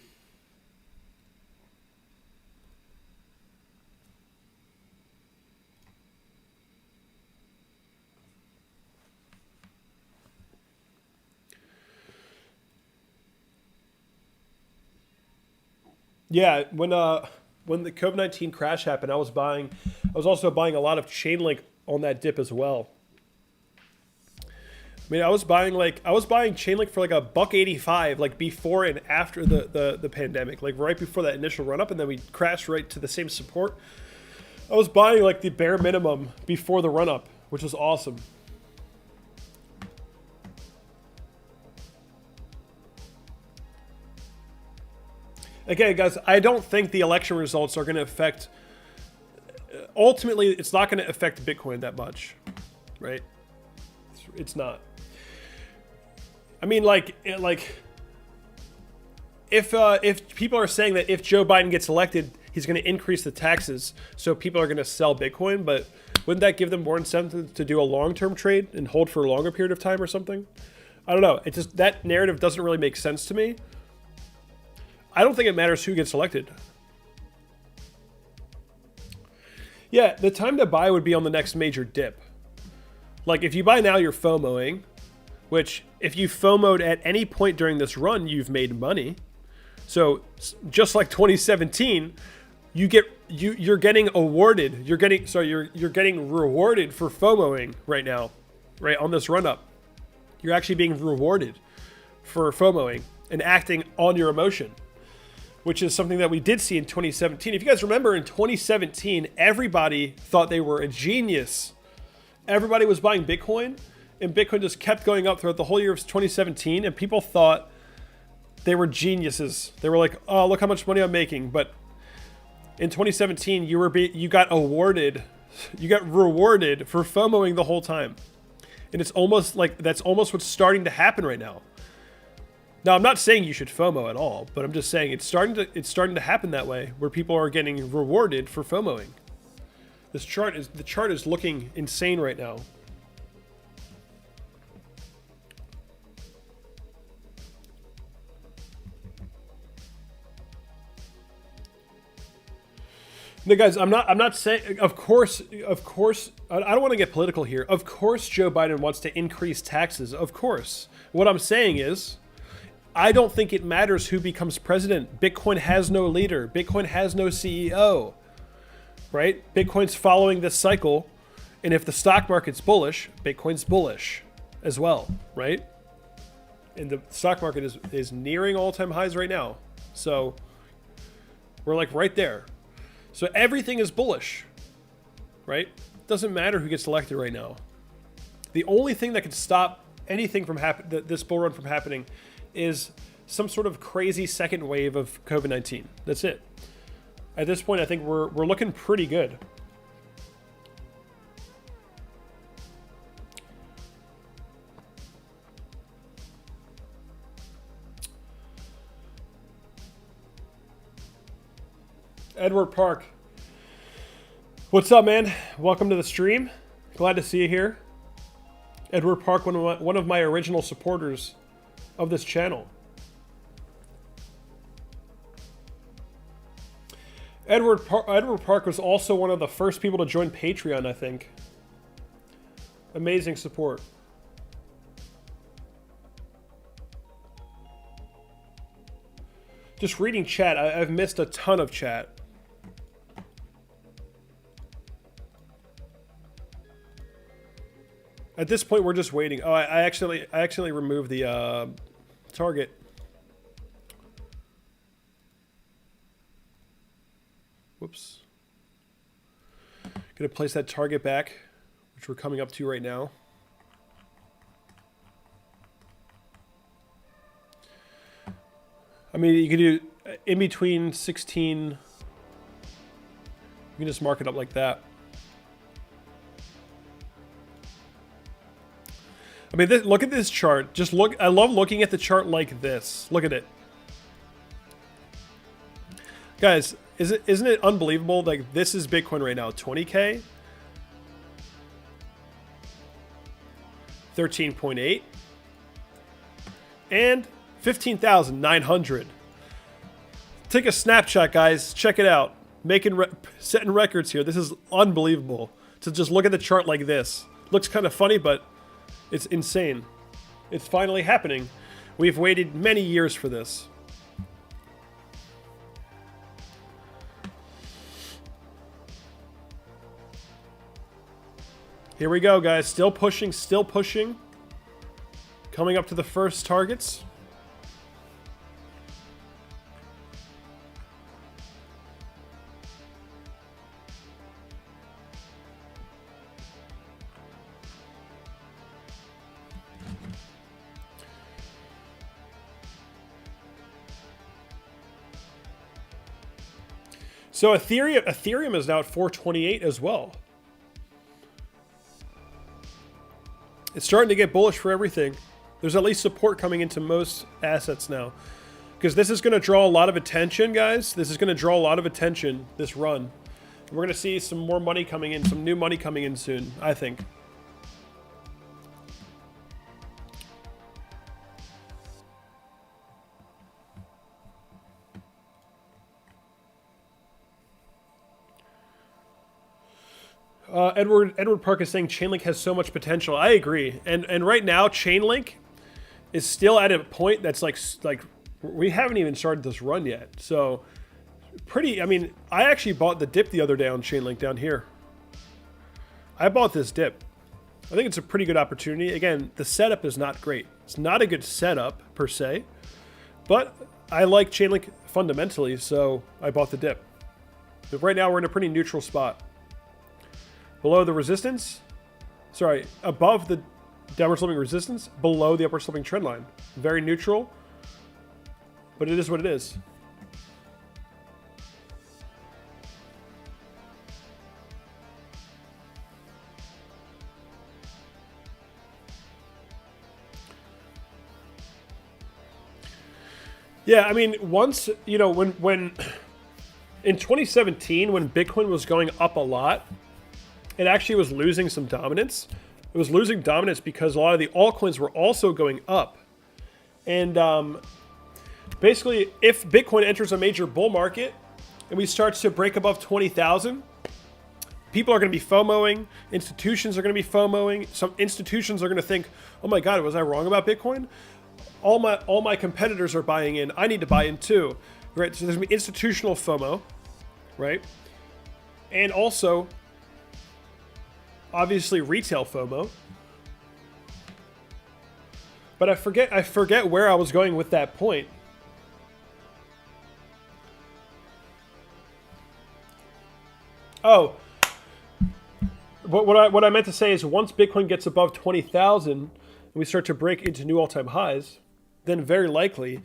Yeah, when the COVID-19 crash happened, I was also buying a lot of Chainlink on that dip as well. I mean, I was buying Chainlink for like $1.85, like before and after the pandemic, like right before that initial run up, and then we crashed right to the same support. I was buying like the bare minimum before the run up, which was awesome. Again, guys, I don't think the election results are going to affect... Ultimately, it's not going to affect Bitcoin that much, right? It's not. I mean, if people are saying that if Joe Biden gets elected, he's going to increase the taxes, so people are going to sell Bitcoin, but wouldn't that give them more incentive to do a long-term trade and hold for a longer period of time or something? I don't know. It just, that narrative doesn't really make sense to me. I don't think it matters who gets elected. Yeah, the time to buy would be on the next major dip. Like, if you buy now, you're FOMOing, which, if you FOMO'd at any point during this run, you've made money. So, just like 2017, you're getting awarded, you're getting rewarded for FOMOing right now, right, on this run up. You're actually being rewarded for FOMOing and acting on your emotion, which is something that we did see in 2017. If you guys remember, in 2017, everybody thought they were a genius. Everybody was buying Bitcoin, and Bitcoin just kept going up throughout the whole year of 2017, and people thought they were geniuses. They were like, oh, look how much money I'm making. But in 2017, you got rewarded for FOMOing the whole time. And it's almost like that's almost what's starting to happen right now. Now, I'm not saying you should FOMO at all, but I'm just saying it's starting to happen that way, where people are getting rewarded for FOMOing. The chart is looking insane right now. No, guys, I'm not saying, of course, I don't want to get political here. Of course, Joe Biden wants to increase taxes. Of course. What I'm saying is, I don't think it matters who becomes president. Bitcoin has no leader. Bitcoin has no CEO, right? Bitcoin's following this cycle. And if the stock market's bullish, Bitcoin's bullish as well, right? And the stock market is nearing all-time highs right now. So we're like right there. So everything is bullish, right? Doesn't matter who gets elected right now. The only thing that could stop anything from this bull run from happening is some sort of crazy second wave of COVID-19. That's it. At this point, I think we're looking pretty good. Edward Park. What's up, man? Welcome to the stream. Glad to see you here. Edward Park, one of my original supporters of this channel. Edward Park was also one of the first people to join Patreon, I think. Amazing support. Just reading chat, I've missed a ton of chat. At this point, we're just waiting. Oh, I accidentally removed the target. Whoops. Gonna place that target back, which we're coming up to right now. I mean, you can do in between 16. You can just mark it up like that. I mean, look at this chart. Just look. I love looking at the chart like this. Look at it, guys. Isn't it unbelievable? Like, this is Bitcoin right now, 20K, 13.8, and 15,900. Take a snapshot, guys. Check it out. Setting records here. This is unbelievable. To just look at the chart like this. Looks kind of funny, but it's insane. It's finally happening. We've waited many years for this. Here we go, guys. Still pushing, still pushing. Coming up to the first targets. So Ethereum is now at 428 as well. It's starting to get bullish for everything. There's at least support coming into most assets now. Because this is going to draw a lot of attention, guys. This is going to draw a lot of attention, this run. We're going to see some more money coming in, some new money coming in soon, I think. Edward Park is saying Chainlink has so much potential. I agree, and right now Chainlink is still at a point that's like we haven't even started this run yet. So pretty. I mean, I actually bought the dip the other day on Chainlink down here. I bought this dip. I think it's a pretty good opportunity. Again, the setup is not great. It's not a good setup per se, but I like Chainlink fundamentally, so I bought the dip. But right now we're in a pretty neutral spot. Below the resistance, sorry, above the downward sloping resistance, below the upward sloping trend line. Very neutral, but it is what it is. Yeah, I mean, once, you know, when in 2017, when Bitcoin was going up a lot, it actually was losing some dominance. It was losing dominance because a lot of the altcoins were also going up. And basically, if Bitcoin enters a major bull market and we start to break above 20,000, people are going to be FOMOing. Institutions are going to be FOMOing. Some institutions are going to think, oh my God, was I wrong about Bitcoin? All my competitors are buying in. I need to buy in too. Right? So there's going to be institutional FOMO, right? And also, obviously, retail FOMO. But I forget where I was going with that point. Oh, what I meant to say is once Bitcoin gets above 20,000 and we start to break into new all-time highs, then very likely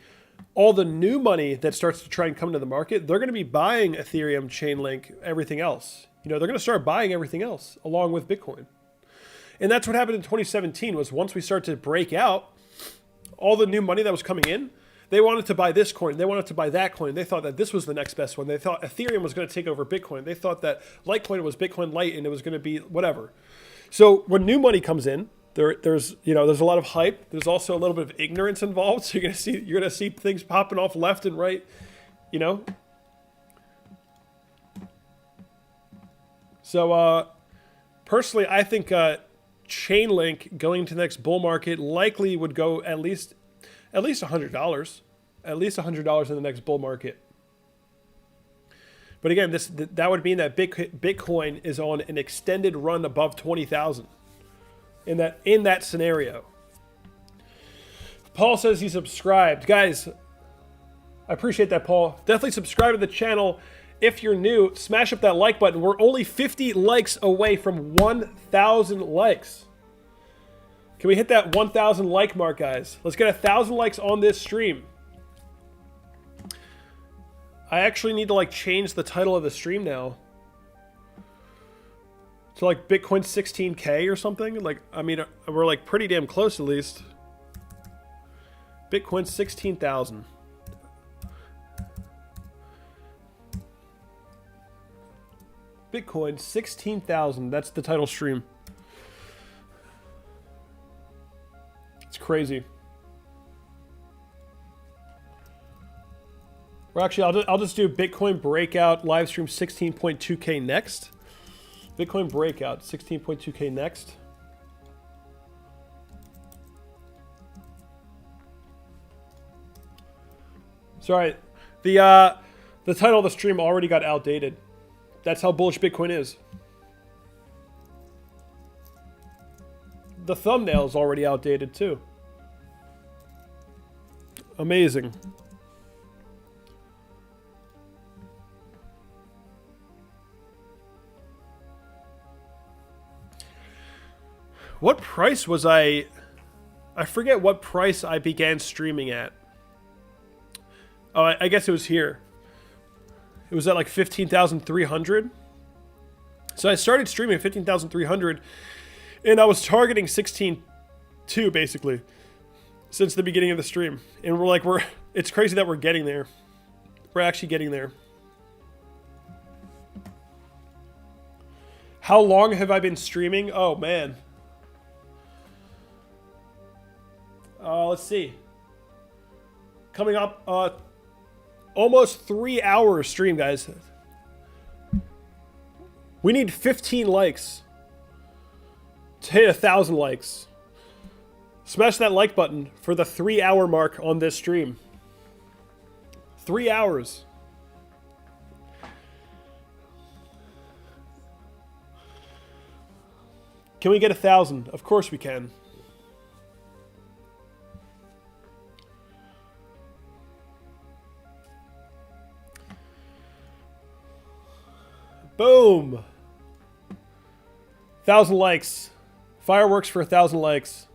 all the new money that starts to try and come into the market, they're going to be buying Ethereum, Chainlink, everything else. You know, they're going to start buying everything else along with Bitcoin. And that's what happened in 2017 was once we started to break out, all the new money that was coming in, they wanted to buy this coin. They wanted to buy that coin. They thought that this was the next best one. They thought Ethereum was going to take over Bitcoin. They thought that Litecoin was Bitcoin Lite and it was going to be whatever. So when new money comes in, there's a lot of hype. There's also a little bit of ignorance involved. So you're gonna see things popping off left and right, you know. So personally, I think Chainlink going to the next bull market likely would go at least $100, at least $100 in the next bull market. But again, that would mean that Bitcoin is on an extended run above 20,000. In that scenario. Paul says he subscribed. Guys, I appreciate that, Paul. Definitely subscribe to the channel. If you're new, smash up that like button. We're only 50 likes away from 1,000 likes. Can we hit that 1,000 like mark, guys? Let's get 1,000 likes on this stream. I actually need to like change the title of the stream now. So like Bitcoin 16K or something? Like, I mean, we're like pretty damn close at least. Bitcoin 16,000. Bitcoin 16,000. That's the title stream. It's crazy. Or actually, I'll just do Bitcoin Breakout live stream 16.2K next. Bitcoin Breakout, 16.2K next. Sorry, the title of the stream already got outdated. That's how bullish Bitcoin is. The thumbnail is already outdated too. Amazing. What price was I forget what price I began streaming at. Oh, I guess it was here. It was at like 15,300. So I started streaming at 15,300 and I was targeting 16.2 basically since the beginning of the stream. And it's crazy that we're getting there. We're actually getting there. How long have I been streaming? Oh man. Let's see. Coming up, almost 3 hours stream, guys. We need 15 likes to hit 1,000 likes. Smash that like button for the 3 hour mark on this stream. 3 hours. Can we get 1,000? Of course we can. Boom! 1,000 likes. Fireworks for 1,000 likes.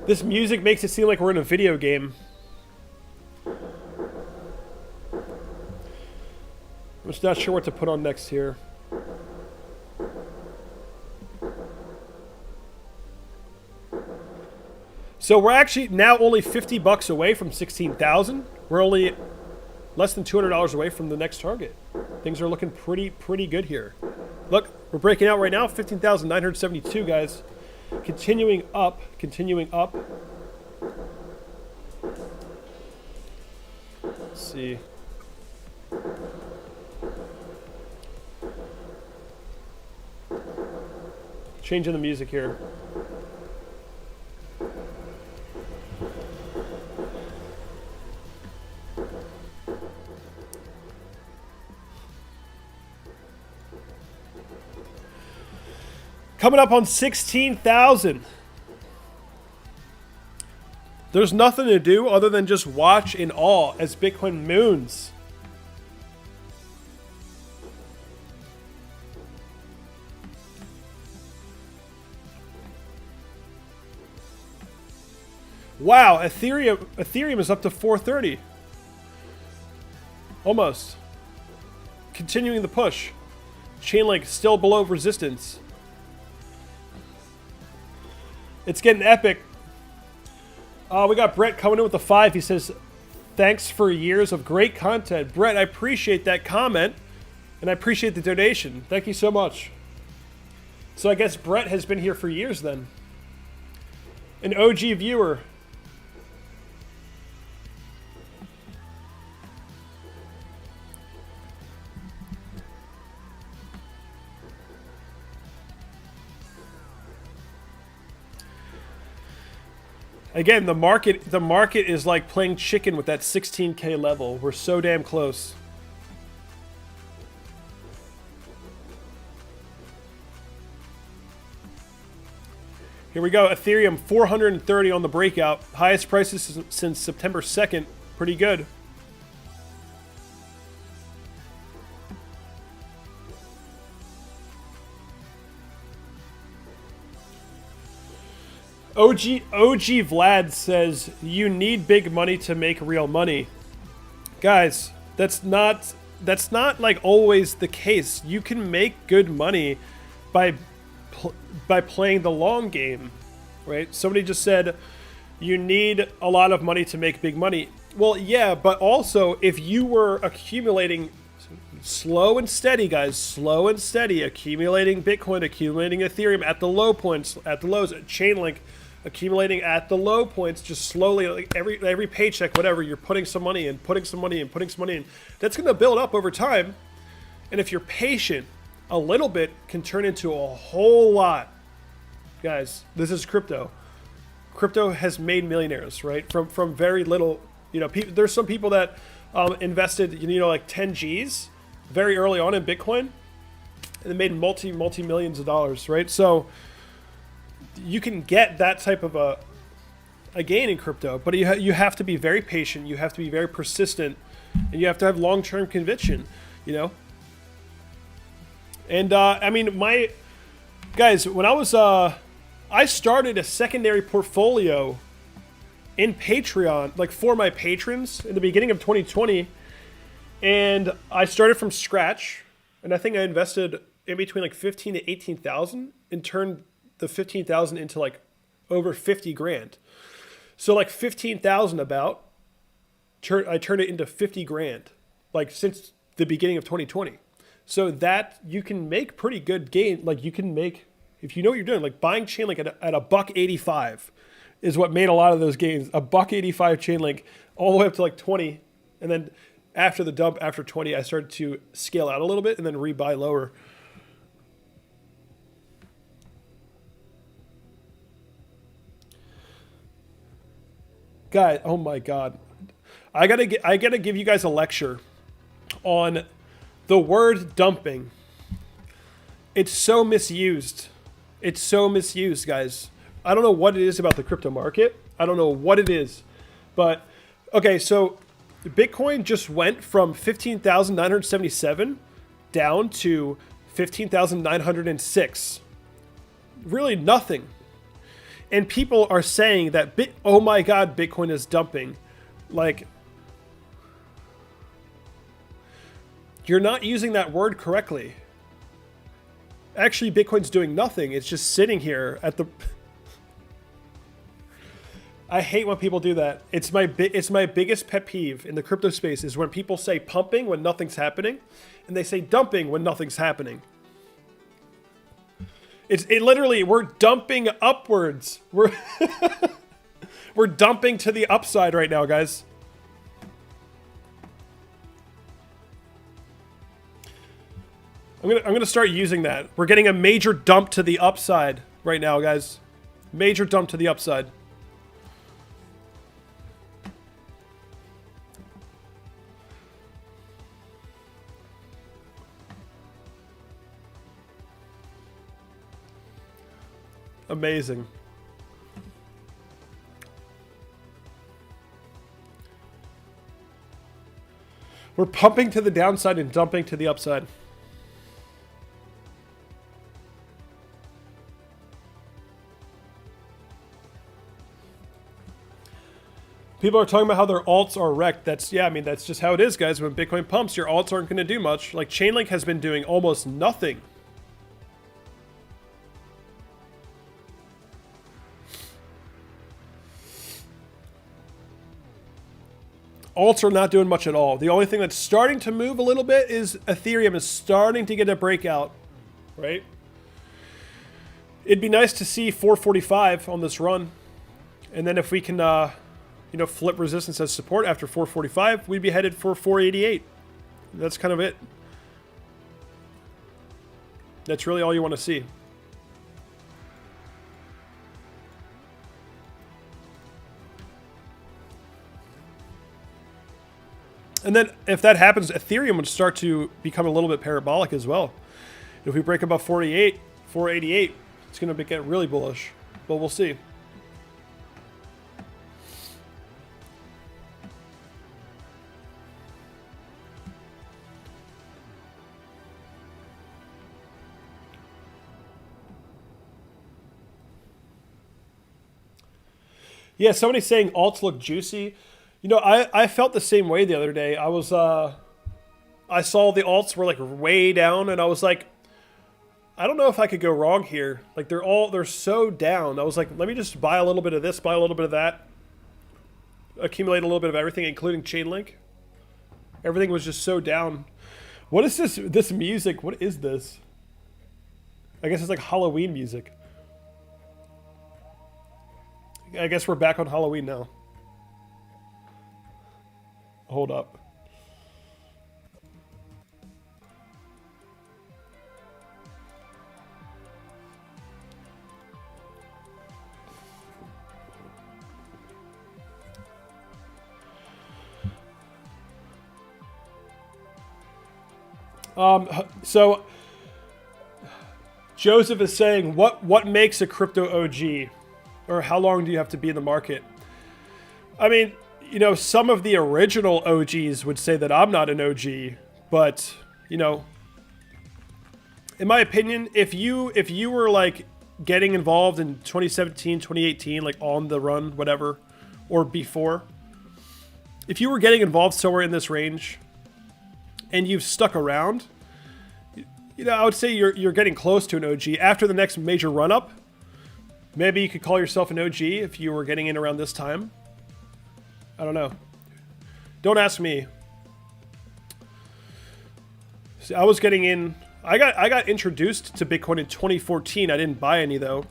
This music makes it seem like we're in a video game. I'm just not sure what to put on next here. So we're actually now only 50 bucks away from 16,000. We're only less than $200 away from the next target. Things are looking pretty good here. Look, we're breaking out right now, 15,972, guys. Continuing up. Let's see. Changing the music here. Coming up on 16,000. There's nothing to do other than just watch in awe as Bitcoin moons. Wow, Ethereum is up to 430. Almost. Continuing the push. Chainlink still below resistance. It's getting epic. We got Brett coming in with a 5. He says, thanks for years of great content. Brett, I appreciate that comment. And I appreciate the donation. Thank you so much. So I guess Brett has been here for years then. An OG viewer. Again, the market is like playing chicken with that 16K level. We're so damn close. Here we go. Ethereum 430 on the breakout. Highest prices since September 2nd. Pretty good. OG Vlad says, you need big money to make real money. Guys, that's not like always the case. You can make good money by playing the long game, right? Somebody just said, you need a lot of money to make big money. Well, yeah, but also if you were accumulating slow and steady, guys, slow and steady, accumulating Bitcoin, accumulating Ethereum at the low points, at the lows, at Chainlink, accumulating at the low points, just slowly, like every paycheck, whatever, you're putting some money in, putting some money in, putting some money in. That's going to build up over time. And if you're patient, a little bit can turn into a whole lot. Guys, this is crypto. Crypto has made millionaires, right? From very little, you know, there's some people that invested, you know, like 10 G's very early on in Bitcoin, and they made multi-millions of dollars, right? So you can get that type of a gain in crypto, but you have to be very patient, you have to be very persistent, and you have to have long-term conviction, you know? And I mean, guys, when I started a secondary portfolio in Patreon, like for my patrons in the beginning of 2020, and I started from scratch, and I think I invested in between like 15 to 18,000 and turned the 15,000 into like over 50 grand. So like 15,000 about, I turned it into 50 grand, like since the beginning of 2020. So that you can make pretty good gain. Like you can make, if you know what you're doing, like buying Chainlink at $1.85 is what made a lot of those gains. $1.85 Chainlink all the way up to like 20. And then after the dump, after 20, I started to scale out a little bit and then rebuy lower. Guys, oh my God. I gotta give you guys a lecture on the word dumping. It's so misused. It's so misused, guys. I don't know what it is about the crypto market. I don't know what it is. But, okay, so Bitcoin just went from 15,977 down to 15,906. Really nothing. And people are saying that, oh my God, Bitcoin is dumping. Like, you're not using that word correctly. Actually, Bitcoin's doing nothing. It's just sitting here at the... I hate when people do that. It's my biggest pet peeve in the crypto space is when people say pumping when nothing's happening, and they say dumping when nothing's happening. It literally, we're dumping upwards. We're dumping to the upside right now, guys. I'm gonna start using that. We're getting a major dump to the upside right now, guys. Major dump to the upside. Amazing. We're pumping to the downside and dumping to the upside. People are talking about how their alts are wrecked. That's, yeah, I mean, that's just how it is, guys. When Bitcoin pumps, your alts aren't going to do much. Like, Chainlink has been doing almost nothing. Alts are not doing much at all. The only thing that's starting to move a little bit is Ethereum is starting to get a breakout, right? It'd be nice to see 445 on this run. And then if we can, you know, flip resistance as support after 445, we'd be headed for 488. That's kind of it. That's really all you want to see. And then if that happens, Ethereum would start to become a little bit parabolic as well. If we break above 488, it's going to get really bullish. But we'll see. Yeah, somebody's saying alts look juicy. You know, I felt the same way the other day. I saw the alts were like way down, and I was like, I don't know if I could go wrong here. Like they're so down. I was like, let me just buy a little bit of this, buy a little bit of that, accumulate a little bit of everything, including Chainlink. Everything was just so down. What is this music? What is this? I guess it's like Halloween music. I guess we're back on Halloween now. Hold up. So Joseph is saying, what makes a crypto OG? Or how long do you have to be in the market? I mean, you know, some of the original OGs would say that I'm not an OG, but, you know, in my opinion, if you were like getting involved in 2017, 2018, like on the run, whatever, or before, if you were getting involved somewhere in this range and you've stuck around, you know, I would say you're getting close to an OG. After the next major run up, maybe you could call yourself an OG if you were getting in around this time. I don't know. Don't ask me. See, I was getting in. I got introduced to Bitcoin in 2014. I didn't buy any though,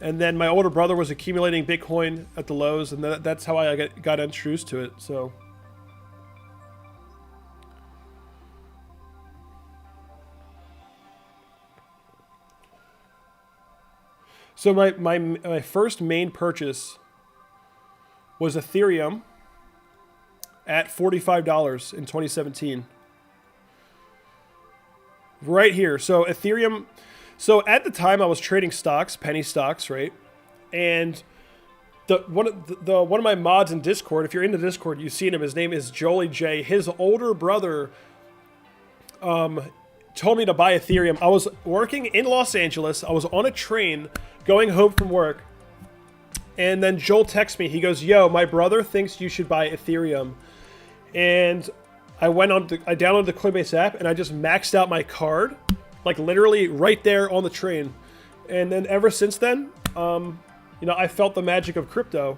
and then my older brother was accumulating Bitcoin at the lows, and that's how I got introduced to it. So. So my first main purchase was Ethereum at $45 in 2017. Right here. So Ethereum, so at the time I was trading stocks, penny stocks, right? And one of my mods in Discord, if you're in the Discord, you've seen him, his name is Jolie J. His older brother told me to buy Ethereum. I was working in Los Angeles. I was on a train going home from work. And then Joel texts me. He goes, yo, my brother thinks you should buy Ethereum. And I downloaded the Coinbase app and I just maxed out my card, like literally right there on the train. And then ever since then, you know, I felt the magic of crypto.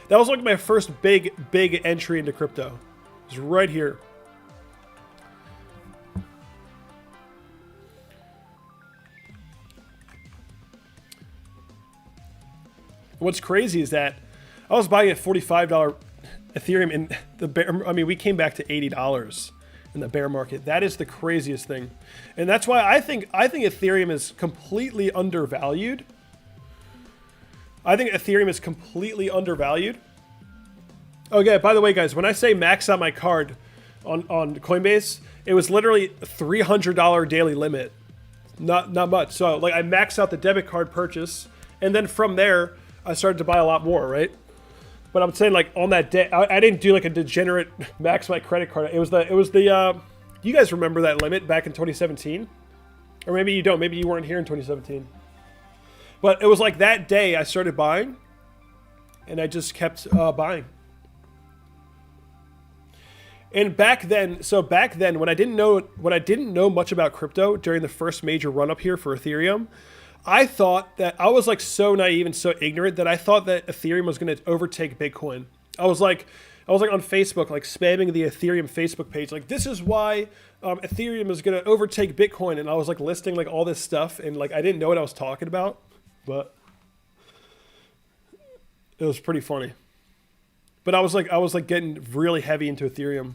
That was like my first big entry into crypto. It was right here. What's crazy is that I was buying a $45 Ethereum in the bear. I mean, we came back to $80 in the bear market. That is the craziest thing, and that's why I think Ethereum is completely undervalued. I think Ethereum is completely undervalued. Okay, by the way, guys, when I say max out my card on Coinbase, it was literally $300 daily limit. Not much. So like I maxed out the debit card purchase, and then from there I started to buy a lot more, right? But I'm saying like on that day, I didn't do like a degenerate max my credit card. It was the you guys remember that limit back in 2017? Or maybe you don't. Maybe you weren't here in 2017. But it was like that day I started buying, and I just kept buying. And back then when I didn't know much about crypto during the first major run up here for Ethereum, I thought that I was like so naive and so ignorant that I thought that Ethereum was going to overtake Bitcoin. I was like on Facebook, like spamming the Ethereum Facebook page, like this is why Ethereum is going to overtake Bitcoin, and I was like listing like all this stuff, and like I didn't know what I was talking about, but it was pretty funny. But I was like getting really heavy into Ethereum.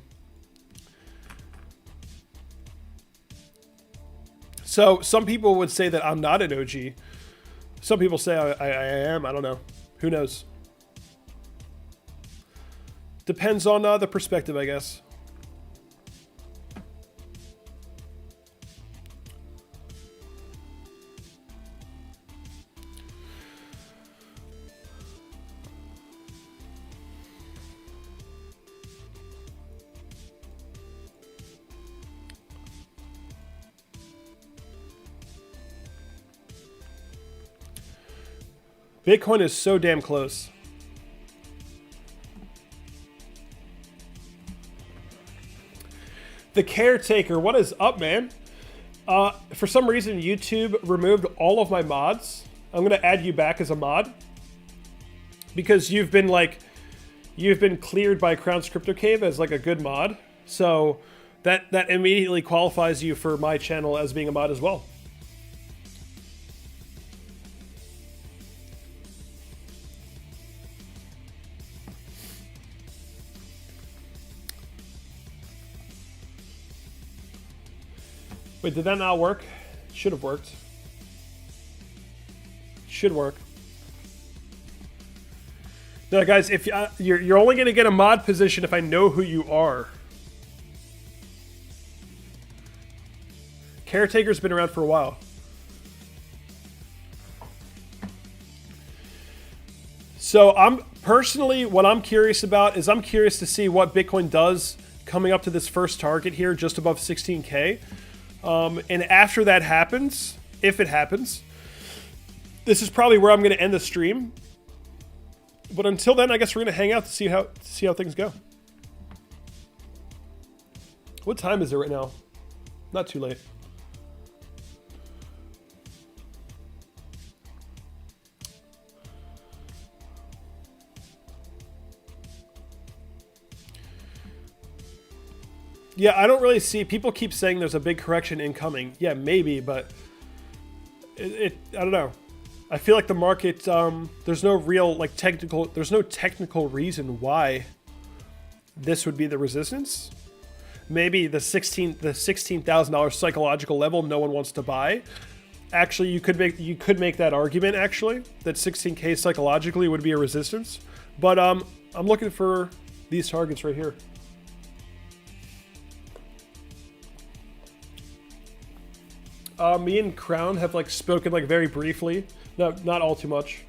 So some people would say that I'm not an OG. Some people say I am. I don't know. Who knows? Depends on the perspective, I guess. Bitcoin is so damn close. The Caretaker, what is up, man? For some reason, YouTube removed all of my mods. I'm gonna add you back as a mod because you've been cleared by Crown's Crypto Cave as like a good mod. So that immediately qualifies you for my channel as being a mod as well. Wait, did that not work? Should have worked. Should work. No, guys, if you're only going to get a mod position if I know who you are. Caretaker's been around for a while. So what I'm curious about is I'm curious to see what Bitcoin does coming up to this first target here, just above 16K. And after that happens, if it happens, this is probably where I'm going to end the stream. But until then, I guess we're going to hang out to see how things go. What time is it right now? Not too late. Yeah, I don't really see... People keep saying there's a big correction incoming. Yeah, maybe, but... I don't know. I feel like the market... there's no real, like, technical... There's no technical reason why this would be the resistance. Maybe the $16,000 psychological level no one wants to buy. Actually, you could make that argument, actually, that 16K psychologically would be a resistance. But I'm looking for these targets right here. Me and Crown have like spoken like very briefly, not all too much.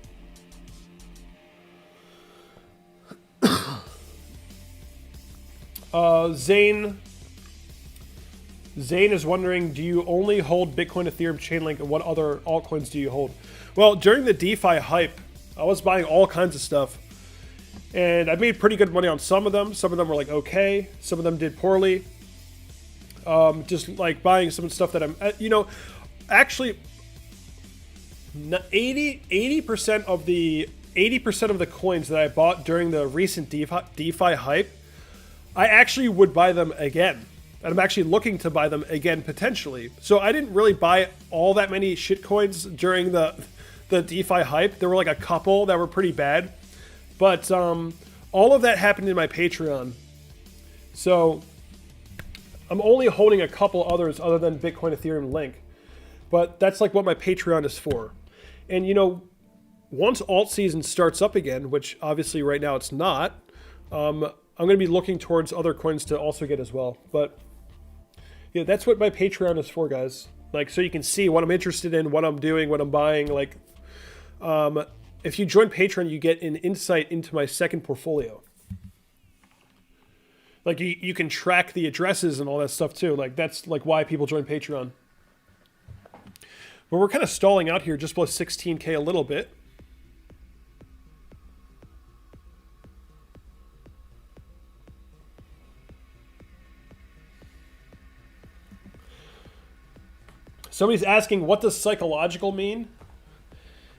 Zane is wondering, do you only hold Bitcoin, Ethereum, Chainlink, and what other altcoins do you hold? Well, during the DeFi hype, I was buying all kinds of stuff, and I made pretty good money on some of them. Some of them were like okay, some of them did poorly. Just like buying some stuff that I'm, actually 80% of the coins that I bought during the recent DeFi hype, I actually would buy them again. And I'm actually looking to buy them again potentially. So I didn't really buy all that many shit coins during the DeFi hype. There were like a couple that were pretty bad, but all of that happened in my Patreon. So I'm only holding a couple others other than Bitcoin, Ethereum, Link. But that's like what my Patreon is for. And once alt season starts up again, which obviously right now it's not, I'm going to be looking towards other coins to also get as well. But yeah, that's what my Patreon is for, guys. Like, so you can see what I'm interested in, what I'm doing, what I'm buying. Like, if you join Patreon, you get an insight into my second portfolio. Like you can track the addresses and all that stuff too. Like that's like why people join Patreon. But we're kind of stalling out here just below 16K a little bit. Somebody's asking, what does psychological mean?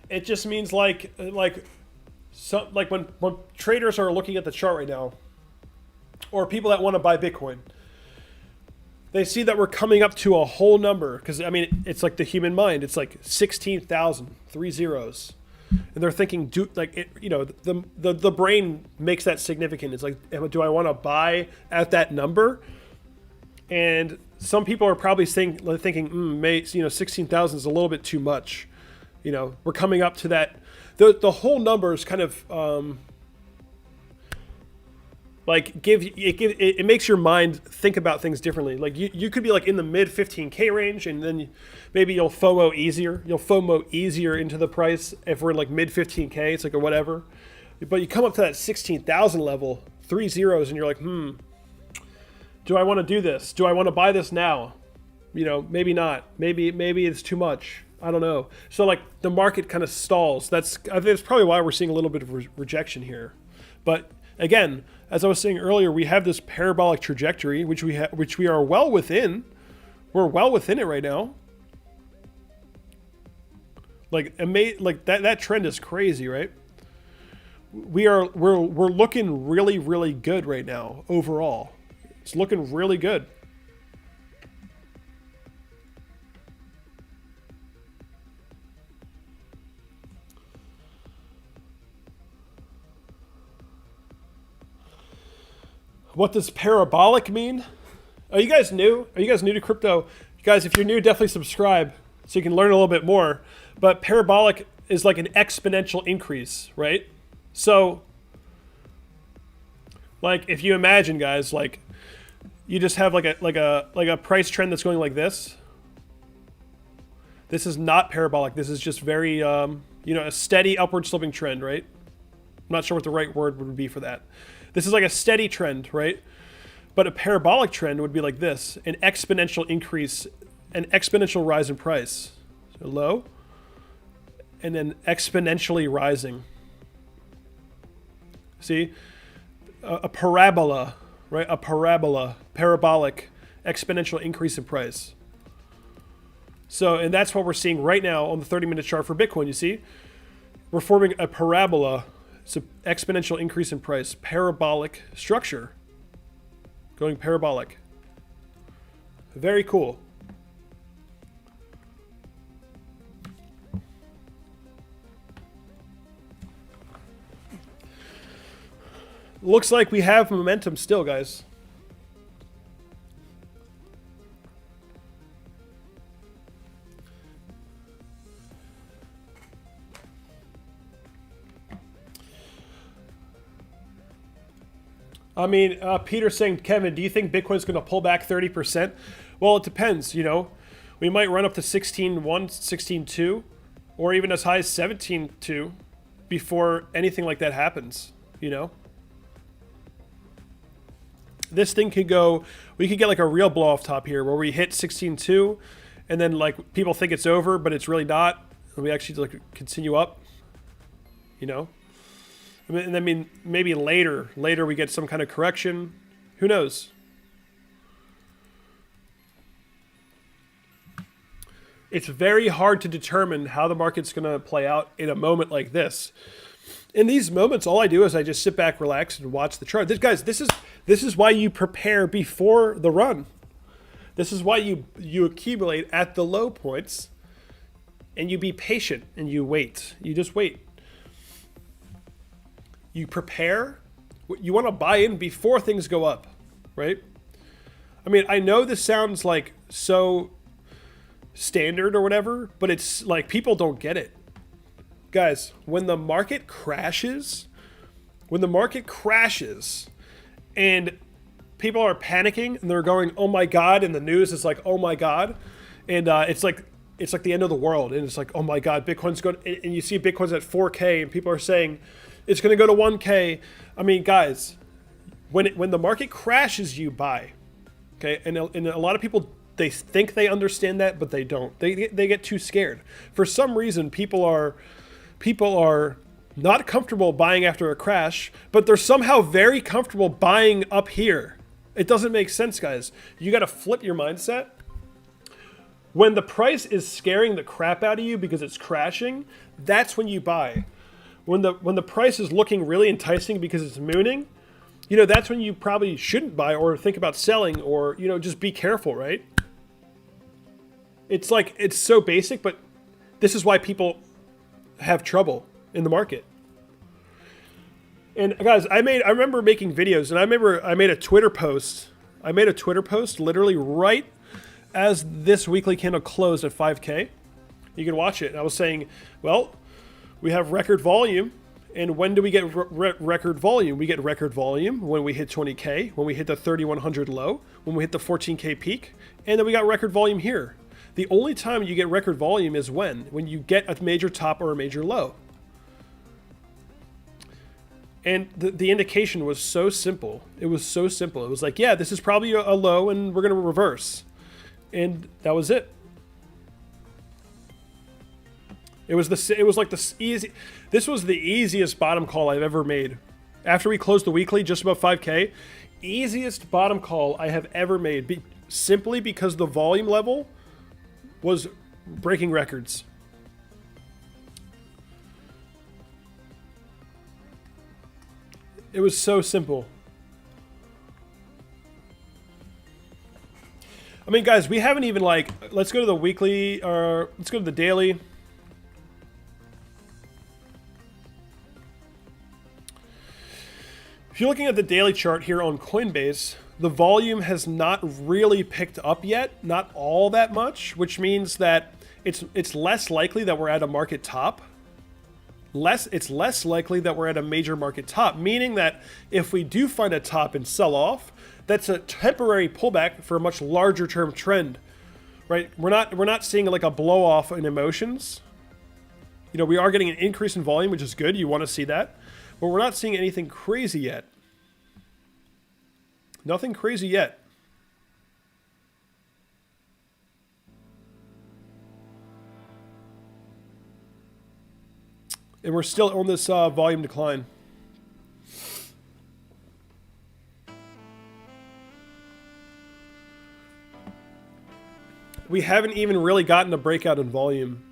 It just means like when traders are looking at the chart right now, or people that want to buy Bitcoin, they see that we're coming up to a whole number. Because, I mean, it's like the human mind. It's like 16,000, 3 zeros. And they're thinking, the brain makes that significant. It's like, do I want to buy at that number? And some people are probably thinking, 16,000 is a little bit too much. We're coming up to that. The whole number is kind of... it makes your mind think about things differently. Like you could be like in the mid 15K range, and then maybe you'll FOMO easier. You'll FOMO easier into the price if we're in like mid 15K. It's like or whatever. But you come up to that 16,000 level, 3 zeros, and you're like, do I want to do this? Do I want to buy this now? Maybe not. Maybe it's too much. I don't know. So like the market kind of stalls. I think that's probably why we're seeing a little bit of rejection here. But again, as I was saying earlier, we have this parabolic trajectory, which we are well within. We're well within it right now. That trend is crazy, right? We're looking really, really good right now overall. It's looking really good. What does parabolic mean? Are you guys new? Are you guys new to crypto? Guys, if you're new, definitely subscribe so you can learn a little bit more. But parabolic is like an exponential increase, right? So, like if you imagine, guys, like you just have like a price trend that's going like this. This is not parabolic. This is just very a steady upward sloping trend, right? I'm not sure what the right word would be for that. This is like a steady trend, right? But a parabolic trend would be like this, an exponential increase, an exponential rise in price. So low, and then exponentially rising. See? A parabola, right? A parabola, parabolic, exponential increase in price. So, and that's what we're seeing right now on the 30-minute chart for Bitcoin, you see? We're forming a parabola. It's an exponential increase in price. Parabolic structure. Going parabolic. Very cool. Looks like we have momentum still, guys. I mean, Peter's saying, Kevin, do you think Bitcoin's going to pull back 30%? Well, it depends, We might run up to 16.1, 16.2, or even as high as 17.2 before anything like that happens, This thing could go, we could get like a real blow off top here where we hit 16.2 and then like people think it's over, but it's really not. And we actually like continue up, And I mean, maybe later we get some kind of correction. Who knows? It's very hard to determine how the market's going to play out in a moment like this. In these moments, all I do is I just sit back, relax, and watch the chart. This is why you prepare before the run. This is why you accumulate at the low points, and you be patient and you wait. You just wait. You prepare. You want to buy in before things go up, right? I mean, I know this sounds like so standard or whatever, but it's like people don't get it. Guys, when the market crashes and people are panicking and they're going, oh my God, and the news is like, oh my God. And it's like, it's like the end of the world, and it's like, oh my God, Bitcoin's going, and you see Bitcoin's at 4K, and people are saying it's going to go to 1K. I mean, guys, when the market crashes, you buy, okay? And a lot of people, they think they understand that, but they don't. They get too scared. For some reason, people are not comfortable buying after a crash, but they're somehow very comfortable buying up here. It doesn't make sense, guys. You got to flip your mindset. When the price is scaring the crap out of you because it's crashing, that's when you buy. When the price is looking really enticing because it's mooning, you know, that's when you probably shouldn't buy or think about selling, or, you know, just be careful, right? It's like, it's so basic, but this is why people have trouble in the market. And guys, I remember making videos, and I made a Twitter post. I made a Twitter post literally right as this weekly candle closed at 5K. You can watch it. And I was saying, well, we have record volume. And when do we get record volume? We get record volume when we hit 20K, when we hit the 3100 low, when we hit the 14K peak, and then we got record volume here. The only time you get record volume is when you get a major top or a major low. And the indication was so simple. It was so simple. It was like, yeah, this is probably a low, and we're going to reverse. And that was it. It was like the easy. This was the easiest bottom call I've ever made. After we closed the weekly, just above 5K, easiest bottom call I have ever made. Simply because the volume level was breaking records. It was so simple. I mean, guys, we haven't even, like, let's go to the weekly, or let's go to the daily. If you're looking at the daily chart here on Coinbase, the volume has not really picked up yet, not all that much, which means that it's less likely that we're at a market top. It's less likely that we're at a major market top, meaning that if we do find a top and sell off, that's a temporary pullback for a much larger term trend, right? We're not seeing like a blow off in emotions. You know, we are getting an increase in volume, which is good. You want to see that, but we're not seeing anything crazy yet. Nothing crazy yet. And we're still on this volume decline. We haven't even really gotten a breakout in volume.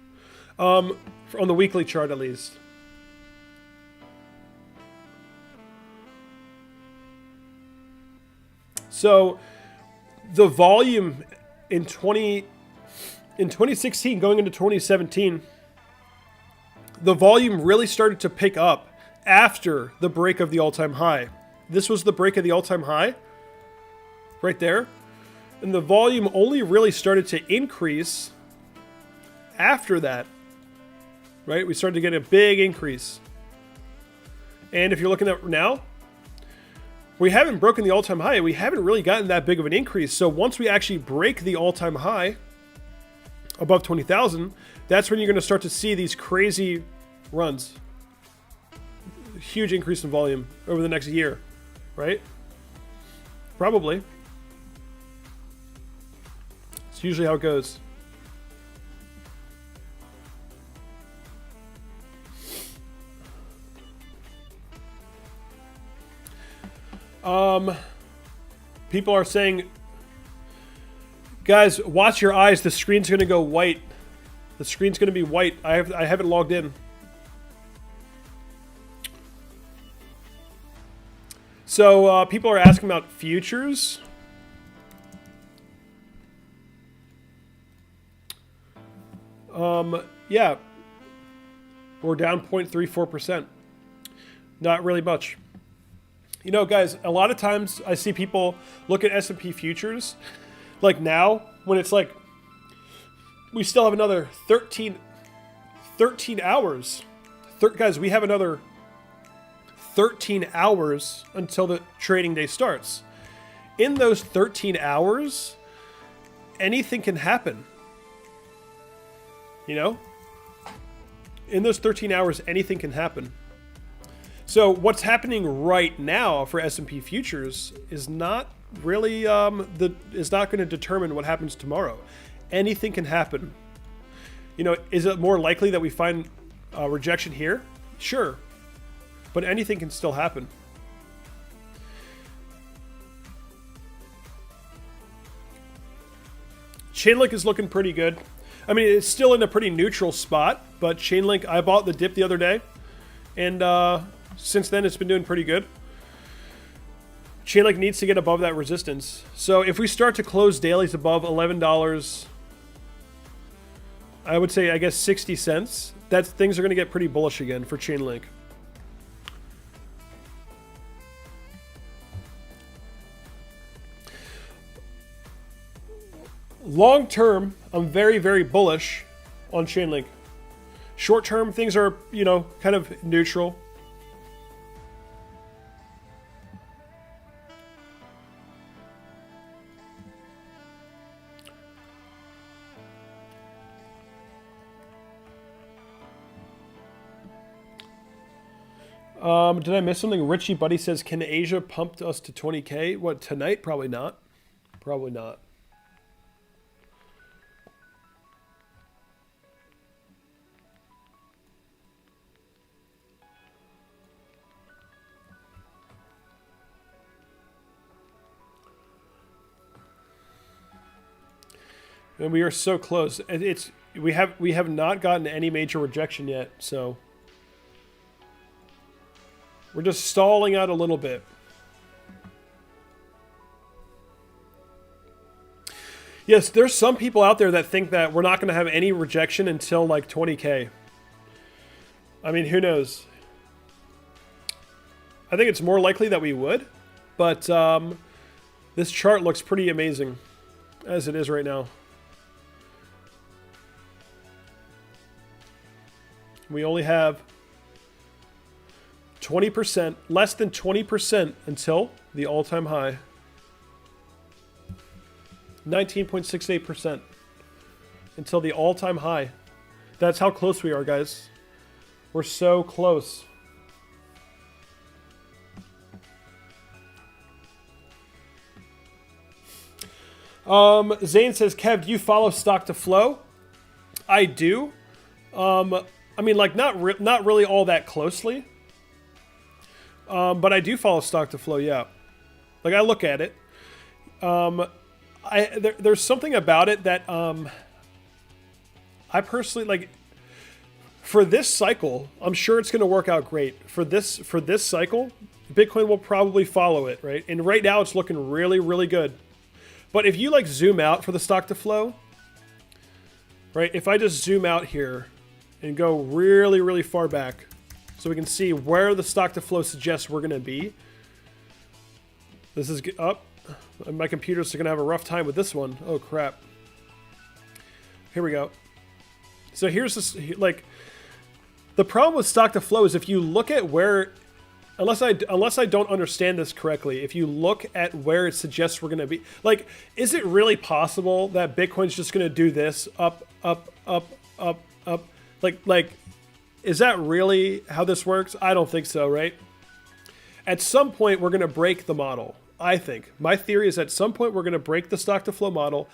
On the weekly chart, at least. So, the volume in 2016 going into 2017, the volume really started to pick up after the break of the all-time high. This was the break of the all-time high, right there. And the volume only really started to increase after that, right? We started to get a big increase. And if you're looking at now, we haven't broken the all-time high. We haven't really gotten that big of an increase. So once we actually break the all-time high above 20,000, that's when you're going to start to see these crazy runs. Huge increase in volume over the next year, right? Probably. It's usually how it goes. People are saying, guys, watch your eyes. The screen's going to go white. The screen's going to be white. I haven't logged in. So people are asking about futures. Yeah, we're down 0.34%. Not really much. You know, guys, a lot of times I see people look at S&P futures, like now, when it's like, we still have another 13 hours. Guys, we have another 13 hours until the trading day starts. In those 13 hours, anything can happen. You know? In those 13 hours, anything can happen. So what's happening right now for S&P futures is not really is not going to determine what happens tomorrow. Anything can happen. You know, is it more likely that we find rejection here? Sure, but anything can still happen. Chainlink is looking pretty good. I mean, it's still in a pretty neutral spot, but Chainlink, I bought the dip the other day, and since then it's been doing pretty good. Chainlink needs to get above that resistance. So if we start to close dailies above $11, I would say, I guess, 60 cents, things are going to get pretty bullish again for Chainlink. Long term, I'm very, very bullish on Chainlink. Short term, things are, you know, kind of neutral. Did I miss something? Richie Buddy says, can Asia pump us to 20K? What, tonight? Probably not. Probably not. And we are so close. We have not gotten any major rejection yet, so we're just stalling out a little bit. Yes, there's some people out there that think that we're not going to have any rejection until like 20K. I mean, who knows? I think it's more likely that we would, but this chart looks pretty amazing as it is right now. We only have 20%, less than 20% until the all-time high. 19.68% until the all-time high. That's how close we are, guys. We're so close. Zane says, Kev, do you follow stock to flow? I do. I mean, like, not really all that closely. But I do follow stock to flow, yeah. Like, I look at it. There's something about it that I personally, like, for this cycle, I'm sure it's going to work out great. For this cycle, Bitcoin will probably follow it, right? And right now, it's looking really, really good. But if you, like, zoom out for the stock to flow, right? If I just zoom out here and go really, really far back so we can see where the stock to flow suggests we're going to be. This is up. My computer's going to have a rough time with this one. Oh, crap. Here we go. So here's this, like, the problem with stock to flow is if you look at where, unless I don't understand this correctly, if you look at where it suggests we're going to be, like, is it really possible that Bitcoin's just going to do this up, up, up, up, up? Like, is that really how this works? I don't think so, right? At some point, we're going to break the model, I think. My theory is at some point, we're going to break the stock to flow model.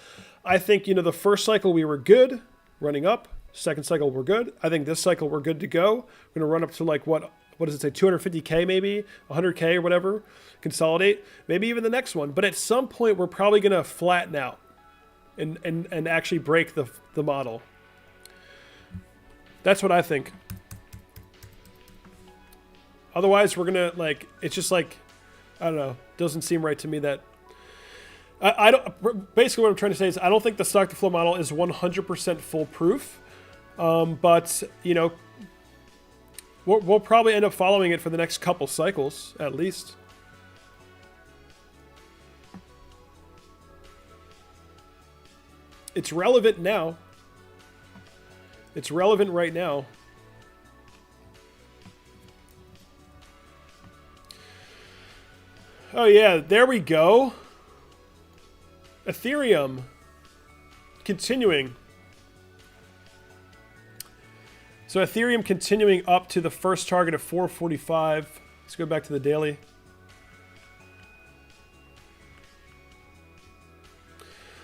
I think, you know, the first cycle we were good, running up. Second cycle, we're good. I think this cycle, we're good to go. We're going to run up to, like, what does it say, 250K maybe, 100K or whatever, consolidate, maybe even the next one. But at some point, we're probably going to flatten out and actually break the model. That's what I think. Otherwise, we're going to, like, it's just like, I don't know, doesn't seem right to me that, I don't, basically what I'm trying to say is I don't think the stock to flow model is 100% foolproof. But, you know, we'll probably end up following it for the next couple cycles, at least. It's relevant now. It's relevant right now. Oh yeah, there we go. Ethereum. Continuing. So Ethereum continuing up to the first target of 445. Let's go back to the daily.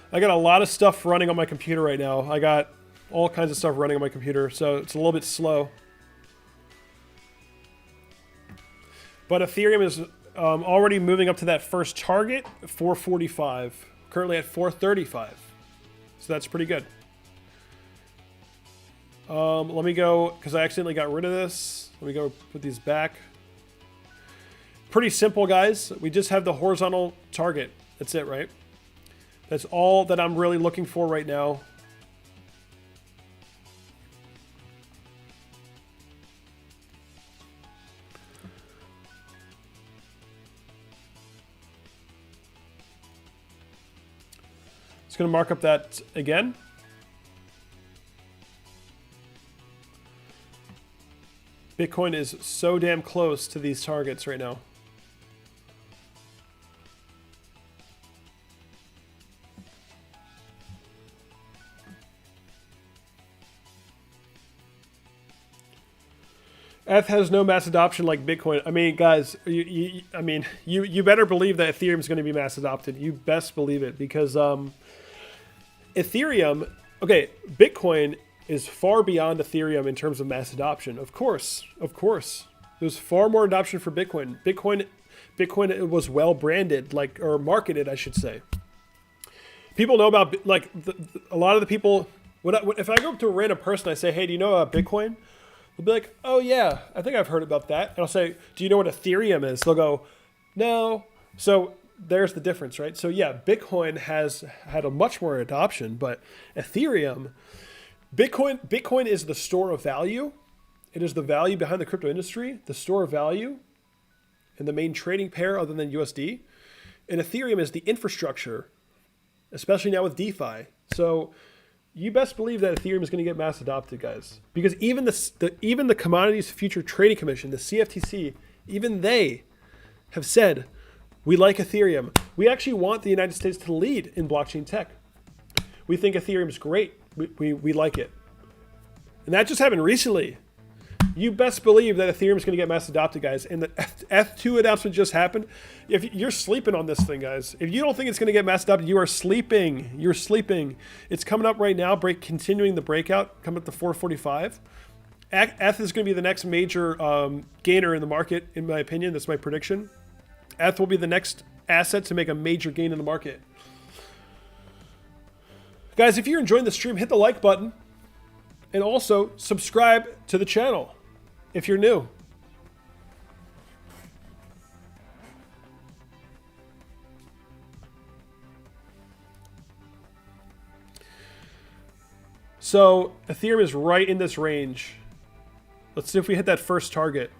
I got a lot of stuff running on my computer right now. I got all kinds of stuff running on my computer, so it's a little bit slow. But Ethereum is already moving up to that first target, 445. Currently at 435. So that's pretty good. Let me go, because I accidentally got rid of this. Let me go put these back. Pretty simple, guys. We just have the horizontal target. That's it, right? That's all that I'm really looking for right now. It's going to mark up that again. Bitcoin is so damn close to these targets right now. ETH has no mass adoption like Bitcoin. I mean, guys, you better believe that Ethereum is going to be mass adopted. You best believe it, because Ethereum, okay, Bitcoin is far beyond Ethereum in terms of mass adoption. Of course. There's far more adoption for Bitcoin. Bitcoin was well branded, or marketed, I should say. People know about, a lot of the people, if I go up to a random person, I say, hey, do you know about Bitcoin? They'll be like, oh yeah, I think I've heard about that. And I'll say, do you know what Ethereum is? They'll go, no. So there's the difference, right? So yeah, Bitcoin has had a much more adoption, but Ethereum, Bitcoin is the store of value. It is the value behind the crypto industry, the store of value, and the main trading pair other than USD. And Ethereum is the infrastructure, especially now with DeFi. So you best believe that Ethereum is going to get mass adopted, guys. Because even the Commodities Future Trading Commission, the CFTC, even they have said, we like Ethereum. We actually want the United States to lead in blockchain tech. We think Ethereum is great. We like it. And that just happened recently. You best believe that Ethereum is going to get mass adopted, guys. And the F2 announcement just happened. If you're sleeping on this thing, guys, if you don't think it's going to get mass adopted, you are sleeping. You're sleeping. It's coming up right now, continuing the breakout, coming up to 445. ETH is going to be the next major gainer in the market, in my opinion. That's my prediction. ETH will be the next asset to make a major gain in the market. Guys, if you're enjoying the stream, hit the like button. And also, subscribe to the channel if you're new. So, Ethereum is right in this range. Let's see if we hit that first target.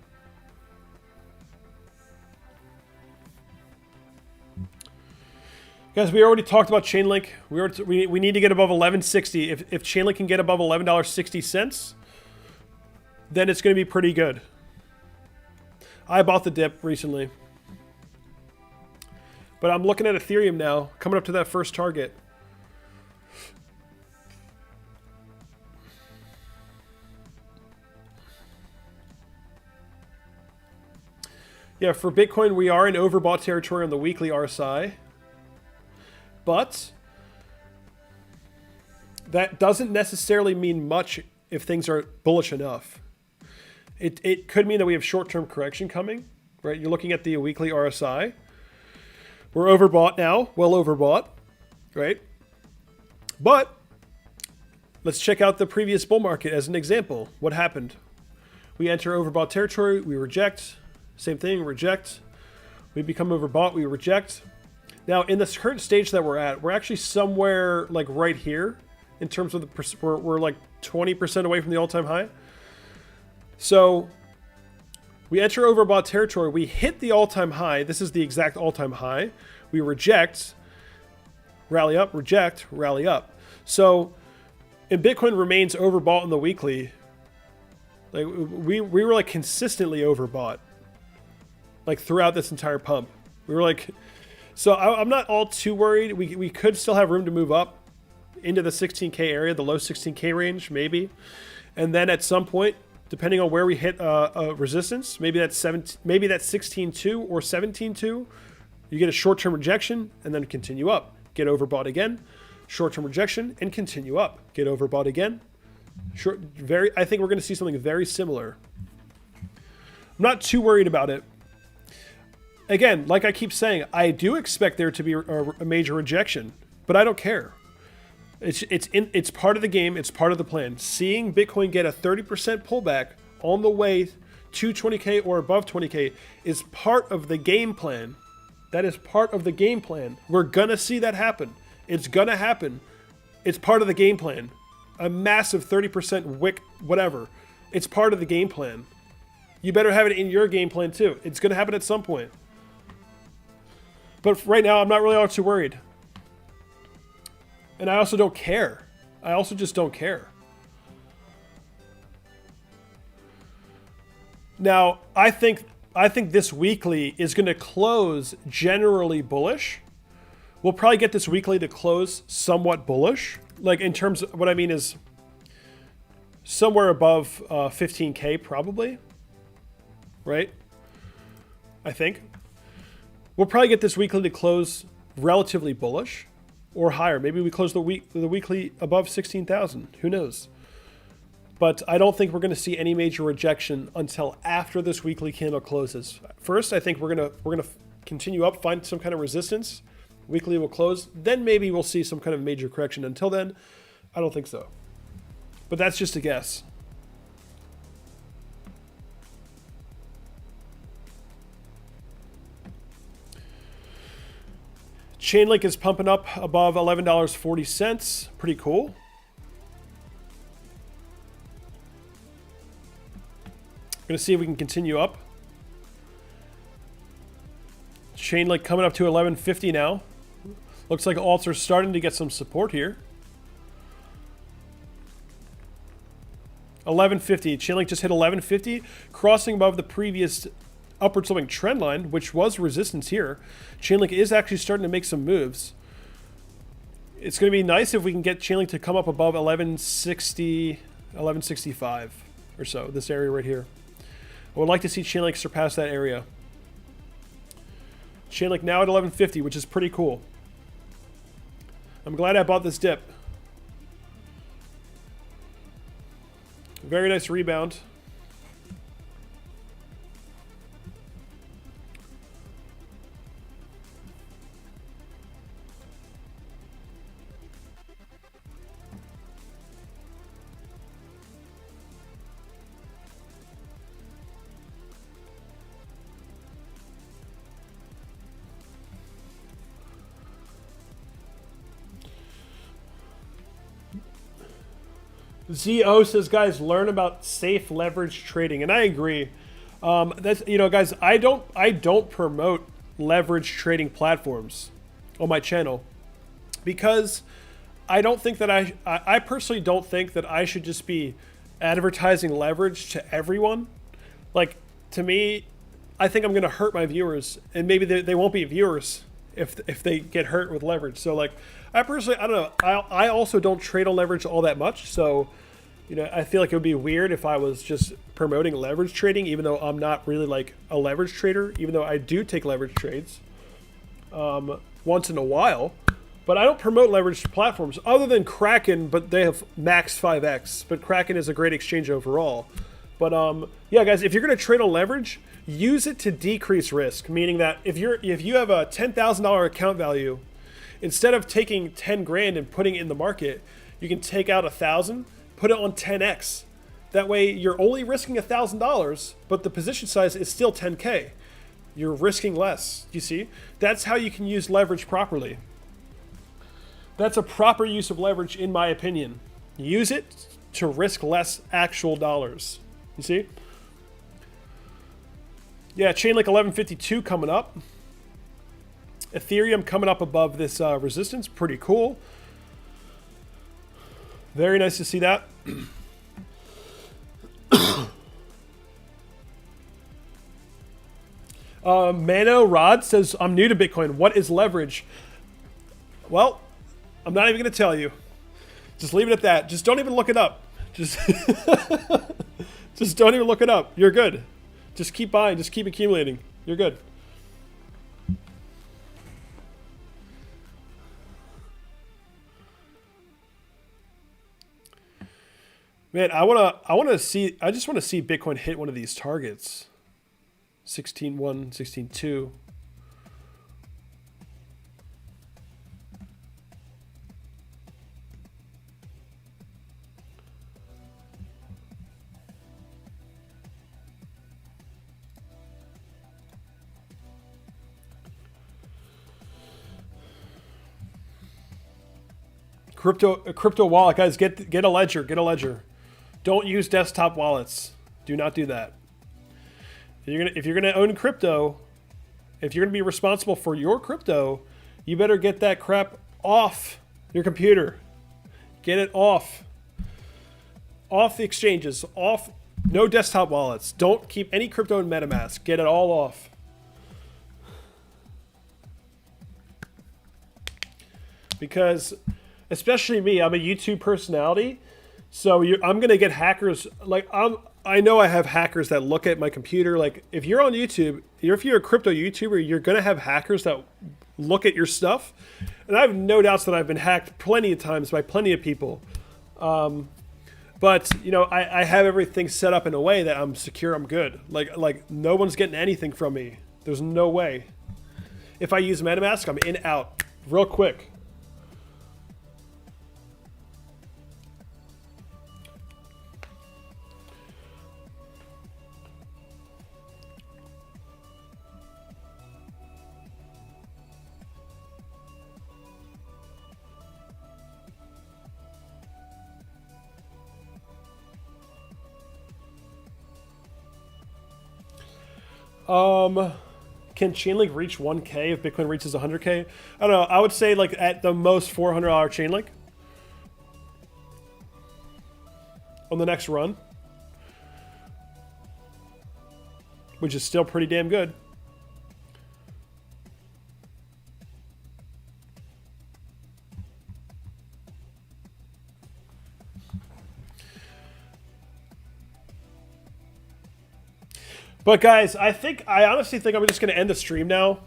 Guys, we already talked about Chainlink. We need to get above 11.60. If Chainlink can get above $11.60, then it's going to be pretty good. I bought the dip recently. But I'm looking at Ethereum now, coming up to that first target. Yeah, for Bitcoin, we are in overbought territory on the weekly RSI. But that doesn't necessarily mean much if things are bullish enough. It could mean that we have short-term correction coming, right? You're looking at the weekly RSI. We're overbought now, well overbought, right? But let's check out the previous bull market as an example. What happened? We enter overbought territory, we reject. Same thing, reject. We become overbought, we reject. Now, in this current stage that we're at, we're actually somewhere like right here in terms of the, we're like 20% away from the all-time high. So we enter overbought territory. We hit the all-time high. This is the exact all-time high. We reject, rally up, reject, rally up. So, and Bitcoin remains overbought in the weekly. Like we were like consistently overbought, like throughout this entire pump. We were like. So I'm not all too worried. We could still have room to move up into the 16K area, the low 16K range, maybe. And then at some point, depending on where we hit a resistance, maybe that's 16.2 or 17.2, you get a short-term rejection and then continue up. Get overbought again, short-term rejection, and continue up. Get overbought again. I think we're going to see something very similar. I'm not too worried about it. Again, like I keep saying, I do expect there to be a major rejection, but I don't care. It's part of the game. It's part of the plan. Seeing Bitcoin get a 30% pullback on the way to 20K or above 20K is part of the game plan. That is part of the game plan. We're gonna see that happen. It's gonna happen. It's part of the game plan. A massive 30% wick, whatever. It's part of the game plan. You better have it in your game plan too. It's gonna happen at some point. But right now, I'm not really all too worried. And I also don't care. I also just don't care. Now, I think this weekly is going to close generally bullish. We'll probably get this weekly to close somewhat bullish. Like in terms of what I mean is somewhere above 15K probably. Right? I think. We'll probably get this weekly to close relatively bullish or higher. Maybe we close the weekly above 16,000. Who knows? But I don't think we're going to see any major rejection until after this weekly candle closes. First, I think we're going to continue up, find some kind of resistance. Weekly will close. Then maybe we'll see some kind of major correction. Until then, I don't think so. But that's just a guess. Chainlink is pumping up above $11.40. Pretty cool. Going to see if we can continue up. Chainlink coming up to 11.50 now. Looks like alts are starting to get some support here. 11.50. Chainlink just hit 11.50, crossing above the previous upward sloping trend line, which was resistance here. Chainlink is actually starting to make some moves. It's going to be nice if we can get Chainlink to come up above 11.60, 11.65 or so, this area right here. I would like to see Chainlink surpass that area. Chainlink now at 11.50, which is pretty cool. I'm glad I bought this dip. Very nice rebound. ZO says, guys, learn about safe leverage trading, and I agree. That's, you know, guys, I don't promote leverage trading platforms on my channel because I don't think that I personally don't think that I should just be advertising leverage to everyone. Like, to me, I think I'm going to hurt my viewers, and maybe they won't be viewers if they get hurt with leverage. So, like, I don't know. I also don't trade on leverage all that much, so, you know, I feel like it would be weird if I was just promoting leverage trading, even though I'm not really like a leverage trader, even though I do take leverage trades once in a while. But I don't promote leveraged platforms other than Kraken, but they have max 5x. But Kraken is a great exchange overall. But yeah, guys, if you're going to trade on leverage, use it to decrease risk, meaning that if you have a $10,000 account value, instead of taking 10 grand and putting it in the market, you can take out 1,000, put it on 10x. That way you're only risking $1,000, but the position size is still 10K. You're risking less, you see? That's how you can use leverage properly. That's a proper use of leverage, in my opinion. Use it to risk less actual dollars. You see? Yeah, Chainlink 1152 coming up. Ethereum coming up above this resistance. Pretty cool. Very nice to see that. Mano Rod says, I'm new to Bitcoin. What is leverage? Well, I'm not even going to tell you. Just leave it at that. Just don't even look it up. Just, just don't even look it up. You're good. Just keep buying. Just keep accumulating. You're good. Man, I just want to see Bitcoin hit one of these targets. 16.1, 16.2. Crypto wallet, guys, get a ledger, get a ledger. Don't use desktop wallets. Do not do that. If you're gonna own crypto, if you're gonna be responsible for your crypto, you better get that crap off your computer. Get it off the exchanges, off. No desktop wallets. Don't keep any crypto in MetaMask. Get it all off. Because, especially me, I'm a YouTube personality, so I'm gonna get hackers. Like I know I have hackers that look at my computer. Like if you're on YouTube, if you're a crypto YouTuber, you're gonna have hackers that look at your stuff. And I have no doubts that I've been hacked plenty of times by plenty of people. But you know, I have everything set up in a way that I'm secure. I'm good. Like no one's getting anything from me. There's no way. If I use MetaMask, I'm in out real quick. Can Chainlink reach 1K if Bitcoin reaches 100K? I don't know. I would say like at the most $400 Chainlink on the next run, which is still pretty damn good. But guys, I honestly think I'm just going to end the stream now.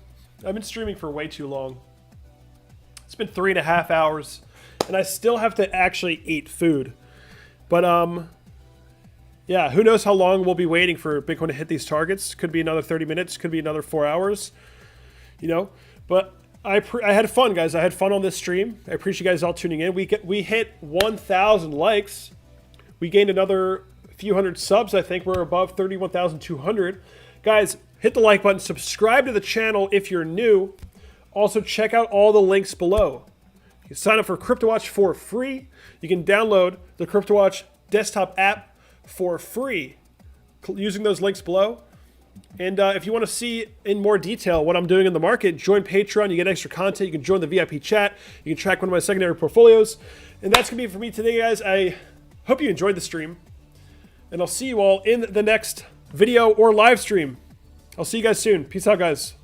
I've been streaming for way too long. It's been 3.5 hours, and I still have to actually eat food. But yeah, who knows how long we'll be waiting for Bitcoin to hit these targets? Could be another 30 minutes, could be another 4 hours, you know. But I had fun, guys. I had fun on this stream. I appreciate you guys all tuning in. We hit 1,000 likes. We gained another few hundred subs. I think we're above 31,200. Guys, hit the like button, subscribe to the channel if you're new. Also, check out all the links below. You can sign up for Cryptowatch for free. You can download the Cryptowatch desktop app for free using those links below. And if you want to see in more detail what I'm doing in the market, join Patreon. You get extra content. You can join the VIP chat. You can track one of my secondary portfolios. And that's going to be it for me today, guys. I hope you enjoyed the stream. And I'll see you all in the next video or live stream. I'll see you guys soon. Peace out, guys.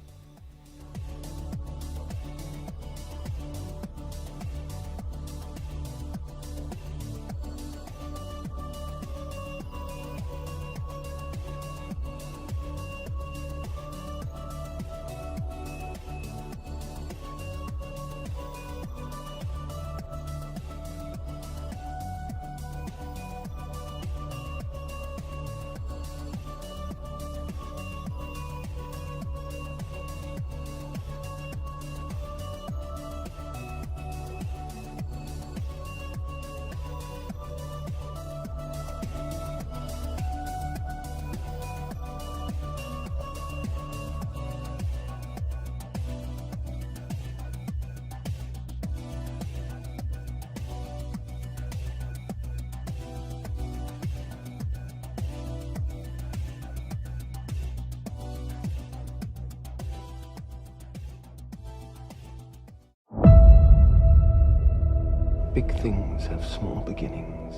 Big things have small beginnings.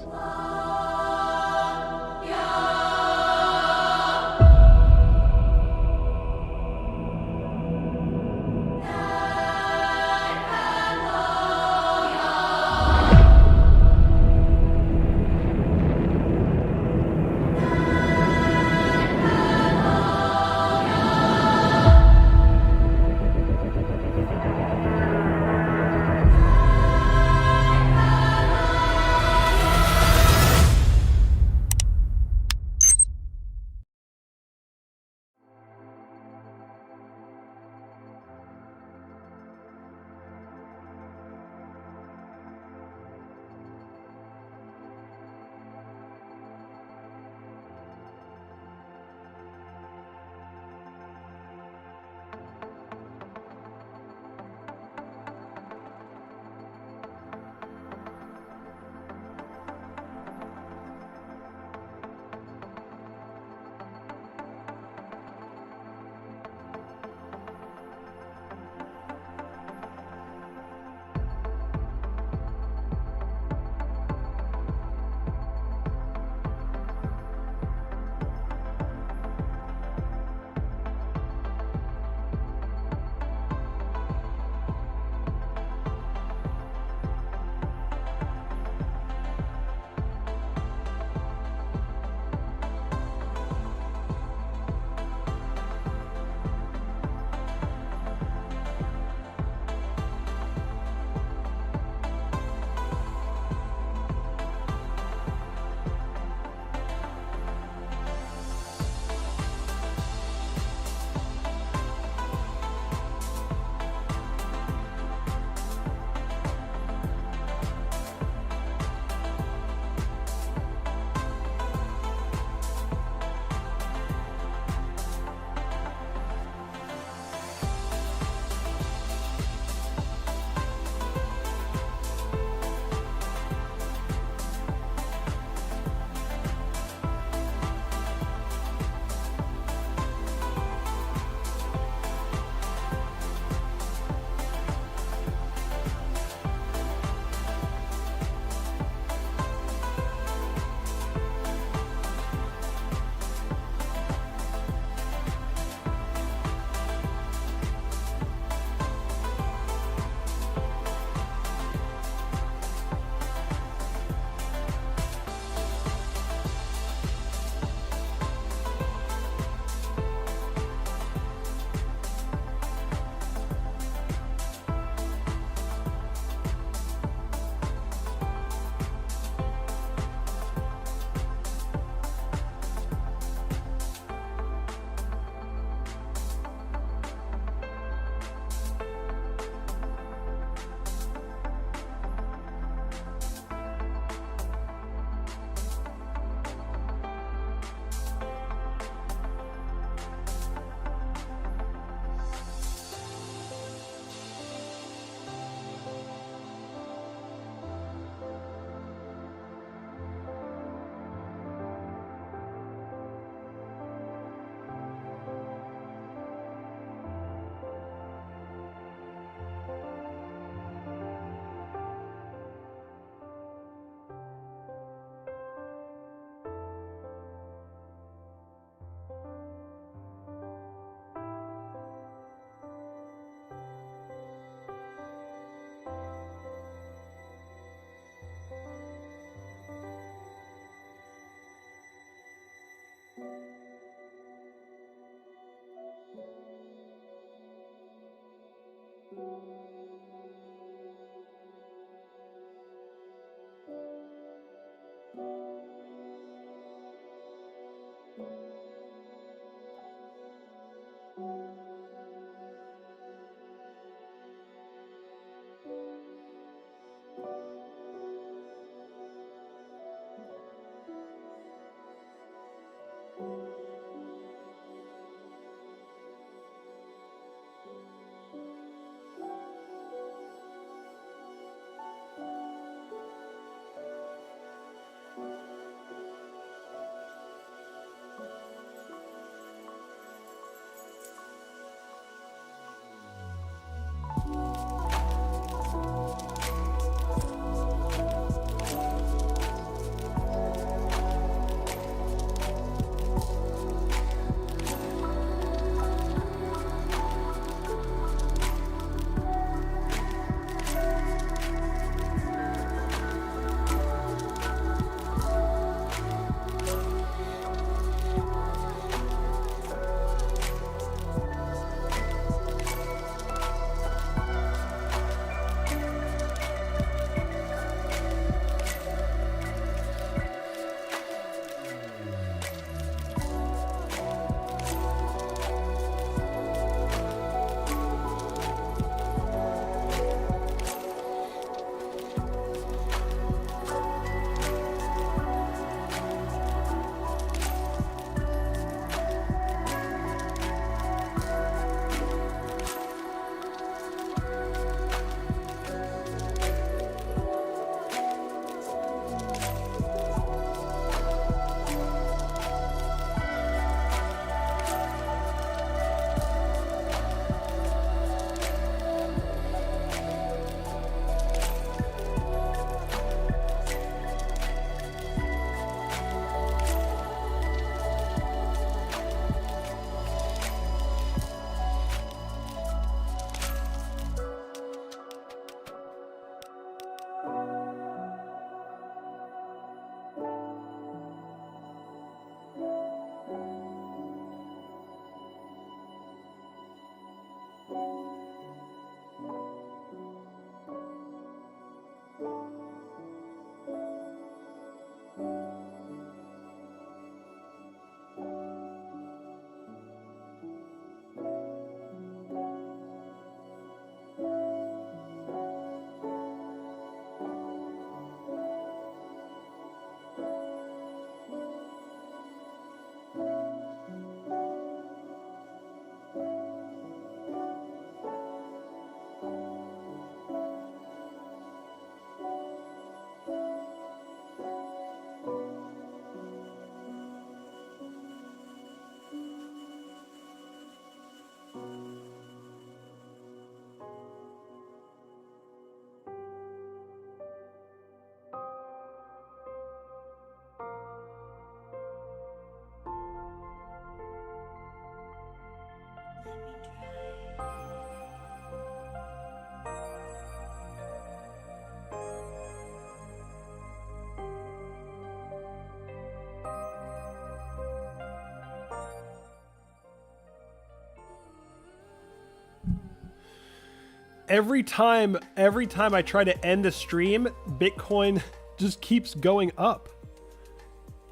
Every time I try to end the stream, Bitcoin just keeps going up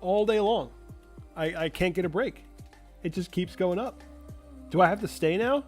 all day long. I can't get a break. It just keeps going up. Do I have to stay now?